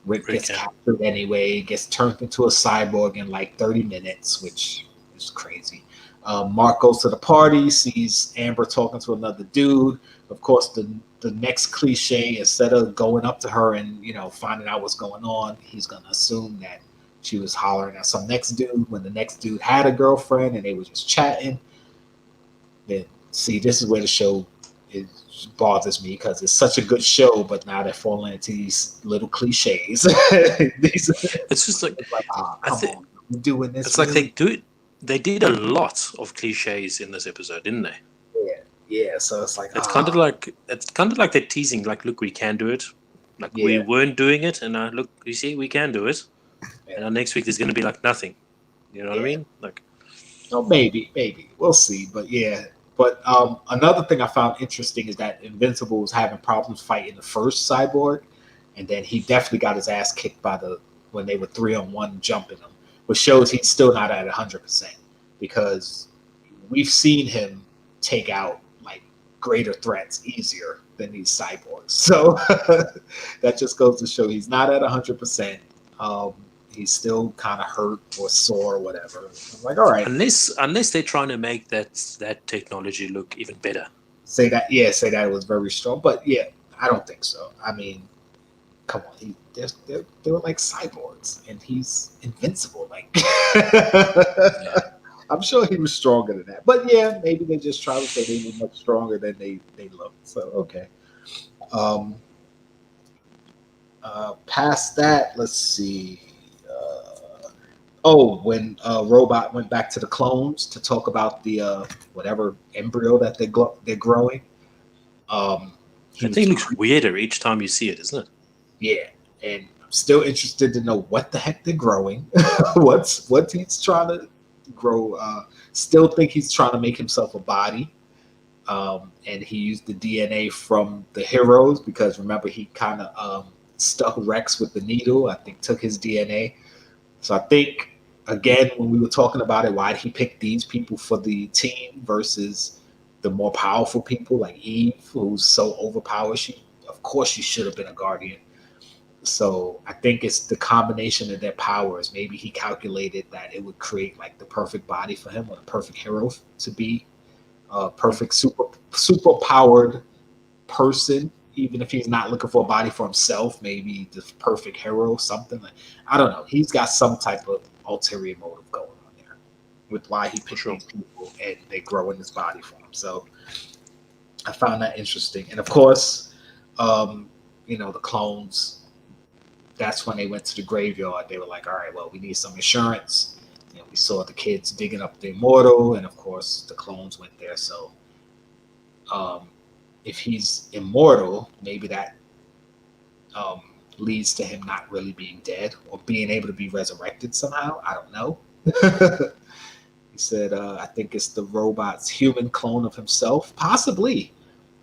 Rick gets captured anyway, gets turned into a cyborg in like 30 minutes, which is crazy. Mark goes to the party, sees Amber talking to another dude. Of course, the next cliche, instead of going up to her and finding out what's going on, he's gonna assume that she was hollering at some next dude when the next dude had a girlfriend and they were just chatting. Then see, this is where the show bothers me because it's such a good show, but now they're falling into these little cliches. It's just like, I'm doing this. It's like they did a lot of cliches in this episode, didn't they? Yeah. So it's like it's kind of like they're teasing, like, look, we can do it. Like we weren't doing it, and look, you see, we can do it. And our next week there's going to be like nothing. You know what I mean? Like, maybe we'll see, but yeah. But another thing I found interesting is that Invincible was having problems fighting the first Cyborg, and then he definitely got his ass kicked by when they were 3-on-1 jumping him, which shows he's still not at 100% because we've seen him take out like greater threats easier than these cyborgs. So that just goes to show he's not at 100%. He's still kind of hurt or sore or whatever. I'm like, all right. Unless they're trying to make that technology look even better. Say that it was very strong. But yeah, I don't think so. I mean, come on. They were like cyborgs, and he's invincible. Like, yeah. I'm sure he was stronger than that. But yeah, maybe they just try to say they were much stronger than they looked. So, okay. Past that, let's see. When Robot went back to the clones to talk about the whatever embryo that they're growing. The thing looks weirder each time you see it, isn't it? Yeah, and I'm still interested to know what the heck they're growing. what he's trying to grow. Still think he's trying to make himself a body. And he used the DNA from the heroes because remember he kind of stuck Rex with the needle. I think took his DNA. So I think again when we were talking about it, why did he pick these people for the team versus the more powerful people like Eve, who's so overpowered? Of course, she should have been a Guardian. So I think it's the combination of their powers. Maybe he calculated that it would create like the perfect body for him or the perfect hero to be. Perfect super powered person, even if he's not looking for a body for himself, maybe the perfect hero, something like, I don't know. He's got some type of ulterior motive going on there with why he picked these people and they grow in his body for him. So I found that interesting. And of course, the clones, that's when they went to the graveyard. They were like, all right, well, we need some insurance. We saw the kids digging up the immortal, and of course the clones went there. So if he's immortal, maybe that leads to him not really being dead or being able to be resurrected somehow. I don't know. He said, I think it's the robot's human clone of himself. Possibly.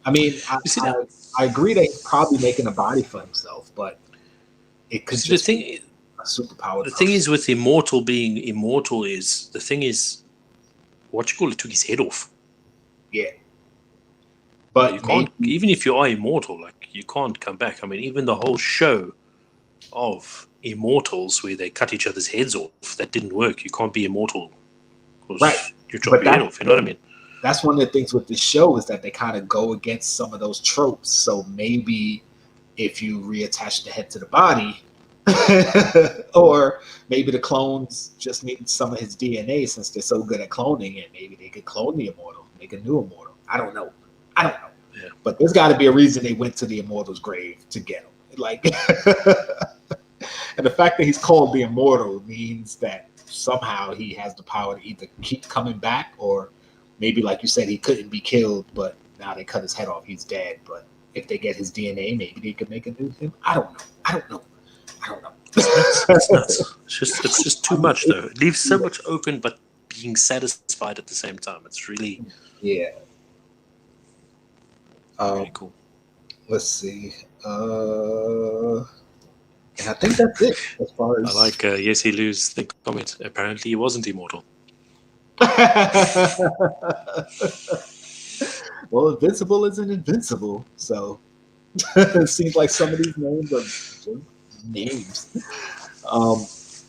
I mean, I agree that he's probably making a body for himself, but it could just be a superpower. The thing is with immortal being immortal is, the thing is, took his head off. Yeah. But you can't, even if you are immortal, like you can't come back. I mean, even the whole show of Immortals where they cut each other's heads off, that didn't work. You can't be immortal because you chop your head off. You know what I mean? That's one of the things with the show is that they kind of go against some of those tropes. So maybe if you reattach the head to the body, or maybe the clones just need some of his DNA since they're so good at cloning it. Maybe they could clone the immortal, make a new immortal. I don't know. Yeah. But there's got to be a reason they went to the immortal's grave to get him. Like, and the fact that he's called the immortal means that somehow he has the power to either keep coming back, or maybe, like you said, he couldn't be killed, but now they cut his head off, he's dead. But if they get his DNA, maybe they could make a new him. I don't know. It's nuts. It's just too much, though. It leaves so much open, but being satisfied at the same time. It's really really cool. Let's see. And I think that's it as far as I like Yesi Lou's comment. Apparently, he wasn't immortal. Well, invincible isn't invincible, so it seems like some of these names are names.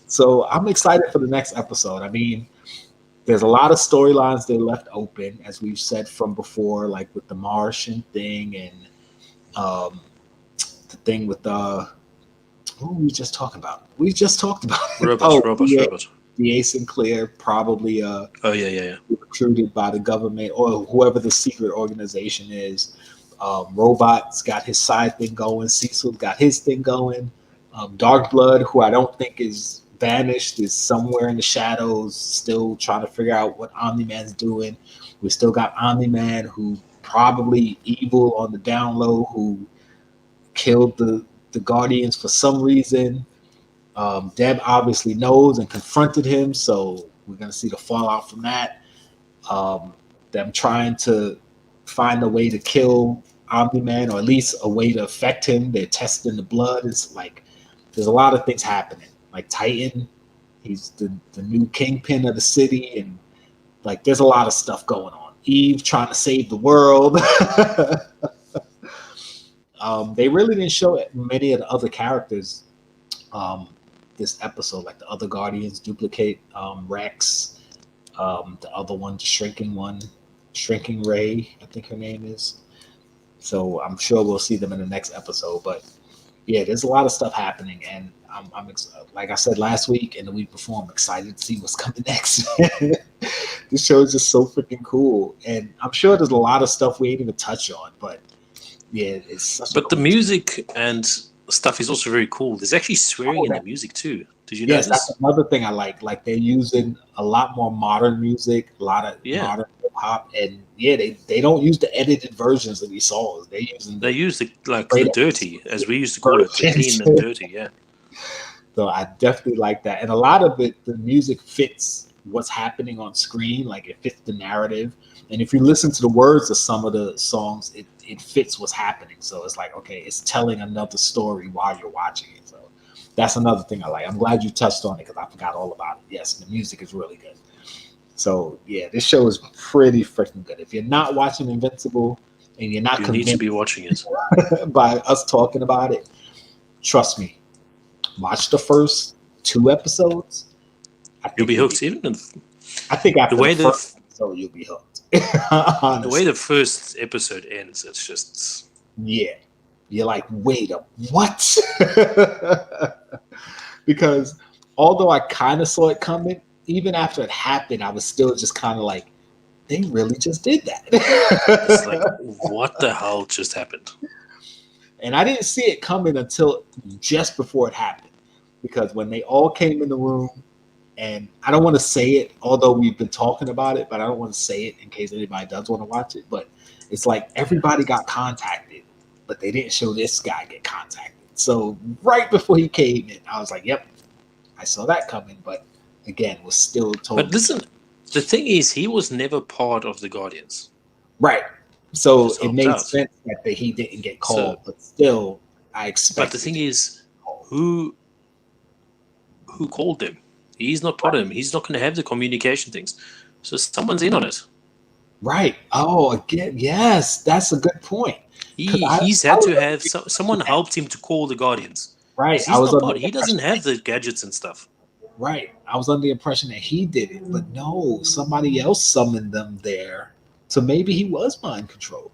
So I'm excited for the next episode. I mean, there's a lot of storylines they left open, as we've said from before, like with the Martian thing and the thing with who were we just talking about? We just talked about Robots. DA Sinclair probably recruited by the government or whoever the secret organization is. Robot's got his side thing going. Cecil's got his thing going. Dark Blood, who I don't think is vanished, is somewhere in the shadows, still trying to figure out what Omni-Man's doing. We still got Omni-Man, who probably evil on the down low, who killed the Guardians for some reason. Deb obviously knows and confronted him, so we're going to see the fallout from that. them trying to find a way to kill Omni-Man, or at least a way to affect him. They're testing the blood. It's like there's a lot of things happening. Like Titan, he's the new kingpin of the city, and like there's a lot of stuff going on. Eve trying to save the world. They really didn't show many of the other characters this episode, like the other Guardians, Duplicate, Rex, the other one, the Shrinking Ray, I think her name is. So I'm sure we'll see them in the next episode. But yeah, there's a lot of stuff happening, and I'm like I said last week and the week before, I'm excited to see what's coming next. This show is just so freaking cool, and I'm sure there's a lot of stuff we ain't even touch on. But yeah, it's such. But the music and stuff is also very cool. There's actually swearing in the music too. Did you notice? Yes, that's another thing I like. Like they're using a lot more modern music, a lot of modern hip hop, and they don't use the edited versions of these songs. They use the dirty, as we used to call it, the clean and dirty. Yeah. So I definitely like that, and a lot of it, the music fits what's happening on screen. Like it fits the narrative, and if you listen to the words of some of the songs, it fits what's happening. So it's like, okay, it's telling another story while you're watching it. So that's another thing I like. I'm glad you touched on it because I forgot all about it. Yes, the music is really good. So yeah, this show is pretty freaking good. If you're not watching Invincible and you're not convinced need to be watching it by us talking about it, trust me, watch the first 2 episodes. You'll be hooked. I think after the first episode, you'll be hooked. The way the first episode ends, it's just you're like, wait a what? Because although I kind of saw it coming, even after it happened, I was still just kind of like, they really just did that. It's like, what the hell just happened? And I didn't see it coming until just before it happened, because when they all came in the room, and I don't want to say it, although we've been talking about it, but I don't want to say it in case anybody does want to watch it. But it's like everybody got contacted, but they didn't show this guy get contacted. So right before he came in, I was like, yep, I saw that coming. But again, was still told. But listen, the thing is, he was never part of the Guardians. Right. So it made sense that he didn't get called, but still, I expect. But the thing is, who called him? He's not part of him. He's not going to have the communication things. So someone's in on it. Right. Oh, again, yes, that's a good point. He's had to have someone helped him to call the Guardians. Right. He doesn't have the gadgets and stuff. Right. I was under the impression that he did it, but no, somebody else summoned them there. So maybe he was mind controlled.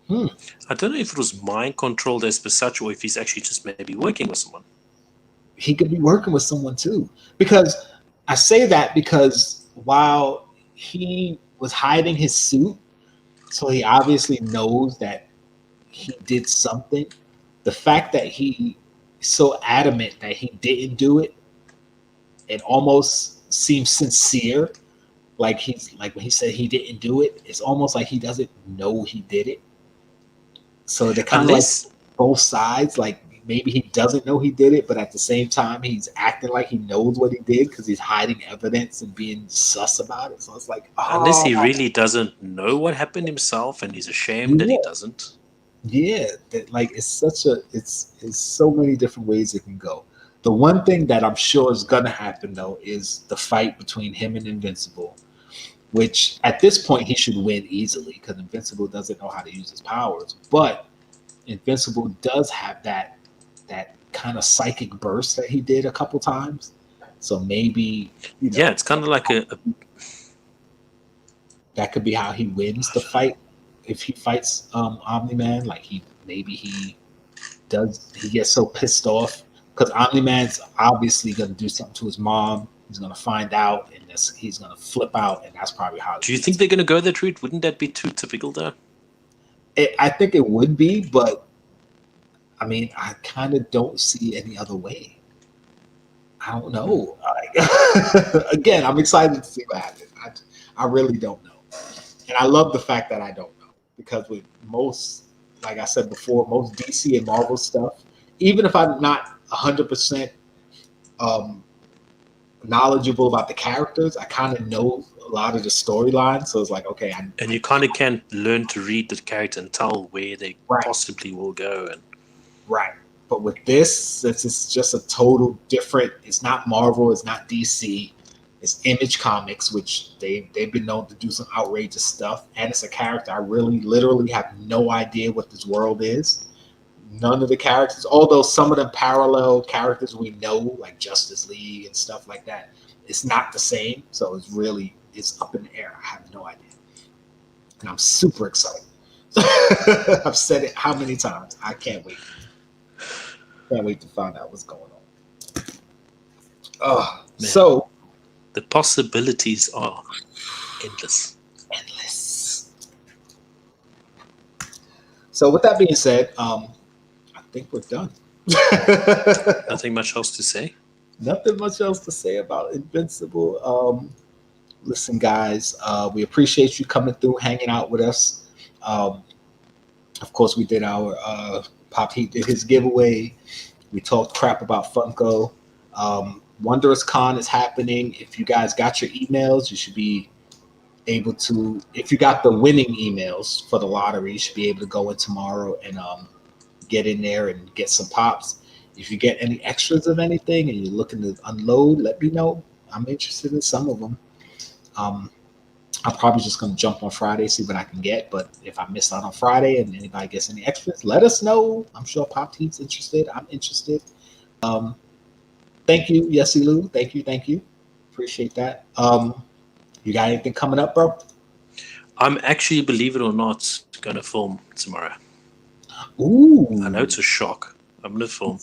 I don't know if it was mind controlled as per such, or if he's actually just maybe working with someone. He could be working with someone too. Because I say that because while he was hiding his suit, so he obviously knows that he did something, the fact that he's so adamant that he didn't do it, it almost seems sincere. Like when he said he didn't do it, it's almost like he doesn't know he did it. So they're kind of like both sides, like maybe he doesn't know he did it, but at the same time, he's acting like he knows what he did because he's hiding evidence and being sus about it. So it's like, unless he really doesn't know what happened himself and he's ashamed that he doesn't. Yeah, it's so many different ways it can go. The one thing that I'm sure is gonna happen though is the fight between him and Invincible, which at this point he should win easily because Invincible doesn't know how to use his powers, but Invincible does have that kind of psychic burst that he did a couple times. So maybe it's kind of like that could be how he wins the fight if he fights Omni-Man. Like he gets so pissed off because Omni-Man's obviously going to do something to his mom. He's going to find out, and he's going to flip out, and that's probably how. Do you think they're going to go that route? Wouldn't that be too typical, though? I think it would be, but I mean, I kind of don't see any other way. I don't know. Again, I'm excited to see what happens. I really don't know, and I love the fact that I don't know because with most, like I said before, most DC and Marvel stuff, even if I'm not 100% knowledgeable about the characters. I kind of know a lot of the storylines, so it's like, okay, and you kind of can learn to read the character and tell where they Right. possibly will go. And right. But with this, since it's just a total different, it's not Marvel, it's not DC, it's Image Comics, which they've been known to do some outrageous stuff, and it's a character I really, literally have no idea what this world is. None of the characters, although some of the parallel characters we know, like Justice League and stuff like that, it's not the same. So it's up in the air. I have no idea. And I'm super excited. I've said it how many times? I can't wait. Can't wait to find out what's going on. So the possibilities are endless. So with that being said, I think we're done. Nothing much else to say. Nothing much else to say about Invincible. Listen, guys, we appreciate you coming through, hanging out with us. Of course, we did our Pop Heat did his giveaway. We talked crap about Funko. Wondrous Con is happening. If you guys got your emails, you should be able to. If you got the winning emails for the lottery, you should be able to go in tomorrow and get in there and get some pops. If you get any extras of anything and you're looking to unload, let me know. I'm interested in some of them. I'm probably just going to jump on Friday, see what I can get. But if I miss out on Friday and anybody gets any extras, let us know. I'm sure Pop Team's interested. I'm interested. Thank you, Yessie Lou. Thank you. Appreciate that. You got anything coming up, bro? I'm actually, believe it or not, going to film tomorrow. Ooh. I know it's a shock. I'm going to film.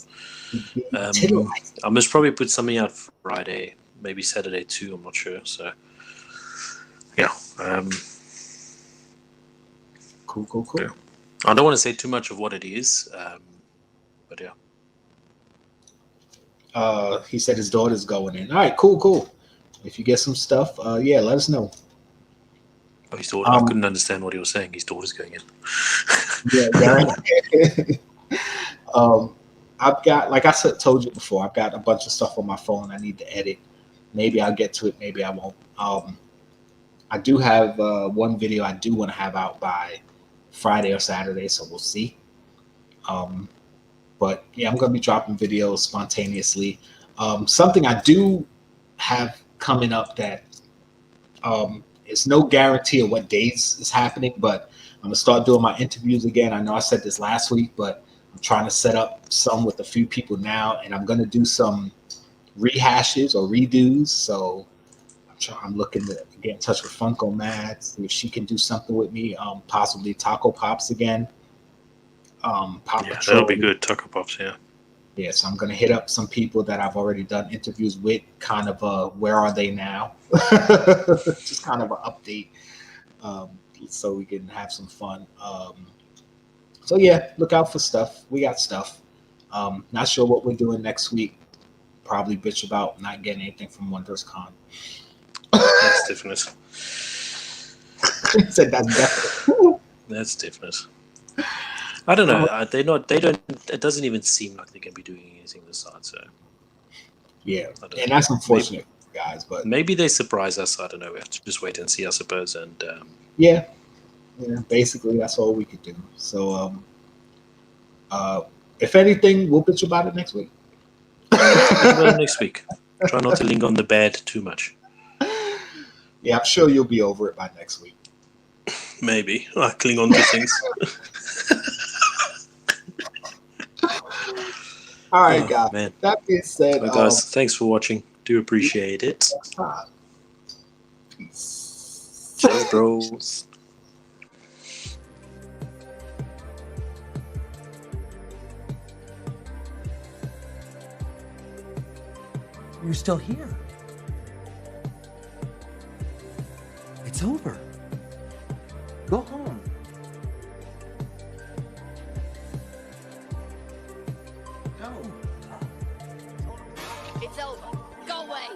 I must probably put something out Friday, maybe Saturday too. I'm not sure. So, yeah. Cool. Yeah. I don't want to say too much of what it is, but yeah. He said his daughter's going in. All right, cool. If you get some stuff, let us know. Oh, his daughter. I couldn't understand what he was saying. His daughter's going in. I've got, like I told you before, I've got a bunch of stuff on my phone I need to edit. Maybe I'll get to it. Maybe I won't. I do have one video I do want to have out by Friday or Saturday, so we'll see. But yeah, I'm going to be dropping videos spontaneously. Something I do have coming up that it's no guarantee of what days is happening, but I'm going to start doing my interviews again. I know I said this last week, but I'm trying to set up some with a few people now, and I'm going to do some rehashes or redos. So I'm looking to get in touch with Funko Mad, see if she can do something with me, possibly Taco Pops again. That'll be good. Taco Pops, yeah. Yeah, so I'm going to hit up some people that I've already done interviews with, kind of where are they now? Just kind of an update so we can have some fun. So yeah, look out for stuff. We got stuff. Not sure what we're doing next week. Probably bitch about not getting anything from Wondrous Con. That's definite. Said that's definite. That's definite. I don't know. They don't. It doesn't even seem like they're going to be doing anything this side. So yeah, and that's unfortunate, guys. But maybe they surprise us. I don't know. We have to just wait and see, I suppose. And yeah, basically that's all we could do. So if anything, we'll bitch about it next week. Next week. Try not to linger on the bad too much. Yeah, I'm sure you'll be over it by next week. Maybe I cling on to things. All right, guys. Man. That being said, guys, thanks for watching. Do appreciate it. Peace. Cheers, bros. You're still here. It's over. Go home. It's over. Go away.